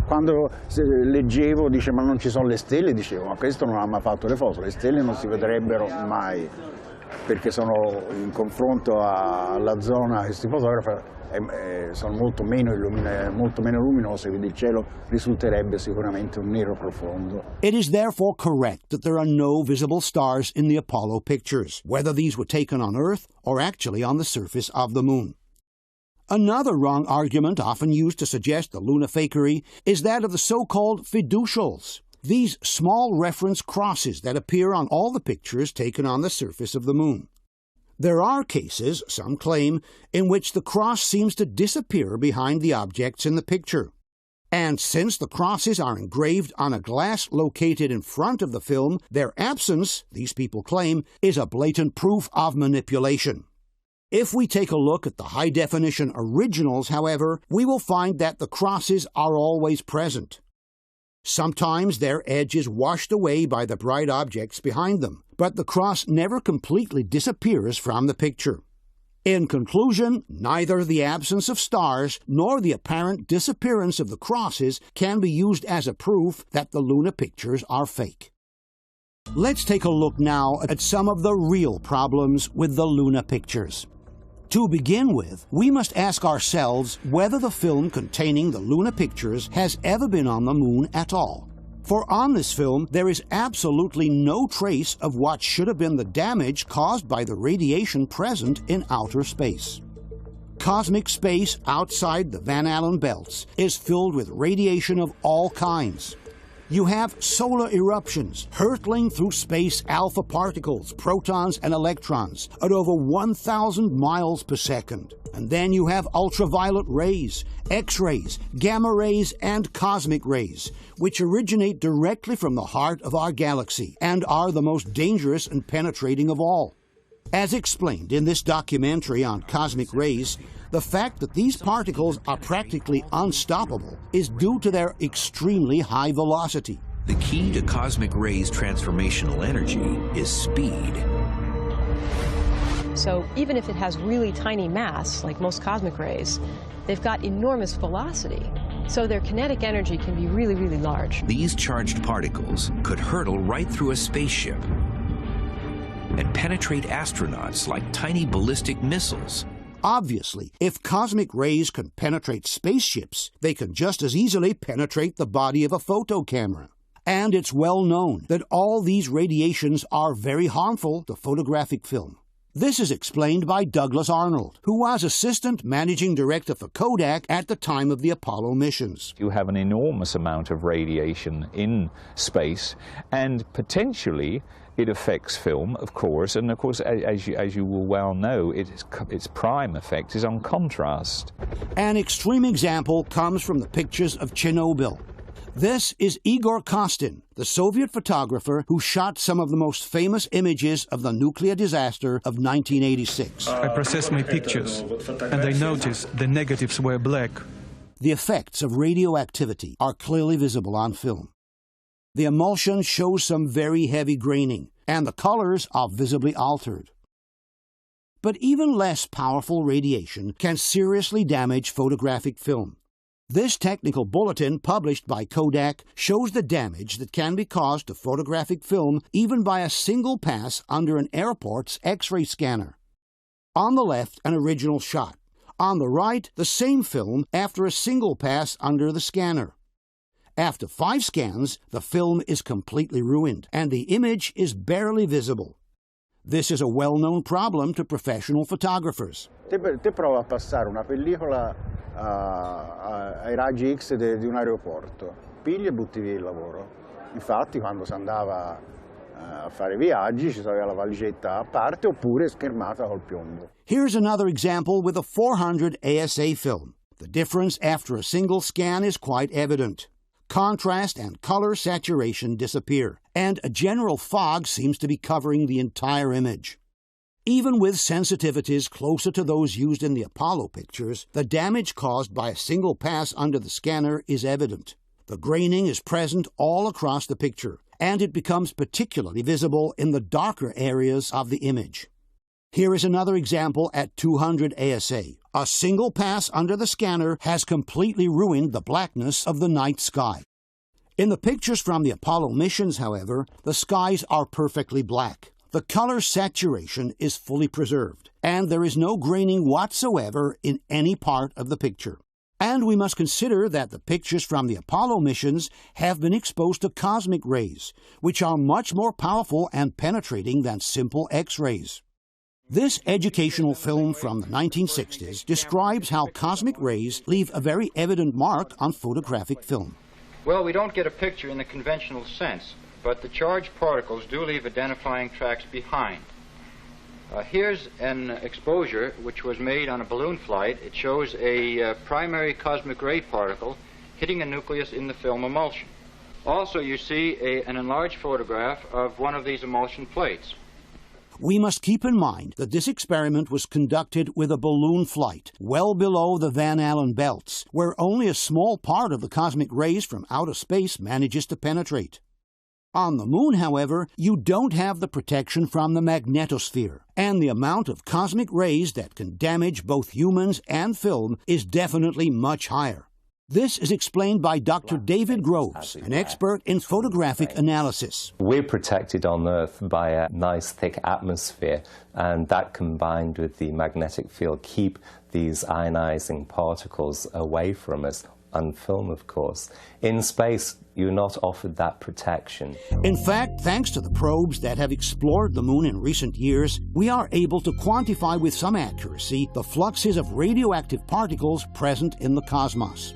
Speaker 4: Quando leggevo, dice, ma non ci sono le stelle, dicevo, ma questo non ha mai fatto le foto, le stelle non si vedrebbero mai, perché sono in confronto alla zona che si fotografa, sono molto meno luminose, quindi il cielo risulterebbe sicuramente un nero profondo.
Speaker 1: It is therefore correct that there are no visible stars in the Apollo pictures, whether these were taken on Earth or actually on the surface of the moon. Another wrong argument often used to suggest the Luna fakery is that of the so-called fiducials, these small reference crosses that appear on all the pictures taken on the surface of the moon. There are cases, some claim, in which the cross seems to disappear behind the objects in the picture. And since the crosses are engraved on a glass located in front of the film, their absence, these people claim, is a blatant proof of manipulation. If we take a look at the high-definition originals, however, we will find that the crosses are always present. Sometimes their edge is washed away by the bright objects behind them, but the cross never completely disappears from the picture. In conclusion, neither the absence of stars nor the apparent disappearance of the crosses can be used as a proof that the Luna pictures are fake. Let's take a look now at some of the real problems with the Luna pictures. To begin with, we must ask ourselves whether the film containing the Luna pictures has ever been on the moon at all. For on this film, there is absolutely no trace of what should have been the damage caused by the radiation present in outer space. Cosmic space outside the Van Allen belts is filled with radiation of all kinds. You have solar eruptions hurtling through space alpha particles, protons and electrons at over 1,000 miles per second. And then you have ultraviolet rays, X-rays, gamma rays and cosmic rays, which originate directly from the heart of our galaxy and are the most dangerous and penetrating of all. As explained in this documentary on cosmic rays, the fact that these particles are practically unstoppable is due to their extremely high velocity.
Speaker 20: The key to cosmic rays' transformational energy is speed.
Speaker 21: So even if it has really tiny mass, like most cosmic rays, they've got enormous velocity. So their kinetic energy can be really, really large.
Speaker 20: These charged particles could hurtle right through a spaceship and penetrate astronauts like tiny ballistic missiles.
Speaker 1: Obviously, if cosmic rays can penetrate spaceships, they can just as easily penetrate the body of a photo camera. And it's well known that all these radiations are very harmful to photographic film. This is explained by Douglas Arnold, who was assistant managing director for Kodak at the time of the Apollo missions.
Speaker 7: You have an enormous amount of radiation in space, and potentially it affects film, of course, and of course, as you will well know, its prime effect is on contrast.
Speaker 1: An extreme example comes from the pictures of Chernobyl. This is Igor Kostin, the Soviet photographer who shot some of the most famous images of the nuclear disaster of 1986.
Speaker 12: I processed my pictures, and I noticed the negatives were black.
Speaker 1: The effects of radioactivity are clearly visible on film. The emulsion shows some very heavy graining, and the colors are visibly altered. But even less powerful radiation can seriously damage photographic film. This technical bulletin published by Kodak shows the damage that can be caused to photographic film even by a single pass under an airport's X-ray scanner. On the left, an original shot. On the right, the same film after a single pass under the scanner. After 5 scans, the film is completely ruined, and the image is barely visible. This is a well-known problem to professional photographers.
Speaker 4: Te prova a passare una pellicola ai raggi X di un aeroporto, pigli e butti via il lavoro. Infatti quando si andava a fare viaggi ci aveva la valigetta a parte oppure schermata col piombo.
Speaker 1: Here's another example with a 400 ASA film. The difference after a single scan is quite evident. Contrast and color saturation disappear, and a general fog seems to be covering the entire image. Even with sensitivities closer to those used in the Apollo pictures, the damage caused by a single pass under the scanner is evident. The graining is present all across the picture, and it becomes particularly visible in the darker areas of the image. Here is another example at 200 ASA. A single pass under the scanner has completely ruined the blackness of the night sky. In the pictures from the Apollo missions, however, the skies are perfectly black. The color saturation is fully preserved, and there is no graining whatsoever in any part of the picture. And we must consider that the pictures from the Apollo missions have been exposed to cosmic rays, which are much more powerful and penetrating than simple X-rays. This educational film from the 1960s describes how cosmic rays leave a very evident mark on photographic film.
Speaker 22: Well, we don't get a picture in the conventional sense, but the charged particles do leave identifying tracks behind. Here's an exposure which was made on a balloon flight. It shows a primary cosmic ray particle hitting a nucleus in the film emulsion. Also, you see an enlarged photograph of one of these emulsion plates.
Speaker 1: We must keep in mind that this experiment was conducted with a balloon flight well below the Van Allen belts, where only a small part of the cosmic rays from outer space manages to penetrate. On the Moon, however, you don't have the protection from the magnetosphere, and the amount of cosmic rays that can damage both humans and film is definitely much higher. This is explained by Dr. David Groves, an expert in photographic analysis.
Speaker 23: We're protected on Earth by a nice thick atmosphere, and that combined with the magnetic field keep these ionizing particles away from us. On film, of course. In space, you're not offered that protection.
Speaker 1: In fact, thanks to the probes that have explored the Moon in recent years, we are able to quantify with some accuracy the fluxes of radioactive particles present in the cosmos.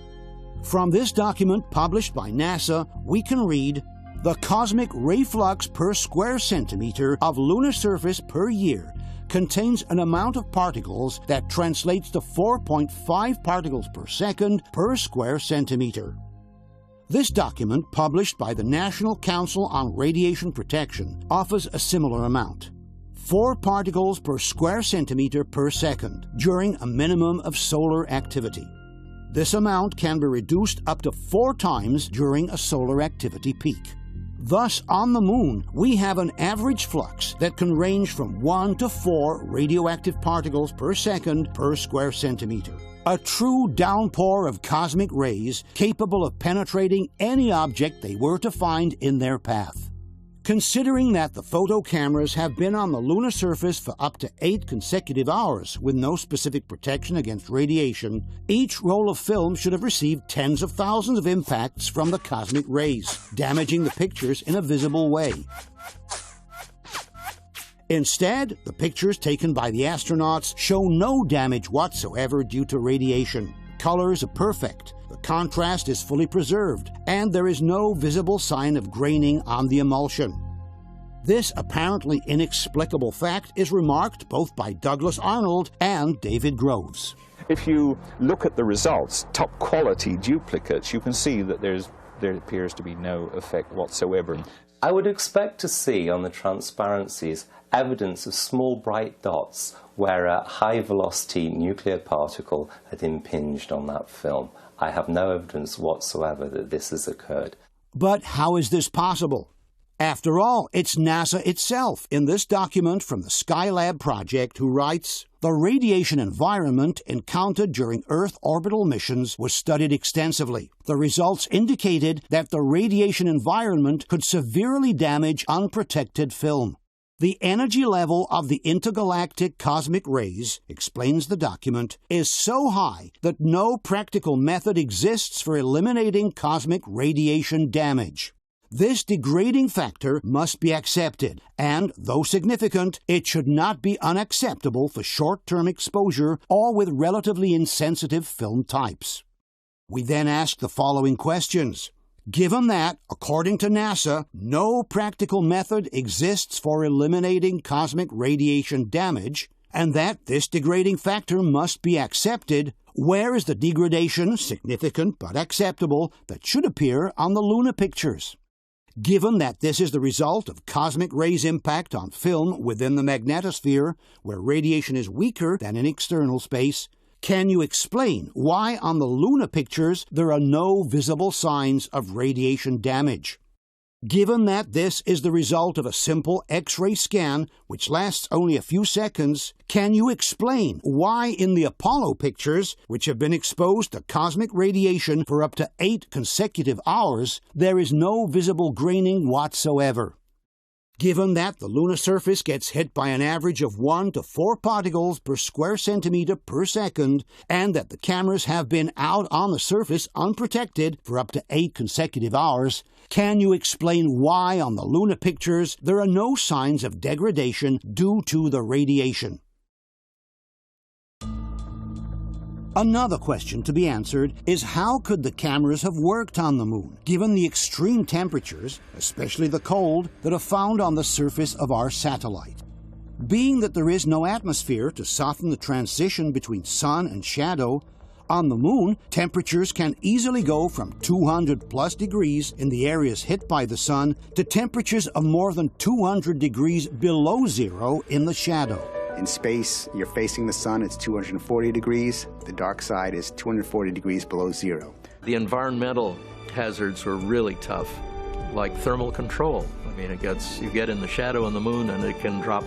Speaker 1: From this document published by NASA, we can read, the cosmic ray flux per square centimeter of lunar surface per year contains an amount of particles that translates to 4.5 particles per second per square centimeter. This document, published by the National Council on Radiation Protection, offers a similar amount. 4 particles per square centimeter per second during a minimum of solar activity. This amount can be reduced up to 4 times during a solar activity peak. Thus, on the Moon, we have an average flux that can range from 1 to 4 radioactive particles per second per square centimeter. A true downpour of cosmic rays capable of penetrating any object they were to find in their path. Considering that the photo cameras have been on the lunar surface for up to 8 consecutive hours with no specific protection against radiation, each roll of film should have received tens of thousands of impacts from the cosmic rays, damaging the pictures in a visible way. Instead, the pictures taken by the astronauts show no damage whatsoever due to radiation. Colors are perfect, the contrast is fully preserved, and there is no visible sign of graining on the emulsion. This apparently inexplicable fact is remarked both by Douglas Arnold and David Groves.
Speaker 7: If you look at the results, top quality duplicates, you can see that there appears to be no effect whatsoever.
Speaker 23: I would expect to see on the transparencies evidence of small bright dots where a high-velocity nuclear particle had impinged on that film. I have no evidence whatsoever that this has occurred.
Speaker 1: But how is this possible? After all, it's NASA itself in this document from the Skylab project who writes, "The radiation environment encountered during Earth orbital missions was studied extensively. The results indicated that the radiation environment could severely damage unprotected film. The energy level of the intergalactic cosmic rays," explains the document, "is so high that no practical method exists for eliminating cosmic radiation damage. This degrading factor must be accepted, and, though significant, it should not be unacceptable for short-term exposure or with relatively insensitive film types." We then ask the following questions. Given that, according to NASA, no practical method exists for eliminating cosmic radiation damage, and that this degrading factor must be accepted, where is the degradation, significant but acceptable, that should appear on the lunar pictures? Given that this is the result of cosmic rays' impact on film within the magnetosphere, where radiation is weaker than in external space, can you explain why on the lunar pictures there are no visible signs of radiation damage? Given that this is the result of a simple X-ray scan, which lasts only a few seconds, can you explain why in the Apollo pictures, which have been exposed to cosmic radiation for up to 8 consecutive hours, there is no visible graining whatsoever? Given that the lunar surface gets hit by an average of 1 to 4 particles per square centimeter per second, and that the cameras have been out on the surface unprotected for up to 8 consecutive hours, can you explain why on the lunar pictures there are no signs of degradation due to the radiation? Another question to be answered is how could the cameras have worked on the moon, given the extreme temperatures, especially the cold, that are found on the surface of our satellite? Being that there is no atmosphere to soften the transition between sun and shadow, on the moon, temperatures can easily go from 200+ degrees in the areas hit by the sun to temperatures of more than 200 degrees below zero in the shadow.
Speaker 6: In space, you're facing the sun, it's 240 degrees. The dark side is 240 degrees below zero.
Speaker 8: The environmental hazards were really tough, like thermal control. I mean, you get in the shadow on the moon and it can drop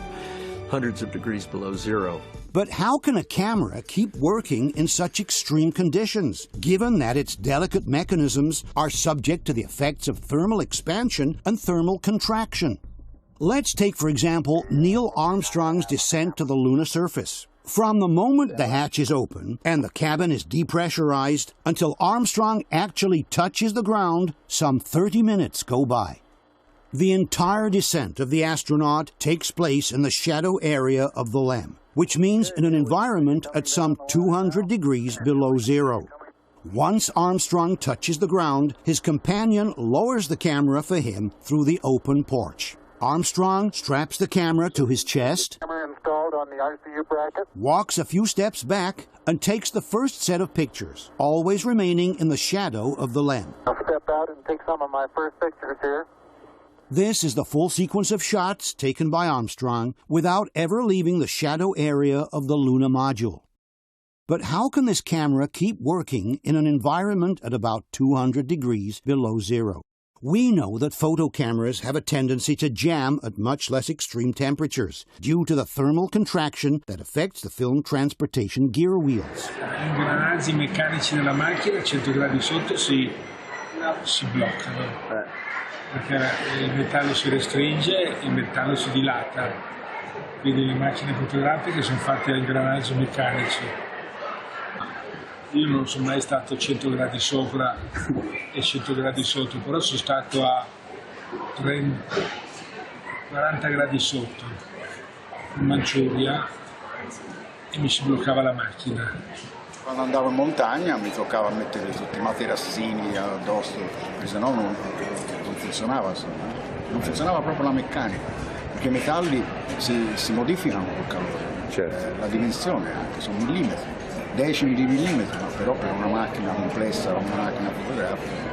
Speaker 8: hundreds of degrees below zero.
Speaker 1: But how can a camera keep working in such extreme conditions, given that its delicate mechanisms are subject to the effects of thermal expansion and thermal contraction? Let's take, for example, Neil Armstrong's descent to the lunar surface. From the moment the hatch is open and the cabin is depressurized until Armstrong actually touches the ground, some 30 minutes go by. The entire descent of the astronaut takes place in the shadow area of the LEM, which means in an environment at some 200 degrees below zero. Once Armstrong touches the ground, his companion lowers the camera for him through the open porch. Armstrong straps the camera to his chest,
Speaker 10: installed on the ICU bracket,
Speaker 1: walks a few steps back, and takes the first set of pictures, always remaining in the shadow of the LEM.
Speaker 10: I'll step out and take some of my first pictures here.
Speaker 1: This is the full sequence of shots taken by Armstrong without ever leaving the shadow area of the lunar module. But how can this camera keep working in an environment at about 200 degrees below zero? We know that photo cameras have a tendency to jam at much less extreme temperatures due to the thermal contraction that affects the film transportation gear wheels.
Speaker 9: Gli ingranaggi meccanici della macchina a 100 gradi sotto si bloccano, perché il metallo si restringe, il metallo si dilata, quindi le macchine fotografiche sono fatte a ingranaggi meccanici. Io non sono mai stato a 100 gradi sopra e 100 gradi sotto, però sono stato a 40 gradi sotto. in Manciuria e mi si bloccava la macchina.
Speaker 4: Quando andavo in montagna mi toccava mettere tutti i materassini addosso, perché sennò non funzionava, non funzionava proprio la meccanica, perché i metalli si modificano col calore, certo. La dimensione anche, sono millimetri, decimi di millimetri, ma però per una macchina complessa, una macchina fotografica.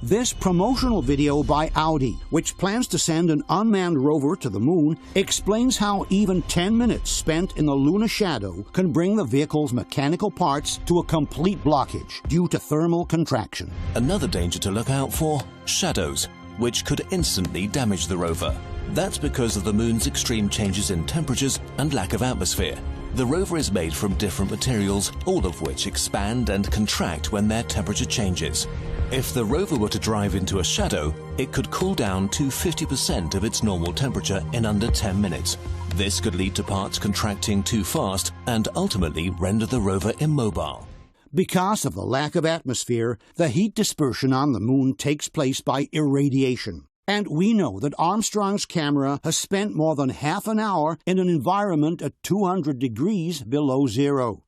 Speaker 1: This promotional video by Audi, which plans to send an unmanned rover to the moon, explains how even 10 minutes spent in the lunar shadow can bring the vehicle's mechanical parts to a complete blockage due to thermal contraction.
Speaker 3: Another danger to look out for, shadows, which could instantly damage the rover. That's because of the moon's extreme changes in temperatures and lack of atmosphere. The rover is made from different materials, all of which expand and contract when their temperature changes. If the rover were to drive into a shadow, it could cool down to 50% of its normal temperature in under 10 minutes. This could lead to parts contracting too fast and ultimately render the rover immobile.
Speaker 1: Because of the lack of atmosphere, the heat dispersion on the moon takes place by irradiation. And we know that Armstrong's camera has spent more than half an hour in an environment at 200 degrees below zero.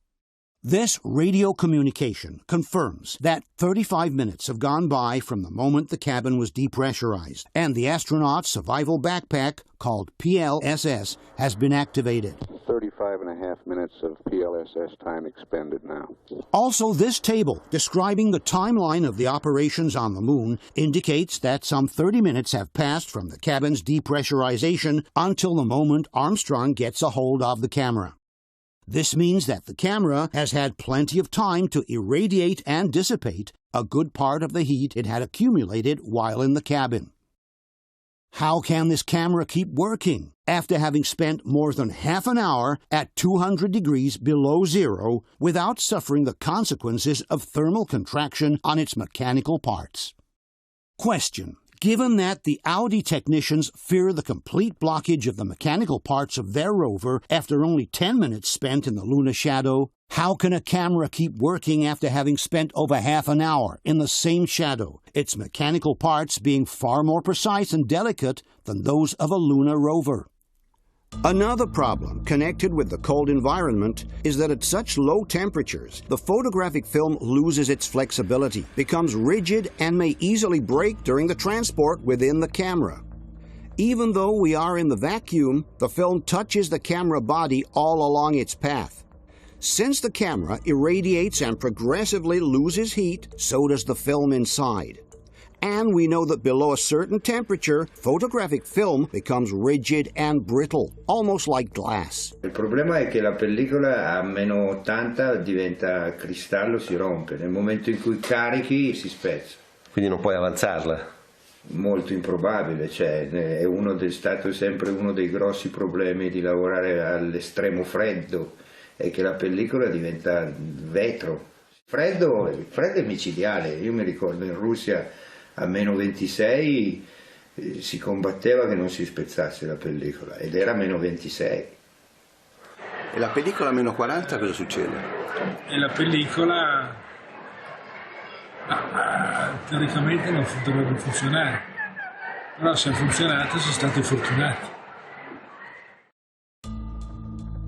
Speaker 1: This radio communication confirms that 35 minutes have gone by from the moment the cabin was depressurized, and the astronaut's survival backpack, called PLSS, has been activated.
Speaker 13: 35.5 minutes of PLSS time expended now.
Speaker 1: Also, this table, describing the timeline of the operations on the moon, indicates that some 30 minutes have passed from the cabin's depressurization until the moment Armstrong gets a hold of the camera. This means that the camera has had plenty of time to irradiate and dissipate a good part of the heat it had accumulated while in the cabin. How can this camera keep working after having spent more than half an hour at 200 degrees below zero without suffering the consequences of thermal contraction on its mechanical parts? Question. Given that the Audi technicians fear the complete blockage of the mechanical parts of their rover after only 10 minutes spent in the lunar shadow, how can a camera keep working after having spent over half an hour in the same shadow, its mechanical parts being far more precise and delicate than those of a lunar rover? Another problem connected with the cold environment is that at such low temperatures, the photographic film loses its flexibility, becomes rigid, and may easily break during the transport within the camera. Even though we are in the vacuum, the film touches the camera body all along its path. Since the camera irradiates and progressively loses heat, so does the film inside. And we know that below a certain temperature, photographic film becomes rigid and brittle, almost like glass.
Speaker 14: Il problema è che la pellicola a meno 80 diventa cristallo, si rompe. Nel momento in cui carichi si spezza.
Speaker 24: Quindi non puoi avanzarla?
Speaker 14: Molto improbabile, cioè è stato sempre uno dei grossi problemi di lavorare all'estremo freddo, è che la pellicola diventa vetro. Freddo è micidiale. Io mi ricordo in Russia a meno 26 si combatteva che non si spezzasse la pellicola ed era meno 26.
Speaker 24: E la pellicola a meno 40 cosa succede?
Speaker 9: E la pellicola teoricamente non dovrebbe funzionare, però se ha funzionato si è stati fortunati.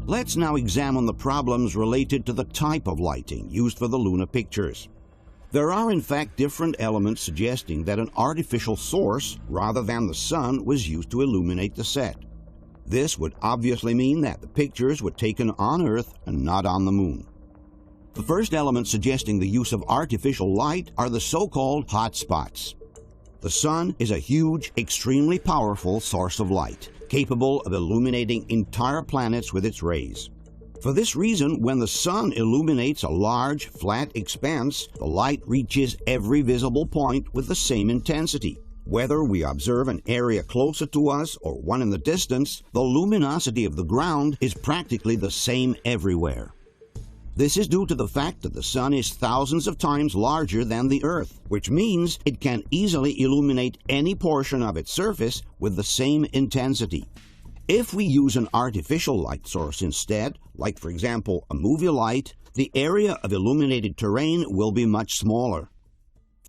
Speaker 1: Let's now examine the problems related to the type of lighting used for the lunar pictures. There are in fact different elements suggesting that an artificial source, rather than the sun, was used to illuminate the set. This would obviously mean that the pictures were taken on Earth and not on the moon. The first element suggesting the use of artificial light are the so-called hotspots. The sun is a huge, extremely powerful source of light, capable of illuminating entire planets with its rays. For this reason, when the sun illuminates a large, flat expanse, the light reaches every visible point with the same intensity. Whether we observe an area closer to us or one in the distance, the luminosity of the ground is practically the same everywhere. This is due to the fact that the sun is thousands of times larger than the Earth, which means it can easily illuminate any portion of its surface with the same intensity. If we use an artificial light source instead, like for example a movie light, the area of illuminated terrain will be much smaller.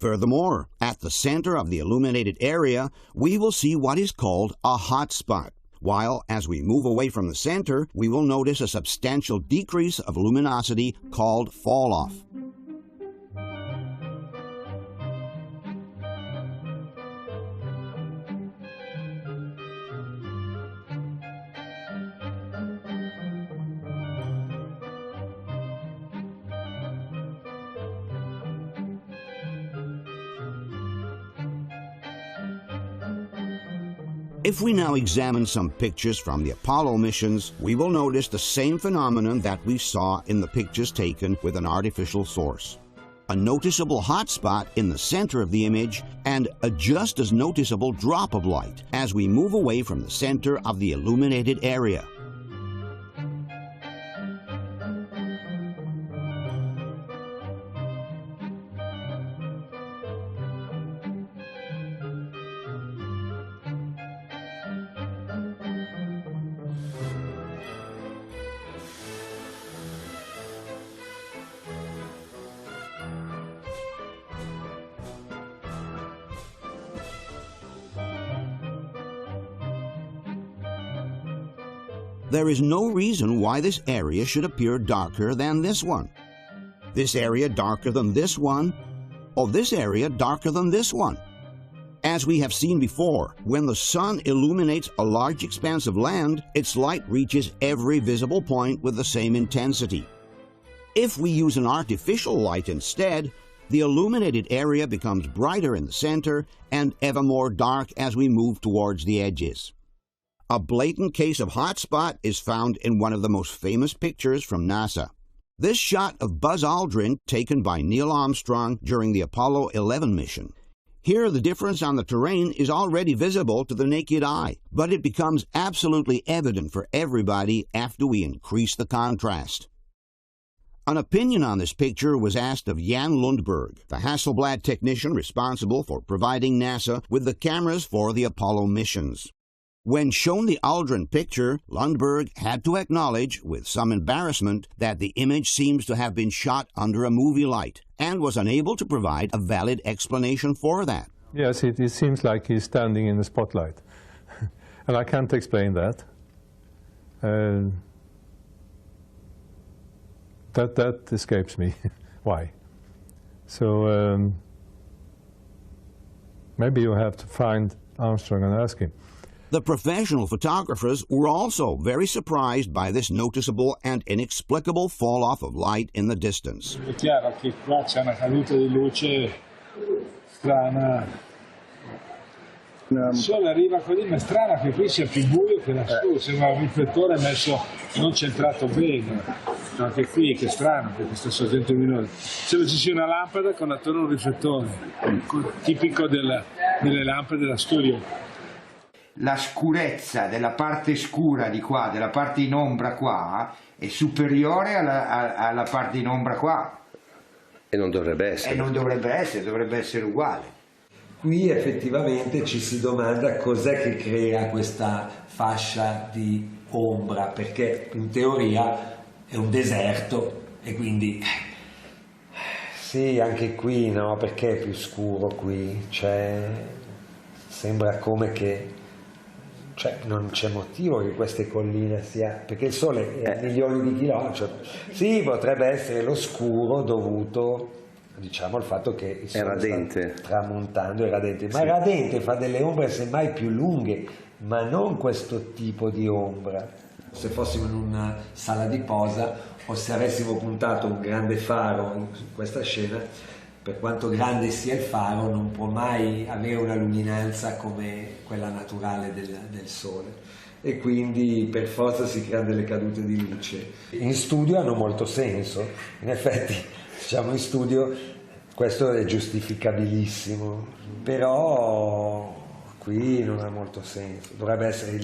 Speaker 1: Furthermore, at the center of the illuminated area, we will see what is called a hotspot, while as we move away from the center, we will notice a substantial decrease of luminosity called fall-off. If we now examine some pictures from the Apollo missions, we will notice the same phenomenon that we saw in the pictures taken with an artificial source. A noticeable hot spot in the center of the image and a just as noticeable drop of light as we move away from the center of the illuminated area. There is no reason why this area should appear darker than this one. This area darker than this one, or this area darker than this one. As we have seen before, when the sun illuminates a large expanse of land, its light reaches every visible point with the same intensity. If we use an artificial light instead, the illuminated area becomes brighter in the center and ever more dark as we move towards the edges. A blatant case of hot spot is found in one of the most famous pictures from NASA. This shot of Buzz Aldrin taken by Neil Armstrong during the Apollo 11 mission. Here the difference on the terrain is already visible to the naked eye, but it becomes absolutely evident for everybody after we increase the contrast. An opinion on this picture was asked of Jan Lundberg, the Hasselblad technician responsible for providing NASA with the cameras for the Apollo missions. When shown the Aldrin picture, Lundberg had to acknowledge, with some embarrassment, that the image seems to have been shot under a movie light, and was unable to provide a valid explanation for that.
Speaker 11: Yes, it seems like he's standing in the spotlight. And I can't explain that. That escapes me. Why? So maybe you have to find Armstrong and ask him.
Speaker 1: The professional photographers were also very surprised by this noticeable and inexplicable fall-off of light in the distance.
Speaker 9: È chiaro che qua c'è una caduta di luce strana. Il sole arriva così, ma è strano che qui sia più buio che lassù, sembra un riflettore messo non centrato bene. Anche qui, che strano, perché sta sorgente luminosa. Sembra ci sia una lampada con attorno un riflettore, tipico delle lampade da studio.
Speaker 15: La scurezza della parte scura di qua, della parte in ombra qua, è superiore alla parte in ombra qua.
Speaker 16: E non dovrebbe essere.
Speaker 15: E non dovrebbe essere uguale.
Speaker 17: Qui effettivamente ci si domanda cos'è che crea questa fascia di ombra, perché in teoria è un deserto e quindi... Sì, anche qui no, perché è più scuro qui, sembra come che... non c'è motivo che queste colline sia, perché il sole è a milioni di chilometri. Sì, potrebbe essere lo scuro dovuto, diciamo, al fatto che il sole sta tramontando, è radente, ma radente fa delle ombre semmai più lunghe, ma non questo tipo di ombra. Se fossimo in una sala di posa o se avessimo puntato un grande faro in questa scena, per quanto grande sia il faro, non può mai avere una luminanza come quella naturale del Sole. E quindi per forza si creano delle cadute di luce. In studio hanno molto senso, in effetti diciamo in studio questo è giustificabilissimo, però qui non ha molto senso, dovrebbe essere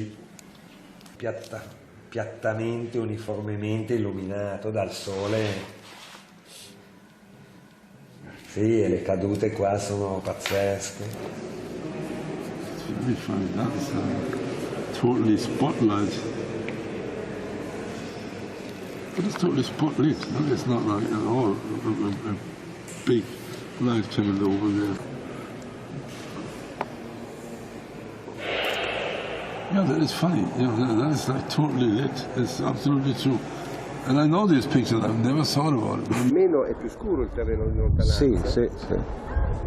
Speaker 17: piattamente, uniformemente illuminato dal Sole. Sì, e le cadute qua sono pazzesche.
Speaker 25: It's very funny, that's totally spotlight. But it's totally spotlit, no? It's not like at all a big light channel over there. Yeah, that is funny. That is like totally lit. It's absolutely true. And I know these pictures, I've never thought about it.
Speaker 16: Meno è più scuro il terreno in lontananza.
Speaker 4: Sì.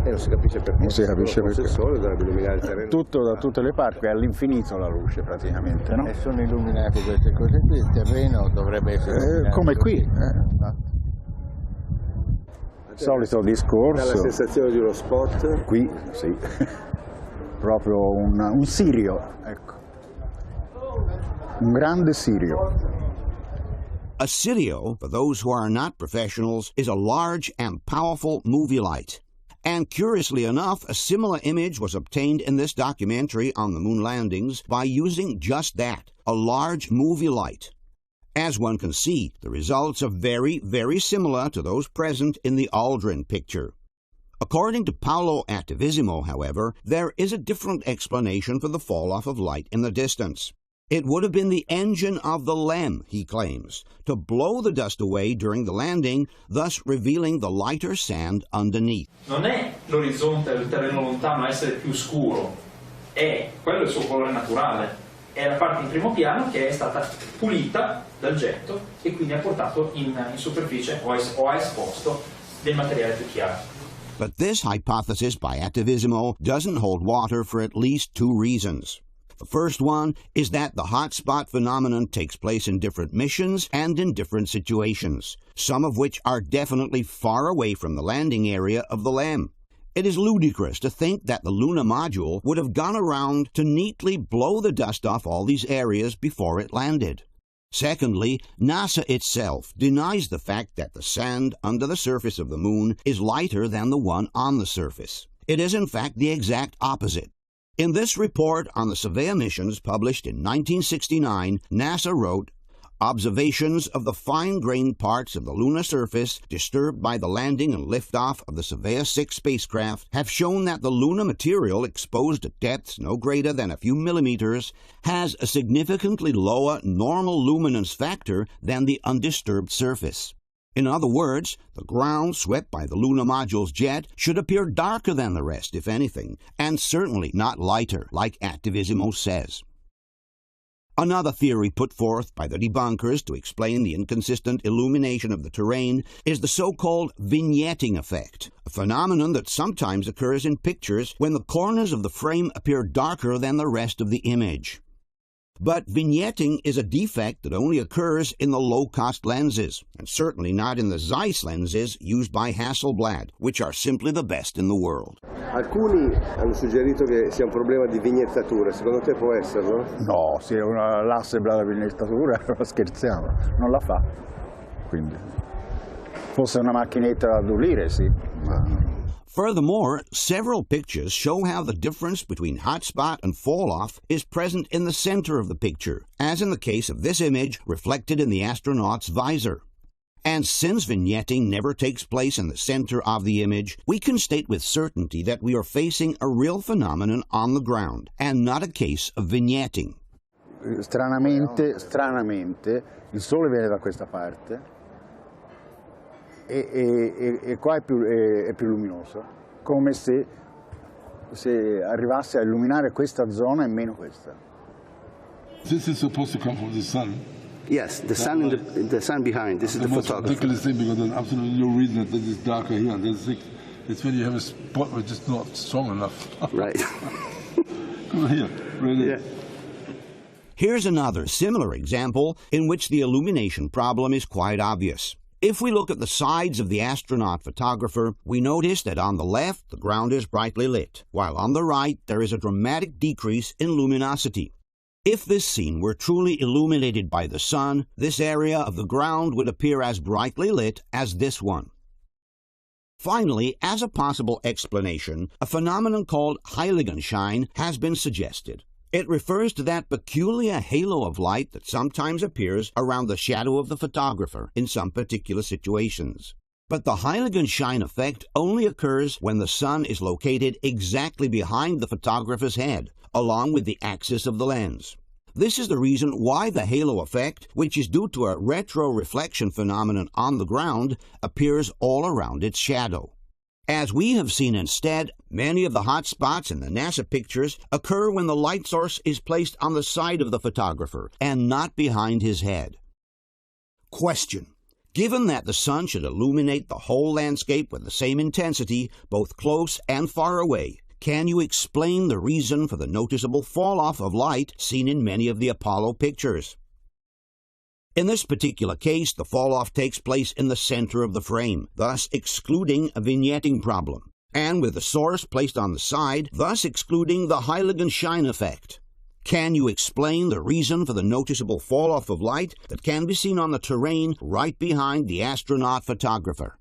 Speaker 16: E non si capisce perché.
Speaker 4: Non si capisce perché.
Speaker 16: Il sole dovrebbe illuminare il terreno.
Speaker 4: Tutto da tutte le parti, è all'infinito la luce praticamente, no?
Speaker 2: E sono illuminate queste cose qui, il terreno dovrebbe essere illuminato.
Speaker 4: Come qui. Solito discorso.
Speaker 16: Dà la sensazione di uno spot.
Speaker 4: Qui, sì. Proprio un sirio, ecco. Un grande sirio.
Speaker 1: A Sirio, for those who are not professionals, is a large and powerful movie light. And curiously enough, a similar image was obtained in this documentary on the moon landings by using just that, a large movie light. As one can see, the results are very, very similar to those present in the Aldrin picture. According to Paolo Attivissimo, however, there is a different explanation for the fall-off of light in the distance. It would have been the engine of the LEM, he claims, to blow the dust away during the landing, thus revealing the lighter sand underneath.
Speaker 5: Non è l'orizzonte del terreno lontano a essere più scuro, è quello il suo colore naturale, è la parte in primo piano che è stata pulita dal getto e quindi ha portato in superficie o ha esposto del materiale più chiaro.
Speaker 1: But this hypothesis by Attivissimo doesn't hold water for at least two reasons. The first one is that the hotspot phenomenon takes place in different missions and in different situations, some of which are definitely far away from the landing area of the LEM. It is ludicrous to think that the lunar module would have gone around to neatly blow the dust off all these areas before it landed. Secondly, NASA itself denies the fact that the sand under the surface of the moon is lighter than the one on the surface. It is in fact the exact opposite. In this report on the Surveyor missions published in 1969, NASA wrote, "Observations of the fine-grained parts of the lunar surface disturbed by the landing and liftoff of the Surveyor 6 spacecraft have shown that the lunar material exposed at depths no greater than a few millimeters has a significantly lower normal luminance factor than the undisturbed surface. In other words, the ground swept by the lunar module's jet should appear darker than the rest, if anything, and certainly not lighter, like Attivissimo says." Another theory put forth by the debunkers to explain the inconsistent illumination of the terrain is the so-called vignetting effect, a phenomenon that sometimes occurs in pictures when the corners of the frame appear darker than the rest of the image. But vignetting is a defect that only occurs in the low-cost lenses, and certainly not in the Zeiss lenses used by Hasselblad, which are simply the best in the world.
Speaker 16: Alcuni hanno suggerito che sia un problema di vignettatura, secondo te può esserlo?
Speaker 4: No, se l'Hasselblad la vignettatura scherziamo, non la fa. Quindi, fosse una macchinetta ad ulire, sì, ma...
Speaker 1: Furthermore, several pictures show how the difference between hotspot and fall-off is present in the center of the picture, as in the case of this image reflected in the astronaut's visor. And since vignetting never takes place in the center of the image, we can state with certainty that we are facing a real phenomenon on the ground, and not a case of vignetting.
Speaker 4: Stranamente, il sole viene da questa parte. E qua è più luminoso, come se arrivasse a illuminare questa zona e meno questa.
Speaker 25: This is supposed to come from the sun.
Speaker 16: Yes, the sun the sun behind. This is the photographer.
Speaker 25: Ridiculous thing, because there's absolutely no reason that this is darker here. It's when you have a spot which is not strong enough.
Speaker 16: Right.
Speaker 25: Come here, really.
Speaker 16: Yeah.
Speaker 1: Here's another similar example in which the illumination problem is quite obvious. If we look at the sides of the astronaut photographer, we notice that on the left the ground is brightly lit, while on the right there is a dramatic decrease in luminosity. If this scene were truly illuminated by the sun, this area of the ground would appear as brightly lit as this one. Finally, as a possible explanation, a phenomenon called Heiligenschein has been suggested. It refers to that peculiar halo of light that sometimes appears around the shadow of the photographer in some particular situations. But the Heiligenschein effect only occurs when the sun is located exactly behind the photographer's head, along with the axis of the lens. This is the reason why the halo effect, which is due to a retroreflection phenomenon on the ground, appears all around its shadow. As we have seen instead, many of the hot spots in the NASA pictures occur when the light source is placed on the side of the photographer and not behind his head. Question: given that the sun should illuminate the whole landscape with the same intensity, both close and far away, can you explain the reason for the noticeable fall-off of light seen in many of the Apollo pictures? In this particular case, the fall-off takes place in the center of the frame, thus excluding a vignetting problem, and with the source placed on the side, thus excluding the Huygens shine effect. Can you explain the reason for the noticeable fall-off of light that can be seen on the terrain right behind the astronaut photographer?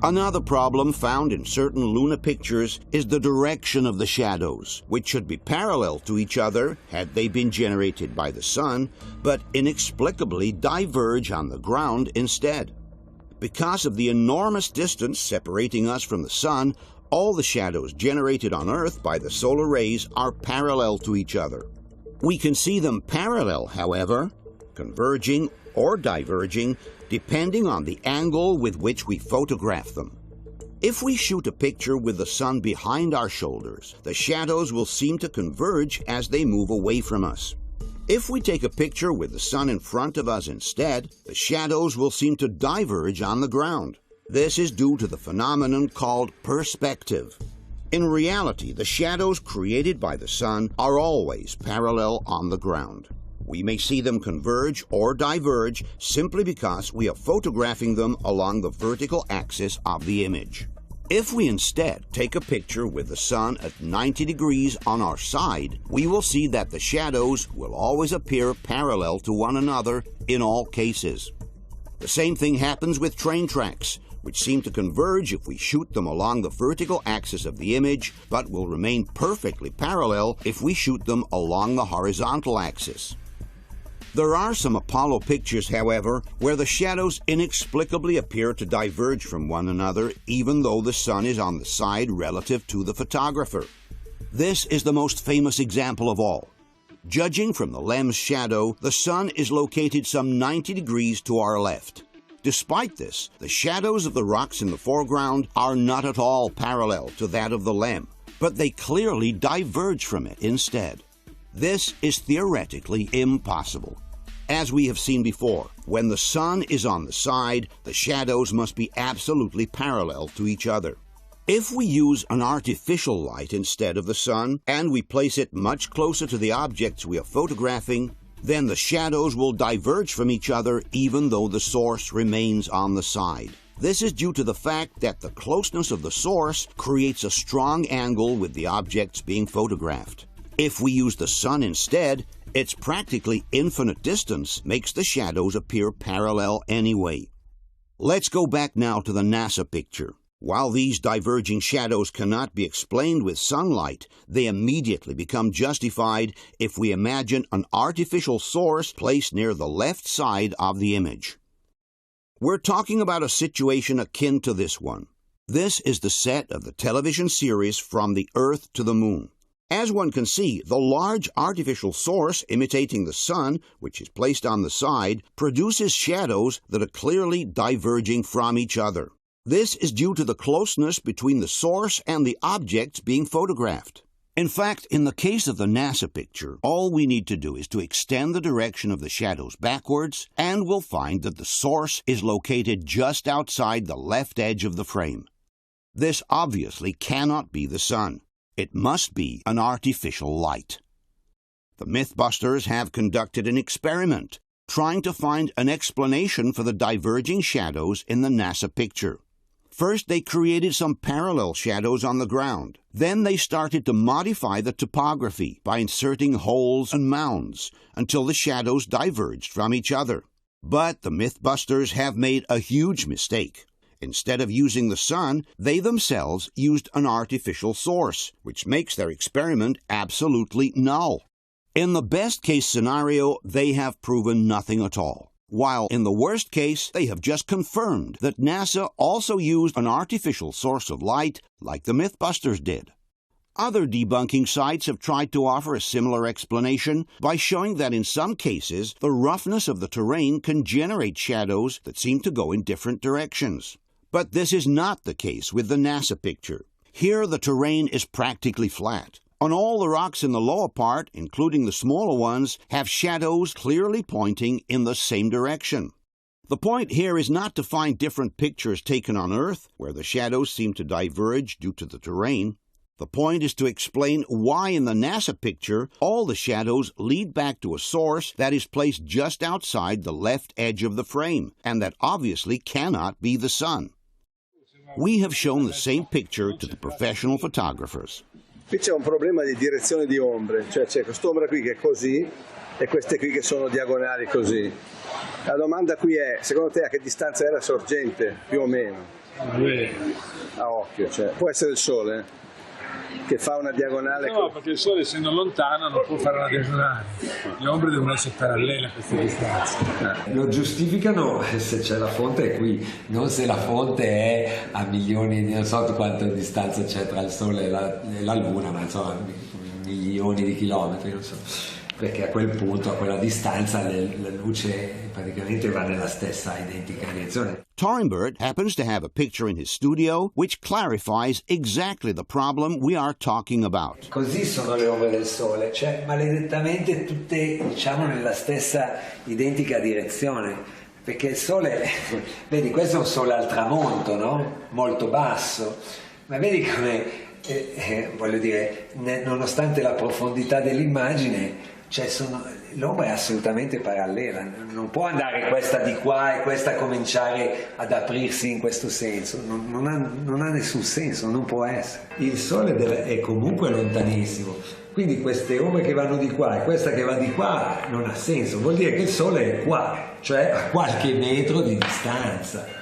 Speaker 1: Another problem found in certain lunar pictures is the direction of the shadows, which should be parallel to each other had they been generated by the sun, but inexplicably diverge on the ground instead. Because of the enormous distance separating us from the sun, all the shadows generated on Earth by the solar rays are parallel to each other. We can see them parallel, however, converging or diverging, depending on the angle with which we photograph them. If we shoot a picture with the sun behind our shoulders, the shadows will seem to converge as they move away from us. If we take a picture with the sun in front of us instead, the shadows will seem to diverge on the ground. This is due to the phenomenon called perspective. In reality, the shadows created by the sun are always parallel on the ground. We may see them converge or diverge simply because we are photographing them along the vertical axis of the image. If we instead take a picture with the sun at 90 degrees on our side, we will see that the shadows will always appear parallel to one another in all cases. The same thing happens with train tracks, which seem to converge if we shoot them along the vertical axis of the image, but will remain perfectly parallel if we shoot them along the horizontal axis. There are some Apollo pictures, however, where the shadows inexplicably appear to diverge from one another even though the sun is on the side relative to the photographer. This is the most famous example of all. Judging from the lens shadow, the sun is located some 90 degrees to our left. Despite this, the shadows of the rocks in the foreground are not at all parallel to that of the lens, but they clearly diverge from it instead. This is theoretically impossible. As we have seen before, when the sun is on the side, the shadows must be absolutely parallel to each other. If we use an artificial light instead of the sun, and we place it much closer to the objects we are photographing, then the shadows will diverge from each other even though the source remains on the side. This is due to the fact that the closeness of the source creates a strong angle with the objects being photographed. If we use the sun instead, its practically infinite distance makes the shadows appear parallel anyway. Let's go back now to the NASA picture. While these diverging shadows cannot be explained with sunlight, they immediately become justified if we imagine an artificial source placed near the left side of the image. We're talking about a situation akin to this one. This is the set of the television series From the Earth to the Moon. As one can see, the large artificial source imitating the sun, which is placed on the side, produces shadows that are clearly diverging from each other. This is due to the closeness between the source and the objects being photographed. In fact, in the case of the NASA picture, all we need to do is to extend the direction of the shadows backwards, and we'll find that the source is located just outside the left edge of the frame. This obviously cannot be the sun. It must be an artificial light. The Mythbusters have conducted an experiment, trying to find an explanation for the diverging shadows in the NASA picture. First, they created some parallel shadows on the ground. Then they started to modify the topography by inserting holes and mounds until the shadows diverged from each other. But the Mythbusters have made a huge mistake. Instead of using the sun, they themselves used an artificial source, which makes their experiment absolutely null. In the best-case scenario, they have proven nothing at all, while in the worst case, they have just confirmed that NASA also used an artificial source of light like the Mythbusters did. Other debunking sites have tried to offer a similar explanation by showing that in some cases, the roughness of the terrain can generate shadows that seem to go in different directions. But this is not the case with the NASA picture. Here the terrain is practically flat, and all the rocks in the lower part, including the smaller ones, have shadows clearly pointing in the same direction. The point here is not to find different pictures taken on Earth, where the shadows seem to diverge due to the terrain. The point is to explain why in the NASA picture all the shadows lead back to a source that is placed just outside the left edge of the frame, and that obviously cannot be the sun. We have shown the same picture to the professional photographers.
Speaker 16: Qui c'è un problema di direzione di ombre, cioè c'è quest'ombra qui che è così e queste qui che sono diagonali così. La domanda qui è, secondo te a che distanza era sorgente, più o meno? A occhio, cioè, può essere il sole che fa una diagonale?
Speaker 9: No, perché il sole essendo lontano non può fare una diagonale. Le ombre devono essere parallele a queste distanze.
Speaker 17: Lo giustificano se c'è la fonte è qui, non se la fonte è a milioni di, non so quanta distanza c'è tra il sole e la luna, ma insomma milioni di chilometri, non so. Perché a quel punto, a quella distanza, la luce praticamente va nella stessa identica direzione.
Speaker 1: Torenberg happens to have a picture in his studio which clarifies exactly the problem we are talking about.
Speaker 17: Così sono le ombre del sole, cioè maledettamente tutte, diciamo, nella stessa identica direzione. Perché il sole, vedi, questo è un sole al tramonto, no? Molto basso, ma vedi come, voglio dire, nonostante la profondità dell'immagine, cioè l'ombra è assolutamente parallela, non può andare questa di qua e questa cominciare ad aprirsi in questo senso, non ha nessun senso, non può essere. Il sole è comunque lontanissimo, quindi queste ombre che vanno di qua e questa che va di qua non ha senso, vuol dire che il sole è qua, cioè a qualche metro di distanza.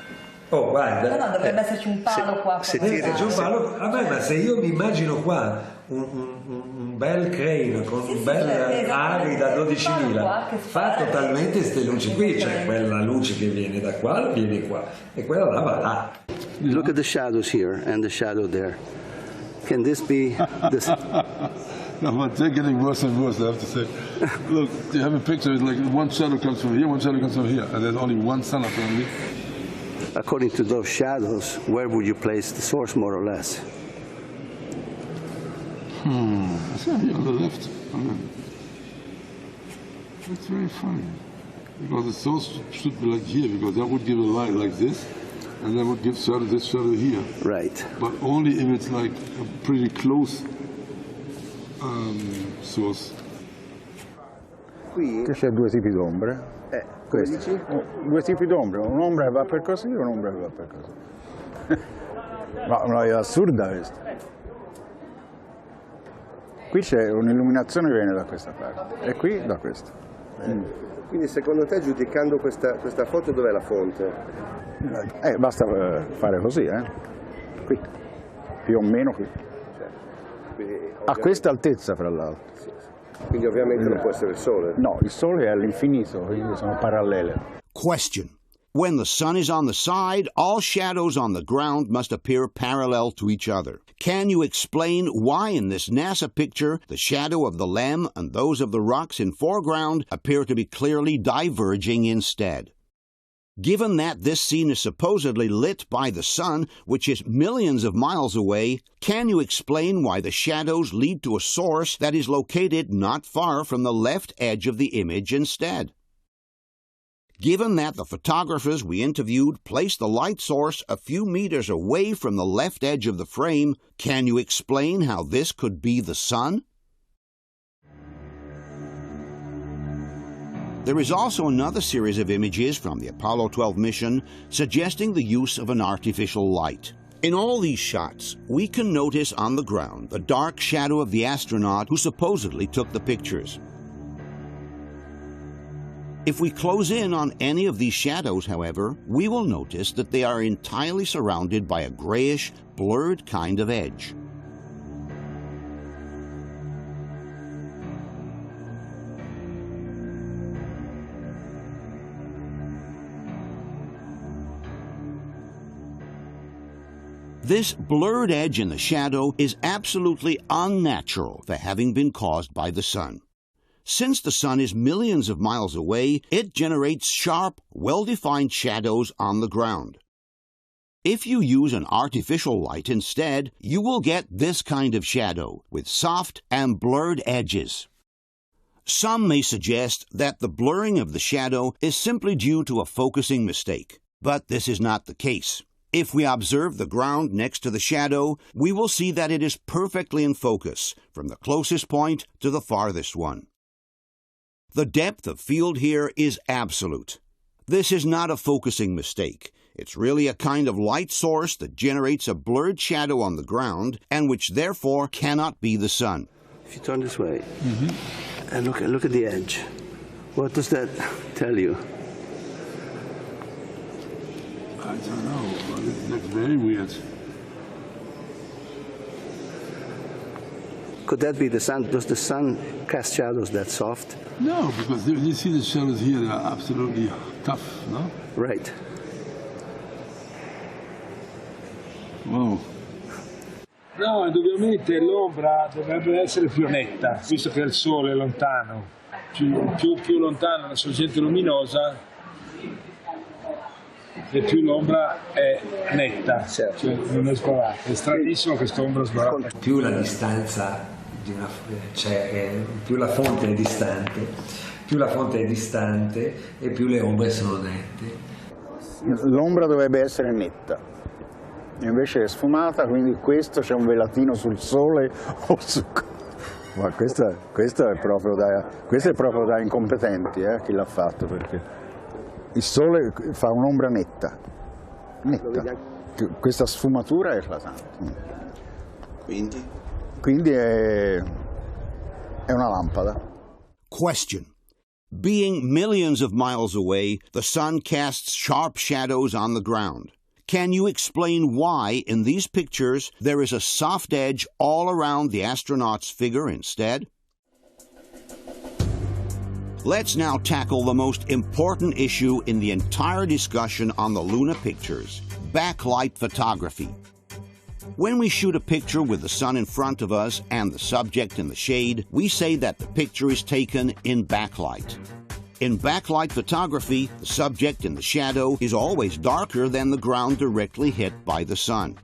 Speaker 17: Oh, guarda.
Speaker 12: No, dovrebbe esserci un palo qua.
Speaker 17: Se c'è un palo, vabbè, ma se io mi immagino qua un bel crane con un bel ari da 12.000, fa totalmente queste luci qui, cioè quella luce che viene da qua viene qua e quella là va là.
Speaker 16: Look at the shadows here and the shadow there. Can this be this?
Speaker 25: No, but they're getting worse and worse, I have to say. Look, you have a picture, it's like one shadow comes from here, one shadow comes from here, and there's only one sun apparently.
Speaker 16: According to those shadows, where would you place the source, more or less?
Speaker 25: It's here on the left. That's very funny. Because the source should be like here, because that would give a light like this, and that would give shadow, this shadow here.
Speaker 16: Right.
Speaker 25: But only if it's like a pretty close source.
Speaker 4: Qui c'è due tipi d'ombre. Due tipi d'ombre, un'ombra che va per così e un'ombra che va per così. Ma è assurda questa. Qui c'è un'illuminazione che viene da questa parte e qui da questa.
Speaker 16: Quindi secondo te, giudicando questa foto, dov'è la fonte?
Speaker 4: Basta fare così, qui, più o meno qui. A questa altezza, fra l'altro.
Speaker 16: Quindi ovviamente non può essere il sole.
Speaker 4: No, il sole è all'infinito, quindi sono parallele.
Speaker 1: Question. When the sun is on the side, all shadows on the ground must appear parallel to each other. Can you explain why in this NASA picture the shadow of the Lamb and those of the rocks in foreground appear to be clearly diverging instead? Given that this scene is supposedly lit by the sun, which is millions of miles away, can you explain why the shadows lead to a source that is located not far from the left edge of the image instead? Given that the photographers we interviewed placed the light source a few meters away from the left edge of the frame, can you explain how this could be the sun? There is also another series of images from the Apollo 12 mission suggesting the use of an artificial light. In all these shots, we can notice on the ground the dark shadow of the astronaut who supposedly took the pictures. If we close in on any of these shadows, however, we will notice that they are entirely surrounded by a grayish, blurred kind of edge. This blurred edge in the shadow is absolutely unnatural for having been caused by the sun. Since the sun is millions of miles away, it generates sharp, well-defined shadows on the ground. If you use an artificial light instead, you will get this kind of shadow with soft and blurred edges. Some may suggest that the blurring of the shadow is simply due to a focusing mistake, but this is not the case. If we observe the ground next to the shadow, we will see that it is perfectly in focus, from the closest point to the farthest one. The depth of field here is absolute. This is not a focusing mistake. It's really a kind of light source that generates a blurred shadow on the ground and which therefore cannot be the sun.
Speaker 16: If you turn this way and look at the edge, what does that tell you?
Speaker 25: I don't know, but it looks very weird.
Speaker 16: Could that be the sun? Does the sun cast shadows that soft?
Speaker 25: No, because you see the shadows here, they are absolutely tough, no?
Speaker 16: Right.
Speaker 25: Wow.
Speaker 9: No, indubbiamente l'ombra dovrebbe essere più netta, visto che il sole è lontano. Più lontana la sorgente luminosa, e più l'ombra è netta, cioè non è sbarrata. È stranissimo questa ombra sbarrata.
Speaker 17: Più la distanza, più la fonte è distante, e più le ombre sono nette.
Speaker 4: L'ombra dovrebbe essere netta, invece è sfumata, quindi questo c'è un velatino sul sole o su... Ma questo è proprio da incompetenti, chi l'ha fatto, perché il sole fa un'ombra netta. Questa sfumatura è eclatante. Quindi è una lampada.
Speaker 1: Question. Being millions of miles away, the sun casts sharp shadows on the ground. Can you explain why, in these pictures, there is a soft edge all around the astronaut's figure instead? Let's now tackle the most important issue in the entire discussion on the Luna pictures, backlight photography. When we shoot a picture with the sun in front of us and the subject in the shade, we say that the picture is taken in backlight. In backlight photography, the subject in the shadow is always darker than the ground directly hit by the sun.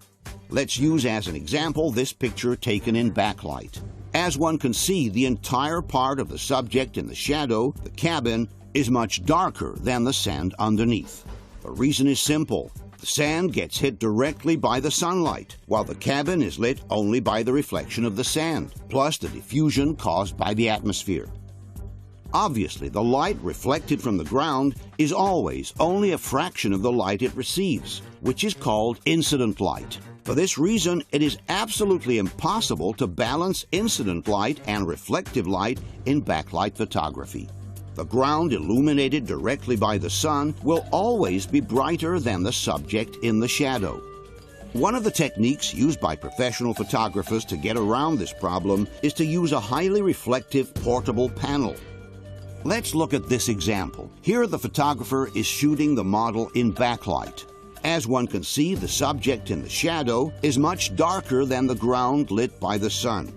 Speaker 1: Let's use as an example this picture taken in backlight. As one can see, the entire part of the subject in the shadow, the cabin, is much darker than the sand underneath. The reason is simple. The sand gets hit directly by the sunlight, while the cabin is lit only by the reflection of the sand, plus the diffusion caused by the atmosphere. Obviously, the light reflected from the ground is always only a fraction of the light it receives, which is called incident light. For this reason, it is absolutely impossible to balance incident light and reflective light in backlight photography. The ground illuminated directly by the sun will always be brighter than the subject in the shadow. One of the techniques used by professional photographers to get around this problem is to use a highly reflective portable panel. Let's look at this example. Here the photographer is shooting the model in backlight. As one can see, the subject in the shadow is much darker than the ground lit by the sun.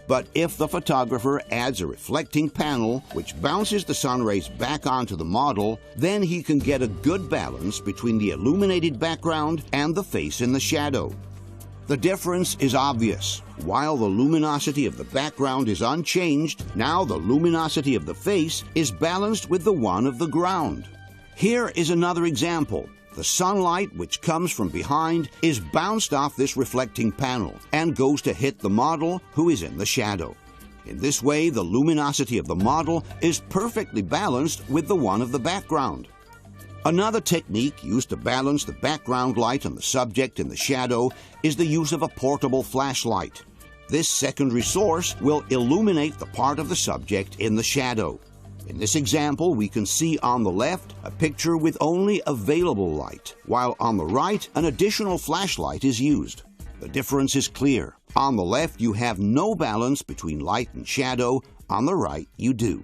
Speaker 1: But if the photographer adds a reflecting panel which bounces the sun rays back onto the model, then he can get a good balance between the illuminated background and the face in the shadow. The difference is obvious. While the luminosity of the background is unchanged, now the luminosity of the face is balanced with the one of the ground. Here is another example. The sunlight which comes from behind is bounced off this reflecting panel and goes to hit the model who is in the shadow. In this way, the luminosity of the model is perfectly balanced with the one of the background. Another technique used to balance the background light on the subject in the shadow is the use of a portable flashlight. This secondary source will illuminate the part of the subject in the shadow. In this example, we can see on the left a picture with only available light, while on the right an additional flashlight is used. The difference is clear. On the left you have no balance between light and shadow, on the right you do.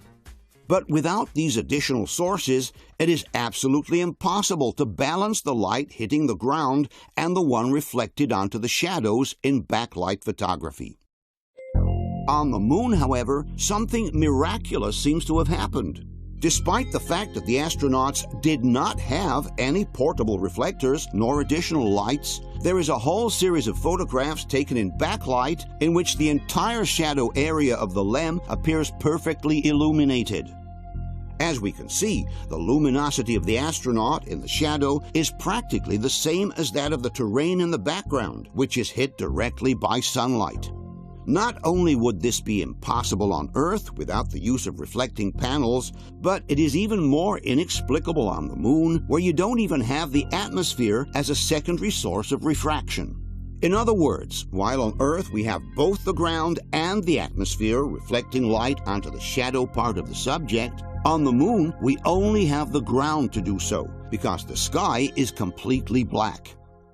Speaker 1: But without these additional sources, it is absolutely impossible to balance the light hitting the ground and the one reflected onto the shadows in backlight photography. On the moon, however, something miraculous seems to have happened. Despite the fact that the astronauts did not have any portable reflectors nor additional lights, there is a whole series of photographs taken in backlight in which the entire shadow area of the LEM appears perfectly illuminated. As we can see, the luminosity of the astronaut in the shadow is practically the same as that of the terrain in the background, which is hit directly by sunlight. Not only would this be impossible on Earth without the use of reflecting panels, but it is even more inexplicable on the Moon, where you don't even have the atmosphere as a secondary source of refraction. In other words, while on Earth we have both the ground and the atmosphere reflecting light onto the shadow part of the subject, on the Moon we only have the ground to do so, because the sky is completely black.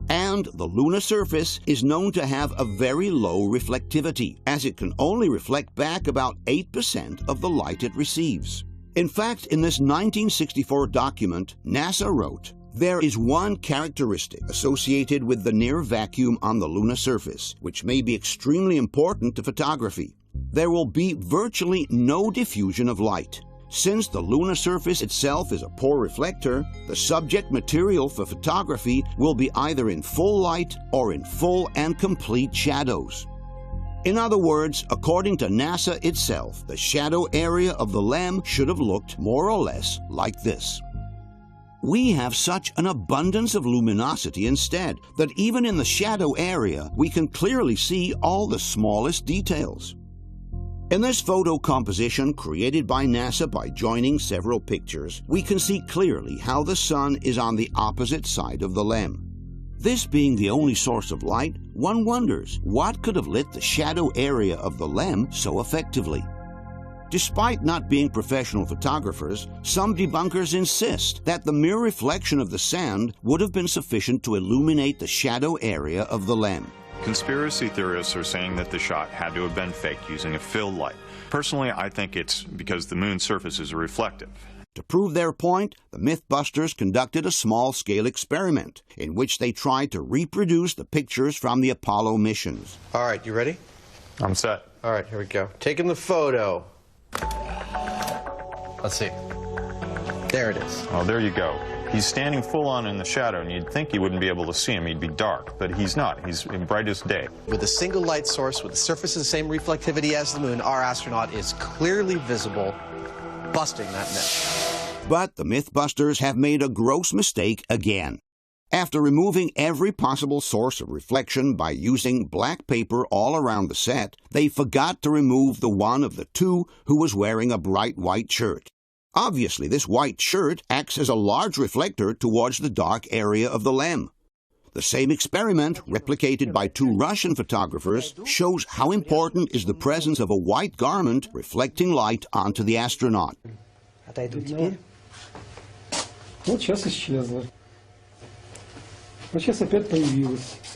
Speaker 1: And the lunar surface is known to have a very low reflectivity, as it can only reflect back about 8% of the light it receives. In fact, in this 1964 document, NASA wrote, "There is one characteristic associated with the near vacuum on the lunar surface, which may be extremely important to photography. There will be virtually no diffusion of light. Since the lunar surface itself is a poor reflector, the subject material for photography will be either in full light or in full and complete shadows." In other words, according to NASA itself, the shadow area of the LEM should have looked more or less like this. We have such an abundance of luminosity instead that even in the shadow area we can clearly see all the smallest details. In this photo composition created by NASA by joining several pictures, we can see clearly how the sun is on the opposite side of the LEM. This being the only source of light, one wonders what could have lit the shadow area of the LEM so effectively. Despite not being professional photographers, some debunkers insist that the mere reflection of the sand would have been sufficient to illuminate the shadow area of the LEM.
Speaker 18: Conspiracy theorists are saying that the shot had to have been faked using a fill light. Personally, I think it's because the moon's surface is reflective.
Speaker 1: To prove their point, the Mythbusters conducted a small-scale experiment in which they tried to reproduce the pictures from the Apollo missions.
Speaker 19: All right, you ready?
Speaker 18: I'm set.
Speaker 19: All right, here we go. Taking the photo. Let's see. There it is.
Speaker 18: Oh, there you go. He's standing full on in the shadow, and you'd think you wouldn't be able to see him. He'd be dark, but he's not. He's in brightest day.
Speaker 19: With a single light source, with the surface of the same reflectivity as the moon, our astronaut is clearly visible, busting that myth.
Speaker 1: But the Mythbusters have made a gross mistake again. After removing every possible source of reflection by using black paper all around the set, they forgot to remove the one of the two who was wearing a bright white shirt. Obviously, this white shirt acts as a large reflector towards the dark area of the LEM. The same experiment, replicated by two Russian photographers, shows how important is the presence of a white garment reflecting light onto the astronaut.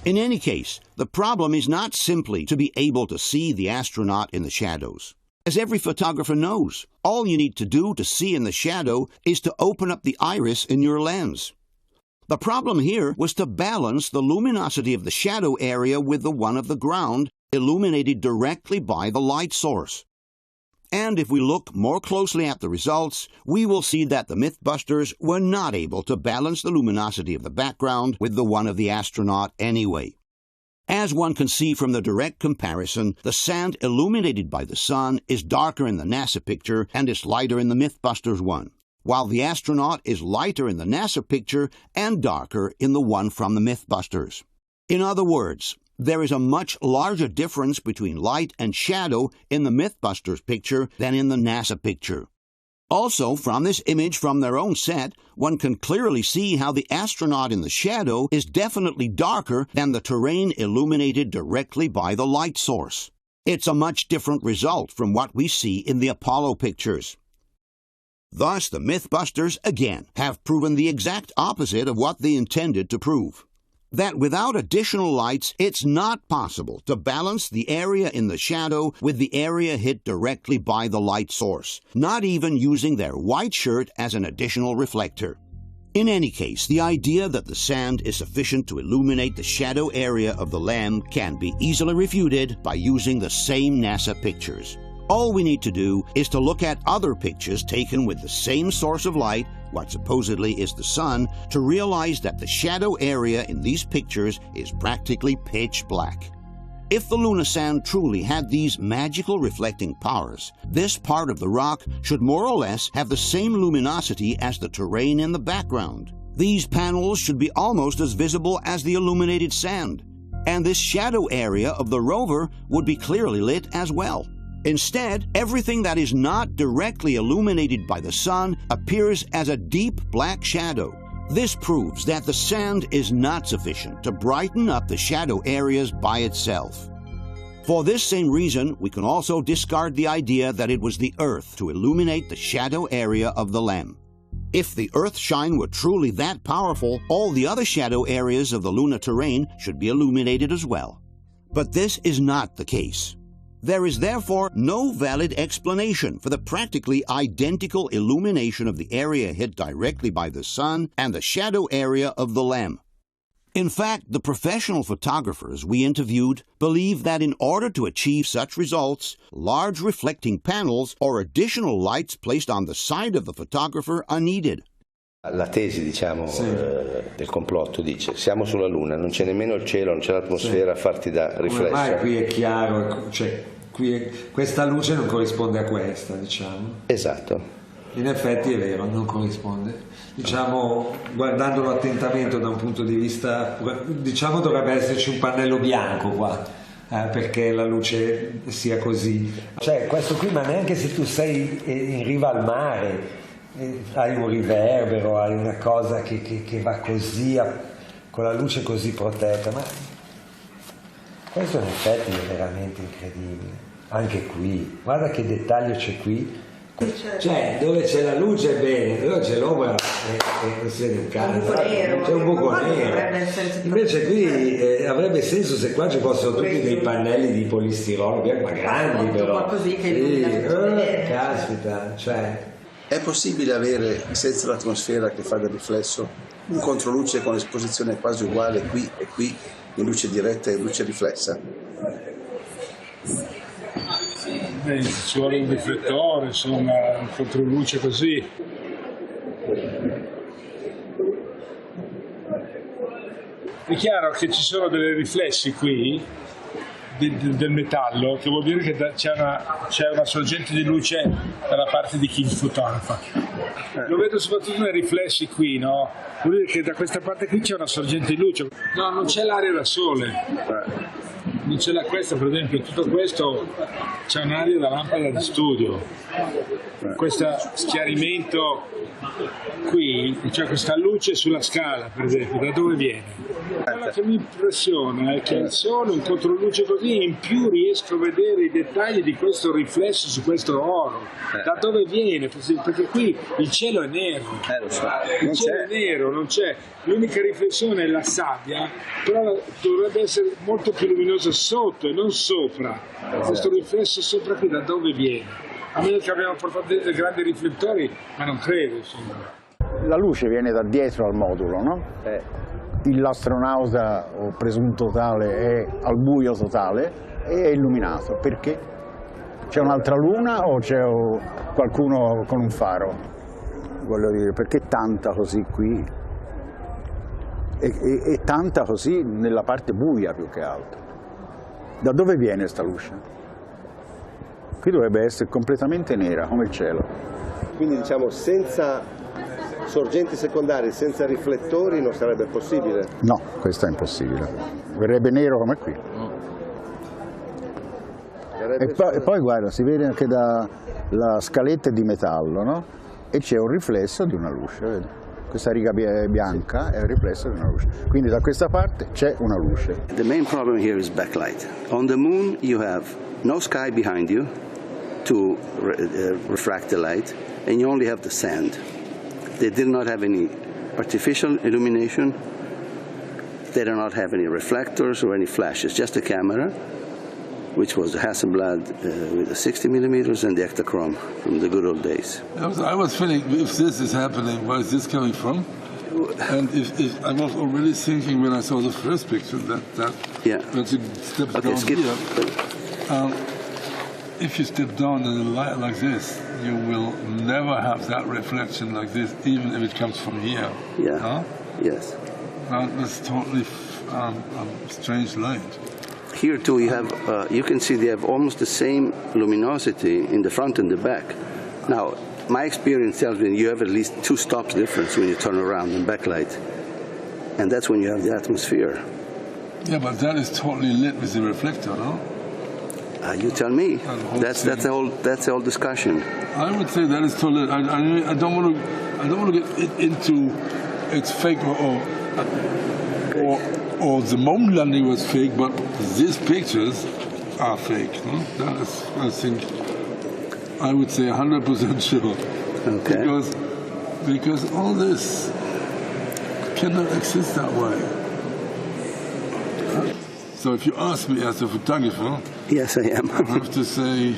Speaker 1: In any case, the problem is not simply to be able to see the astronaut in the shadows. As every photographer knows, all you need to do to see in the shadow is to open up the iris in your lens. The problem here was to balance the luminosity of the shadow area with the one of the ground, illuminated directly by the light source. And if we look more closely at the results, we will see that the Mythbusters were not able to balance the luminosity of the background with the one of the astronaut anyway. As one can see from the direct comparison, the sand illuminated by the sun is darker in the NASA picture and is lighter in the Mythbusters one, while the astronaut is lighter in the NASA picture and darker in the one from the Mythbusters. In other words, there is a much larger difference between light and shadow in the Mythbusters picture than in the NASA picture. Also, from this image from their own set, one can clearly see how the astronaut in the shadow is definitely darker than the terrain illuminated directly by the light source. It's a much different result from what we see in the Apollo pictures. Thus, the Mythbusters, again, have proven the exact opposite of what they intended to prove. That without additional lights, it's not possible to balance the area in the shadow with the area hit directly by the light source, not even using their white shirt as an additional reflector. In any case, the idea that the sand is sufficient to illuminate the shadow area of the LEM can be easily refuted by using the same NASA pictures. All we need to do is to look at other pictures taken with the same source of light, what supposedly is the sun, to realize that the shadow area in these pictures is practically pitch black. If the lunar sand truly had these magical reflecting powers, this part of the rock should more or less have the same luminosity as the terrain in the background. These panels should be almost as visible as the illuminated sand, and this shadow area of the rover would be clearly lit as well. Instead, everything that is not directly illuminated by the sun appears as a deep black shadow. This proves that the sand is not sufficient to brighten up the shadow areas by itself. For this same reason, we can also discard the idea that it was the Earth to illuminate the shadow area of the LEM. If the Earth shine were truly that powerful, all the other shadow areas of the lunar terrain should be illuminated as well. But this is not the case. There is therefore no valid explanation for the practically identical illumination of the area hit directly by the sun and the shadow area of the LEM. In fact, the professional photographers we interviewed believe that in order to achieve such results, large reflecting panels or additional lights placed on the side of the photographer are needed.
Speaker 24: La tesi, diciamo, del complotto dice: siamo sulla Luna, non c'è nemmeno il cielo, non c'è l'atmosfera a farti da riflesso.
Speaker 17: Ormai qui è chiaro, cioè, questa luce non corrisponde a questa, diciamo.
Speaker 24: Esatto.
Speaker 17: In effetti è vero, non corrisponde. Diciamo, guardandolo attentamente da un punto di vista, diciamo dovrebbe esserci un pannello bianco qua, perché la luce sia così. Cioè, questo qui, ma neanche se tu sei in riva al mare, hai un riverbero, hai una cosa che va così, con la luce così protetta, ma questo in effetti è veramente incredibile. Anche qui, guarda che dettaglio c'è qui. Cioè, dove c'è la luce è bene, dove c'è l'ombra non si vede un cazzo, c'è un buco nero. Invece qui avrebbe senso se qua ci fossero tutti dei pannelli di polistirolo, ma grandi però. Caspita, cioè.
Speaker 16: È possibile avere, senza l'atmosfera che fa del riflesso, un controluce con esposizione quasi uguale qui e qui, in luce diretta e luce riflessa?
Speaker 9: Ci vuole un riflettore, insomma, un controluce così. È chiaro che ci sono dei riflessi qui del metallo, che vuol dire che c'è una sorgente di luce dalla parte di chi fotografa. Lo vedo soprattutto nei riflessi qui, no? Vuol dire che da questa parte qui c'è una sorgente di luce. No, non c'è l'aria da sole. Non c'è questa, per esempio, tutto questo c'è un'aria da lampada di studio. Questo schiarimento qui, cioè questa luce sulla scala, per esempio, da dove viene? Quello che mi impressiona è che il sole, un controluce così, in più riesco a vedere i dettagli di questo riflesso su questo oro. Da dove viene? Perché qui il cielo è nero. Il cielo è nero, non c'è. L'unica riflessione è la sabbia, però dovrebbe essere molto più luminoso sotto e non sopra. Questo riflesso sopra qui da dove viene? A meno che abbiamo portato dei grandi riflettori, ma non credo, insomma.
Speaker 4: La luce viene da dietro al modulo, no? L'astronauta o presunto tale è al buio totale e è illuminato. Perché? C'è un'altra luna o c'è qualcuno con un faro? Voglio dire, perché tanta così qui e tanta così nella parte buia più che altro? Da dove viene questa luce? Qui dovrebbe essere completamente nera, come il cielo.
Speaker 16: Quindi diciamo senza sorgenti secondarie, senza riflettori non sarebbe possibile?
Speaker 4: No, questo è impossibile. Verrebbe nero come qui. E poi guarda, si vede anche la scaletta è di metallo, no? E c'è un riflesso di una luce, vedi? Questa riga bianca è il riflesso di una luce. Quindi da questa parte c'è una luce.
Speaker 24: The main problem here is backlight. On the moon you have no sky behind you to refract the light, and you only have the sand. They did not have any artificial illumination. They do not have any reflectors or any flashes, just a camera, which was the Hasselblad with the 60 millimeters and the Ektachrome from the good old days.
Speaker 25: I was feeling, if this is happening, where is this coming from? And if I was already thinking when I saw the first picture that
Speaker 24: yeah.
Speaker 25: when you step down here, if you step down in a light like this, you will never have that reflection like this, even if it comes from here.
Speaker 24: Yeah.
Speaker 25: Huh?
Speaker 24: Yes.
Speaker 25: That's totally strange light.
Speaker 24: Here too, you have. You can see they have almost the same luminosity in the front and the back. Now, my experience tells me you have at least 2 stops difference when you turn around in backlight, and that's when you have the atmosphere.
Speaker 25: Yeah, but that is totally lit with the reflector, no? You tell me.
Speaker 24: That's the whole discussion.
Speaker 25: I would say that is totally. I don't want to get into it's fake or the moon landing was fake, but these pictures are fake. No? That is, I think, I would say 100% sure.
Speaker 24: Okay.
Speaker 25: Because all this cannot exist that way. So if you ask me as a photographer,
Speaker 24: yes, I am.
Speaker 25: I have to say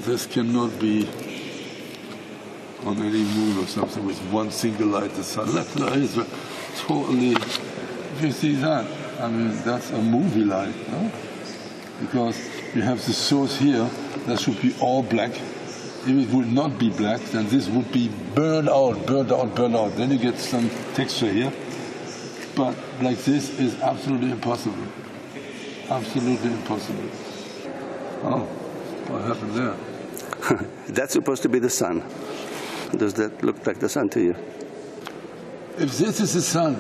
Speaker 25: this cannot be on any moon or something with one single light. The sun. That is totally. If you see that, I mean that's a movie light, no? Because you have the source here. That should be all black. If it would not be black, then this would be burned out, burned out, burned out. Then you get some texture here. But like this is absolutely impossible. Absolutely impossible. Oh, what happened there?
Speaker 24: That's supposed to be the sun. Does that look like the sun to you?
Speaker 25: If this is the sun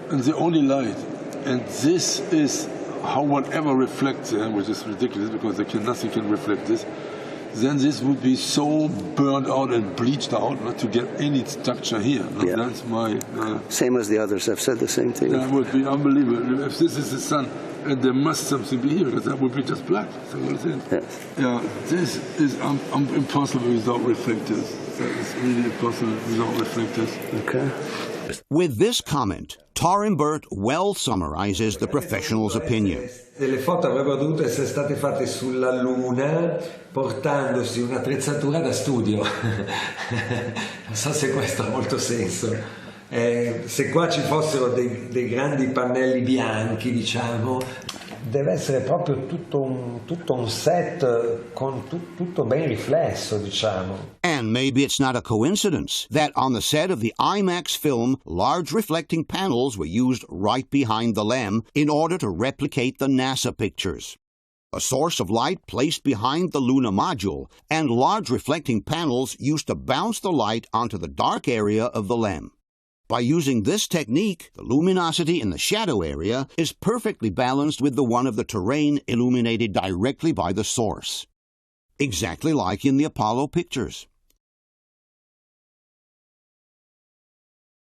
Speaker 25: and the only light, and this is how whatever reflects there, which is ridiculous because nothing can reflect this, then this would be so burned out and bleached out not to get any structure here.
Speaker 24: Yeah.
Speaker 25: That's my...
Speaker 24: same as the others have said the same thing.
Speaker 25: That would be unbelievable. If this is the sun, and there must something be here, because that would be just black. So what is it?
Speaker 24: Yes.
Speaker 25: Yeah, this is impossible without reflectors. That is really impossible without reflectors.
Speaker 24: Okay.
Speaker 1: With this comment, Tarimbert well summarizes the professional's opinion.
Speaker 17: Le foto avrebbero dovuto essere state fatte sulla Luna portandosi un'attrezzatura da studio. Non so se questo ha molto senso. Se qua ci fossero dei grandi pannelli bianchi, diciamo, deve essere proprio tutto un set con tutto ben riflesso, diciamo.
Speaker 1: And maybe it's not a coincidence that on the set of the IMAX film, large reflecting panels were used right behind the LEM in order to replicate the NASA pictures. A source of light placed behind the lunar module and large reflecting panels used to bounce the light onto the dark area of the LEM. By using this technique, the luminosity in the shadow area is perfectly balanced with the one of the terrain illuminated directly by the source. Exactly like in the Apollo pictures.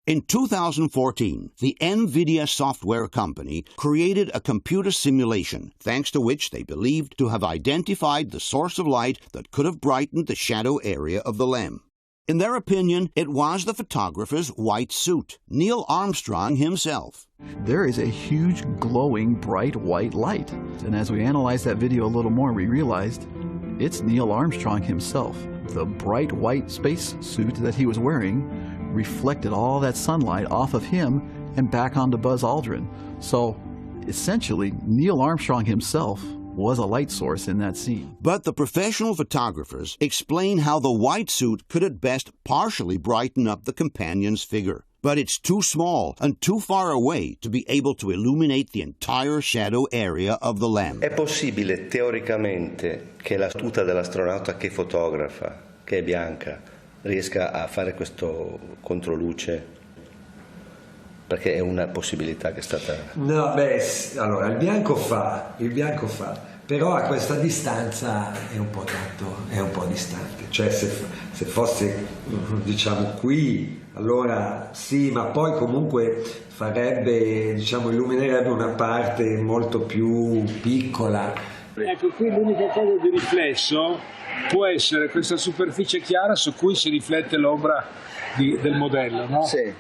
Speaker 1: In 2014, the NVIDIA software company created a computer simulation thanks to which they believed to have identified the source of light that could have brightened the shadow area of the LEM. In their opinion, it was the photographer's white suit, Neil Armstrong himself.
Speaker 7: There is a huge glowing bright white light, and as we analyzed that video a little more, we realized it's Neil Armstrong himself. The bright white space suit that he was wearing reflected all that sunlight off of him and back onto Buzz Aldrin. So essentially, Neil Armstrong himself was a light source in that scene.
Speaker 1: But the professional photographers explain how the white suit could at best partially brighten up the companion's figure. But it's too small and too far away to be able to illuminate the entire shadow area of the LEM.
Speaker 20: È possibile teoricamente che la tuta dell'astronauta che fotografa, che è bianca, riesca a fare questo controluce? Perché è una possibilità che è stata...
Speaker 17: No, allora il bianco fa, però a questa distanza è un po' distante. Cioè se fosse, diciamo, qui, allora sì, ma poi comunque farebbe, diciamo, illuminerebbe una parte molto più piccola.
Speaker 9: Ecco, qui l'unica cosa di riflesso può essere questa superficie chiara su cui si riflette l'ombra del modello, no? Sì.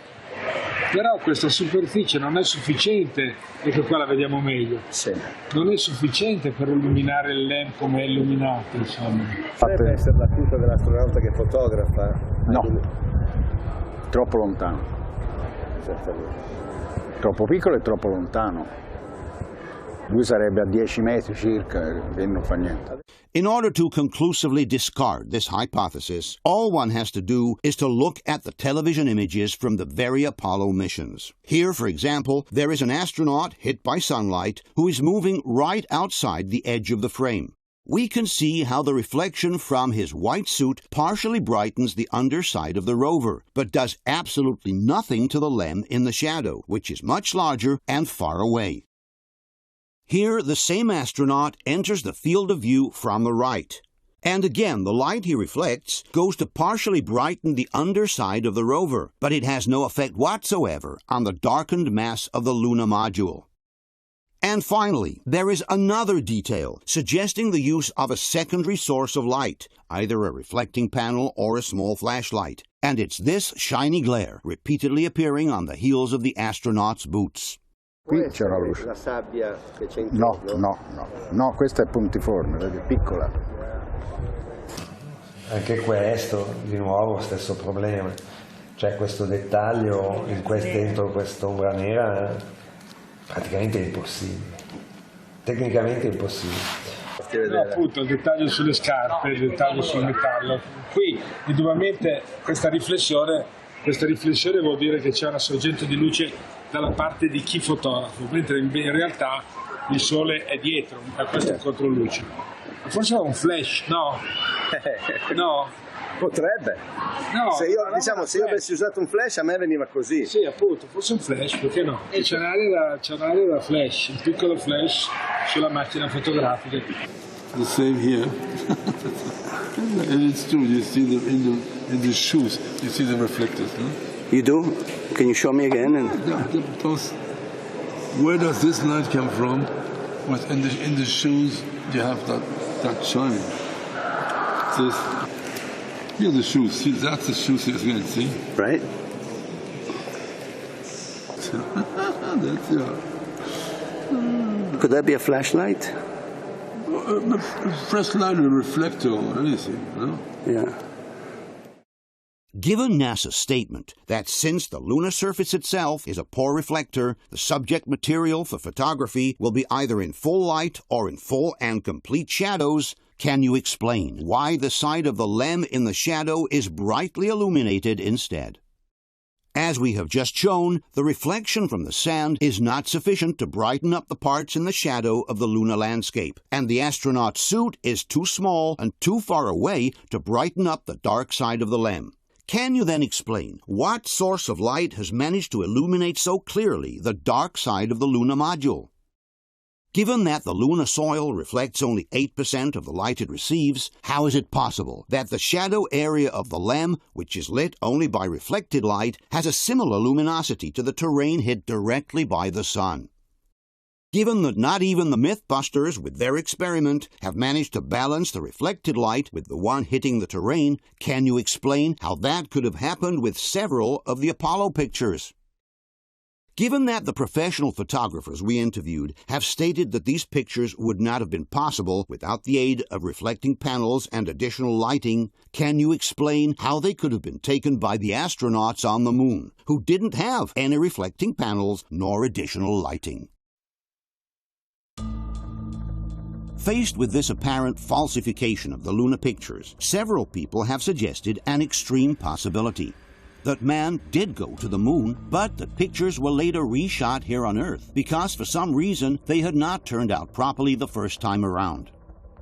Speaker 9: Però questa superficie non è sufficiente, ecco qua la vediamo meglio, sì. Non è sufficiente per illuminare il LEM come è illuminato, insomma.
Speaker 16: Potrebbe essere la tuta dell'astronauta che fotografa?
Speaker 4: No, troppo lontano. Troppo piccolo e troppo lontano. Lui sarebbe a 10 metri circa e non fa niente.
Speaker 1: In order to conclusively discard this hypothesis, all one has to do is to look at the television images from the very Apollo missions. Here, for example, there is an astronaut hit by sunlight who is moving right outside the edge of the frame. We can see how the reflection from his white suit partially brightens the underside of the rover, but does absolutely nothing to the LEM in the shadow, which is much larger and far away. Here, the same astronaut enters the field of view from the right. And again, the light he reflects goes to partially brighten the underside of the rover, but it has no effect whatsoever on the darkened mass of the lunar module. And finally, there is another detail suggesting the use of a secondary source of light, either a reflecting panel or a small flashlight. And it's this shiny glare repeatedly appearing on the heels of the astronaut's boots.
Speaker 4: Qui c'è una luce.
Speaker 20: La sabbia che c'è intorno?
Speaker 4: No, questa è puntiforme, vedi, è piccola.
Speaker 17: Anche questo, di nuovo, stesso problema. Cioè questo dettaglio dentro quest'ombra nera praticamente è impossibile. Tecnicamente è impossibile.
Speaker 9: No, appunto, il dettaglio sulle scarpe, il dettaglio sul metallo. Qui, indubbiamente, questa riflessione vuol dire che c'è una sorgente di luce dalla parte di chi fotografo, mentre in realtà il sole è dietro, a questo è controluce. Forse è un flash, no? No?
Speaker 16: Potrebbe.
Speaker 9: No,
Speaker 16: se io avessi usato un flash a me veniva così.
Speaker 9: Sì, appunto, forse un flash, perché no? E c'è un'area da flash, un piccolo flash sulla macchina fotografica.
Speaker 25: The same here. And it's true, you see them in the shoes, you see the reflectors, no?
Speaker 24: You do? Can you show me again?
Speaker 25: Where does this light come from? In the shoes you have that shine. Here the shoes. See, that's the shoes again. See?
Speaker 24: Right.
Speaker 25: That's
Speaker 24: Could that be a flashlight?
Speaker 25: A flashlight, a reflector, or anything. No?
Speaker 24: Yeah.
Speaker 1: Given NASA's statement that since the lunar surface itself is a poor reflector, the subject material for photography will be either in full light or in full and complete shadows, can you explain why the side of the LEM in the shadow is brightly illuminated instead? As we have just shown, the reflection from the sand is not sufficient to brighten up the parts in the shadow of the lunar landscape, and the astronaut's suit is too small and too far away to brighten up the dark side of the LEM. Can you then explain what source of light has managed to illuminate so clearly the dark side of the lunar module? Given that the lunar soil reflects only 8% of the light it receives, how is it possible that the shadow area of the LEM, which is lit only by reflected light, has a similar luminosity to the terrain hit directly by the sun? Given that not even the Mythbusters, with their experiment, have managed to balance the reflected light with the one hitting the terrain, can you explain how that could have happened with several of the Apollo pictures? Given that the professional photographers we interviewed have stated that these pictures would not have been possible without the aid of reflecting panels and additional lighting, can you explain how they could have been taken by the astronauts on the moon, who didn't have any reflecting panels nor additional lighting? Faced with this apparent falsification of the lunar pictures, several people have suggested an extreme possibility. That man did go to the moon, but the pictures were later reshot here on Earth because for some reason they had not turned out properly the first time around.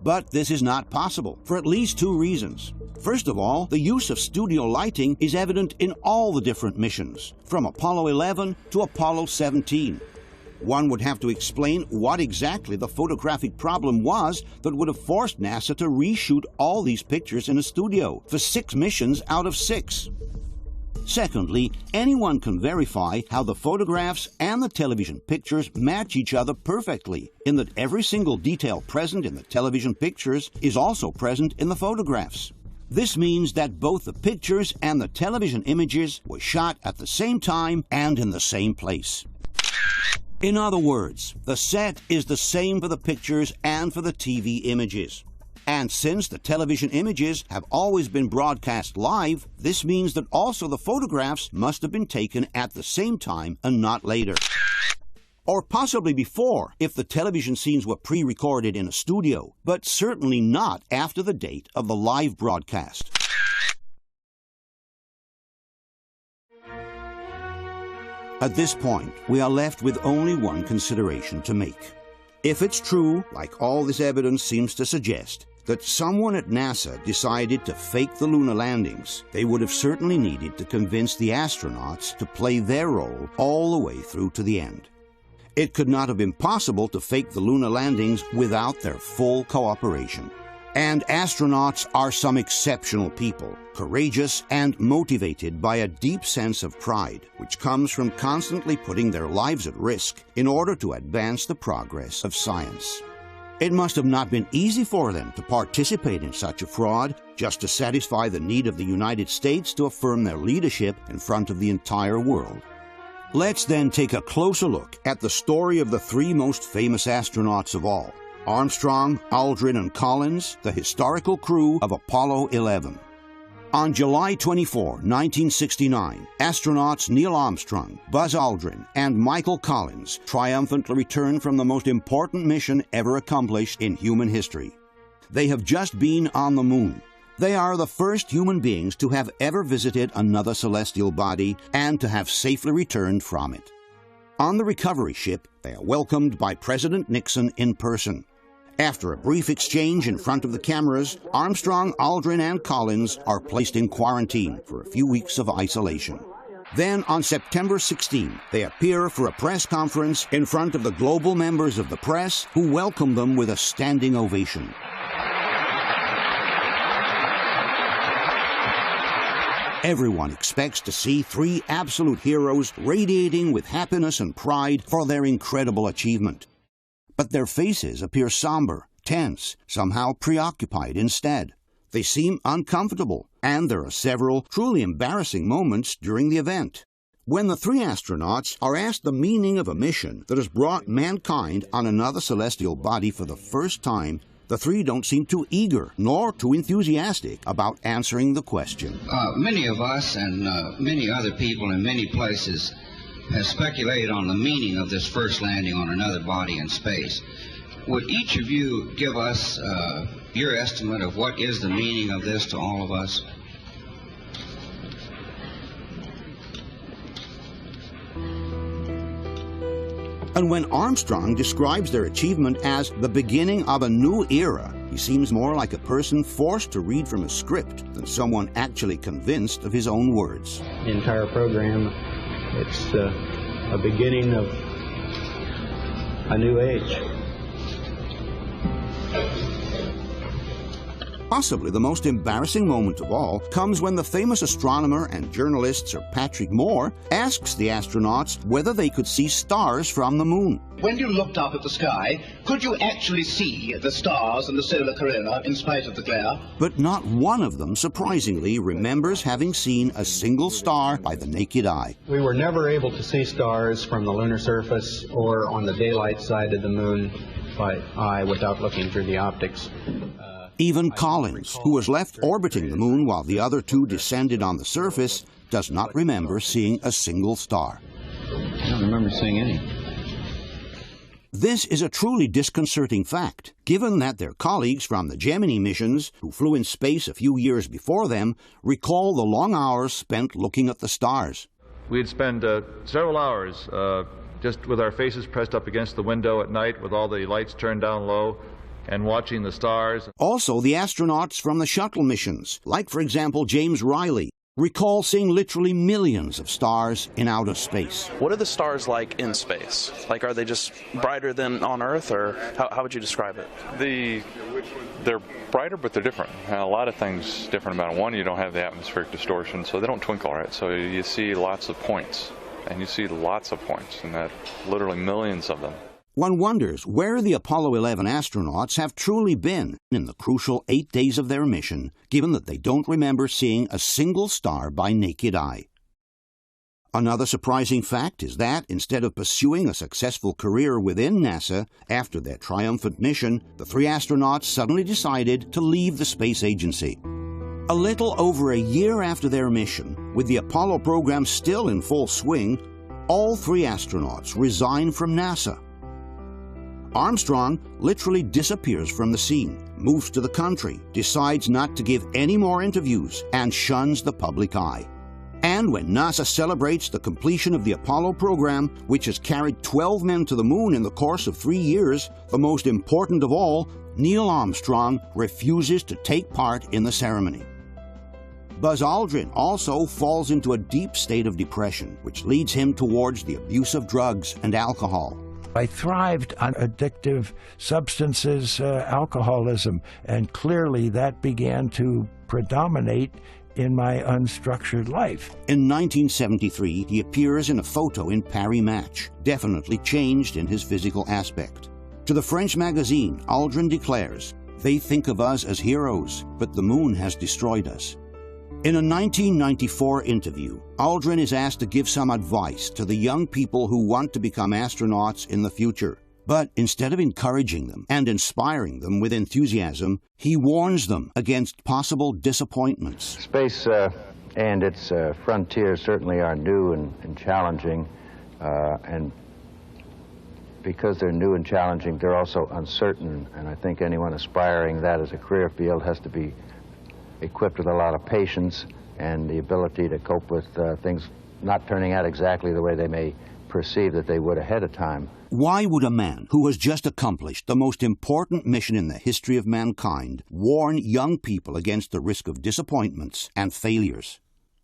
Speaker 1: But this is not possible for at least two reasons. First of all, the use of studio lighting is evident in all the different missions, from Apollo 11 to Apollo 17. One would have to explain what exactly the photographic problem was that would have forced NASA to reshoot all these pictures in a studio for 6 missions out of 6. Secondly, anyone can verify how the photographs and the television pictures match each other perfectly, in that every single detail present in the television pictures is also present in the photographs. This means that both the pictures and the television images were shot at the same time and in the same place. In other words, the set is the same for the pictures and for the TV images. And since the television images have always been broadcast live, this means that also the photographs must have been taken at the same time and not later. or possibly before if the television scenes were pre-recorded in a studio, but certainly not after the date of the live broadcast. At this point, we are left with only one consideration to make. If it's true, like all this evidence seems to suggest, that someone at NASA decided to fake the lunar landings, they would have certainly needed to convince the astronauts to play their role all the way through to the end. It could not have been possible to fake the lunar landings without their full cooperation. And astronauts are some exceptional people, courageous and motivated by a deep sense of pride, which comes from constantly putting their lives at risk in order to advance the progress of science. It must have not been easy for them to participate in such a fraud just to satisfy the need of the United States to affirm their leadership in front of the entire world. Let's then take a closer look at the story of the three most famous astronauts of all: Armstrong, Aldrin, and Collins, the historical crew of Apollo 11. On July 24, 1969, astronauts Neil Armstrong, Buzz Aldrin, and Michael Collins triumphantly returned from the most important mission ever accomplished in human history. They have just been on the moon. They are the first human beings to have ever visited another celestial body and to have safely returned from it. On the recovery ship, they are welcomed by President Nixon in person. After a brief exchange in front of the cameras, Armstrong, Aldrin, and Collins are placed in quarantine for a few weeks of isolation. Then, on September 16, they appear for a press conference in front of the global members of the press, who welcome them with a standing ovation. Everyone expects to see three absolute heroes radiating with happiness and pride for their incredible achievement. But their faces appear somber, tense, somehow preoccupied instead. They seem uncomfortable, and there are several truly embarrassing moments during the event. When the three astronauts are asked the meaning of a mission that has brought mankind on another celestial body for the first time, the three don't seem too eager nor too enthusiastic about answering the question.
Speaker 6: Many of us and many other people in many places have speculated on the meaning of this first landing on another body in space. Would each of you give us your estimate of what is the meaning of this to all of us?
Speaker 1: And when Armstrong describes their achievement as the beginning of a new era, he seems more like a person forced to read from a script than someone actually convinced of his own words.
Speaker 8: The entire program, it's a beginning of a new age.
Speaker 1: Possibly the most embarrassing moment of all comes when the famous astronomer and journalist Sir Patrick Moore asks the astronauts whether they could see stars from the moon.
Speaker 21: When you looked up at the sky, could you actually see the stars and the solar corona in spite of the glare?
Speaker 1: But not one of them, surprisingly, remembers having seen a single star by the naked eye.
Speaker 8: We were never able to see stars from the lunar surface or on the daylight side of the moon by eye without looking through the optics.
Speaker 1: Even Collins, who was left orbiting the moon while the other two descended on the surface, does not remember seeing a single star.
Speaker 8: I don't remember seeing any.
Speaker 1: This is a truly disconcerting fact, given that their colleagues from the Gemini missions, who flew in space a few years before them, recall the long hours spent looking at the stars.
Speaker 22: We'd spend several hours just with our faces pressed up against the window at night with all the lights turned down low, and watching the stars.
Speaker 1: Also, the astronauts from the shuttle missions, like, for example, James Riley, recall seeing literally millions of stars in outer space.
Speaker 23: What are the stars like in space? Like, are they just brighter than on Earth, or how would you describe it?
Speaker 26: They're brighter, but they're different. And a lot of things different about them. One, you don't have the atmospheric distortion, so they don't twinkle right. So you see lots of points, and you see lots of points, and that literally millions of them.
Speaker 1: One wonders where the Apollo 11 astronauts have truly been in the crucial 8 days of their mission, given that they don't remember seeing a single star by naked eye. Another surprising fact is that, instead of pursuing a successful career within NASA after their triumphant mission, the three astronauts suddenly decided to leave the space agency. A little over a year after their mission, with the Apollo program still in full swing, all 3 astronauts resign from NASA. Armstrong literally disappears from the scene, moves to the country, decides not to give any more interviews, and shuns the public eye. And when NASA celebrates the completion of the Apollo program, which has carried 12 men to the moon in the course of 3 years, the most important of all, Neil Armstrong refuses to take part in the ceremony. Buzz Aldrin also falls into a deep state of depression, which leads him towards the abuse of drugs and alcohol.
Speaker 3: I thrived on addictive substances, alcoholism, and clearly that began to predominate in my unstructured life.
Speaker 1: In 1973, he appears in a photo in Paris Match, definitely changed in his physical aspect. To the French magazine, Aldrin declares, "They think of us as heroes, but the moon has destroyed us." In a 1994 interview, Aldrin is asked to give some advice to the young people who want to become astronauts in the future. But instead of encouraging them and inspiring them with enthusiasm, he warns them against possible disappointments.
Speaker 10: Space and its frontiers certainly are new and challenging, and because they're new and challenging, they're also uncertain, and I think anyone aspiring that as a career field has to be equipped with a lot of patience and the ability to cope with things not turning out exactly the way they may perceive that they would ahead of time.
Speaker 1: Why would a man who has just accomplished the most important mission in the history of mankind warn young people against the risk of disappointments and failures?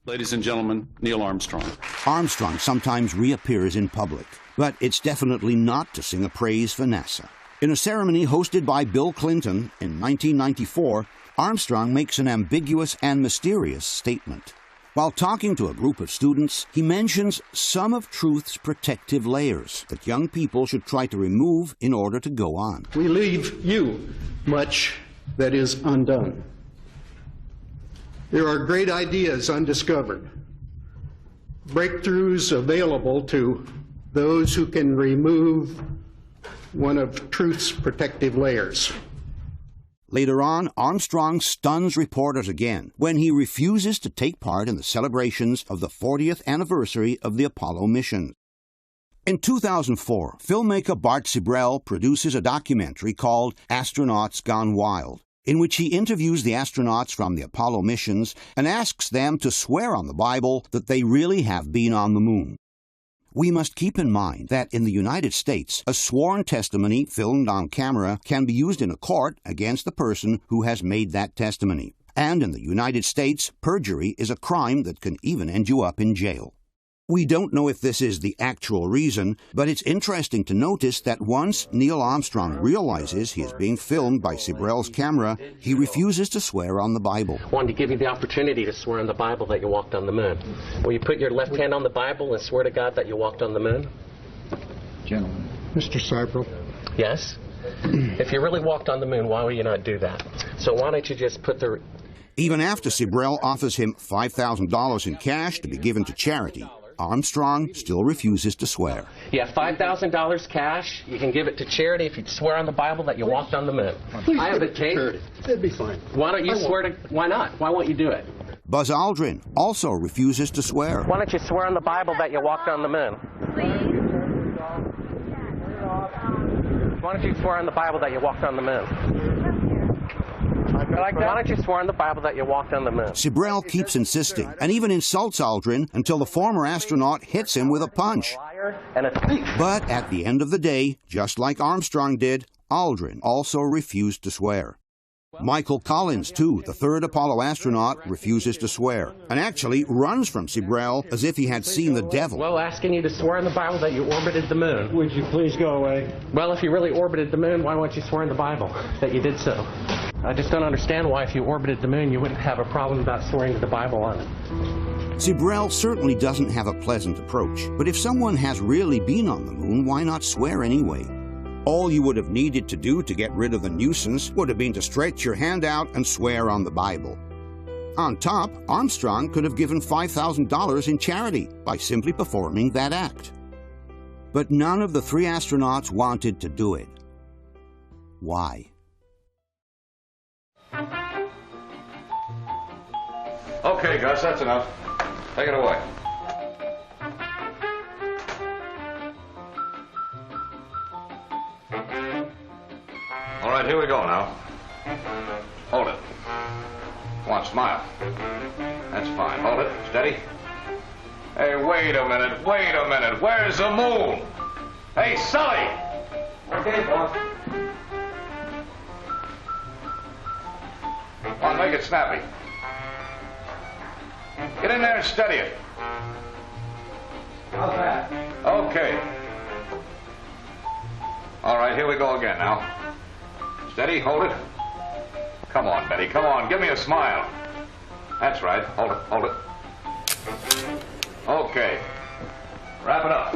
Speaker 11: Ladies and gentlemen, Neil Armstrong.
Speaker 1: Armstrong sometimes reappears in public, but it's definitely not to sing a praise for NASA. In a ceremony hosted by Bill Clinton in 1994, Armstrong makes an ambiguous and mysterious statement. While talking to a group of students, he mentions some of truth's protective layers that young people should try to remove in order to go on.
Speaker 13: We leave you much that is undone. There are great ideas undiscovered, breakthroughs available to those who can remove one of truth's protective layers.
Speaker 1: Later on, Armstrong stuns reporters again when he refuses to take part in the celebrations of the 40th anniversary of the Apollo mission. In 2004, filmmaker Bart Sibrel produces a documentary called Astronauts Gone Wild, in which he interviews the astronauts from the Apollo missions and asks them to swear on the Bible that they really have been on the moon. We must keep in mind that in the United States, a sworn testimony filmed on camera can be used in a court against the person who has made that testimony. And in the United States, perjury is a crime that can even end you up in jail. We don't know if this is the actual reason, but it's interesting to notice that once Neil Armstrong realizes he is being filmed by Sibrel's camera, he refuses to swear on the Bible.
Speaker 14: I wanted to give you the opportunity to swear on the Bible that you walked on the moon. Will you put your left hand on the Bible and swear to God that you walked on the moon?
Speaker 13: Gentlemen. Mr. Sibrel.
Speaker 14: Yes? If you really walked on the moon, why would you not do that? So why don't you just put the...
Speaker 1: Even after Sibrel offers him $5,000 in cash to be given to charity, Armstrong still refuses to swear.
Speaker 14: You have $5,000 cash. You can give it to charity if you swear on the Bible that you walked on the moon.
Speaker 13: Please
Speaker 14: I have a tape.
Speaker 13: It'd be fine.
Speaker 14: Why don't you swear to... Why not? Why won't you do it?
Speaker 1: Buzz Aldrin also refuses to swear.
Speaker 14: Why don't you swear on the Bible that you walked on the moon? Why don't you swear on the Bible that you walked on the moon? Why don't you swear on the Bible that you walked on the moon?
Speaker 1: Sibrel keeps insisting and even insults Aldrin until the former astronaut hits him with a punch. But at the end of the day, just like Armstrong did, Aldrin also refused to swear. Michael Collins, too, the third Apollo astronaut, refuses to swear and actually runs from Sibrel as if he had seen the devil.
Speaker 14: Well, asking you to swear on the Bible that you orbited the moon.
Speaker 13: Would you please go away?
Speaker 14: Well, if you really orbited the moon, why won't you swear in the Bible that you did so? I just don't understand why if you orbited the moon, you wouldn't have a problem about swearing to the Bible on it.
Speaker 1: Sibrel certainly doesn't have a pleasant approach, but if someone has really been on the moon, why not swear anyway? All you would have needed to do to get rid of the nuisance would have been to stretch your hand out and swear on the Bible. On top, Armstrong could have given $5,000 in charity by simply performing that act. But none of the 3 astronauts wanted to do it. Why?
Speaker 22: Okay, Gus, that's enough. Take it away.
Speaker 2: All right, here we go now. Hold it. Come on, smile. That's fine. Hold it. Steady. Hey, wait a minute. Wait a minute. Where's the moon? Hey, Sully! Okay, boss. Come on, make it snappy. Get in there and steady it.
Speaker 5: How's that?
Speaker 2: Okay. All right, here we go again now. Steady, hold it. Come on, Betty, come on, give me a smile. That's right, hold it, hold it. Okay. Wrap it up.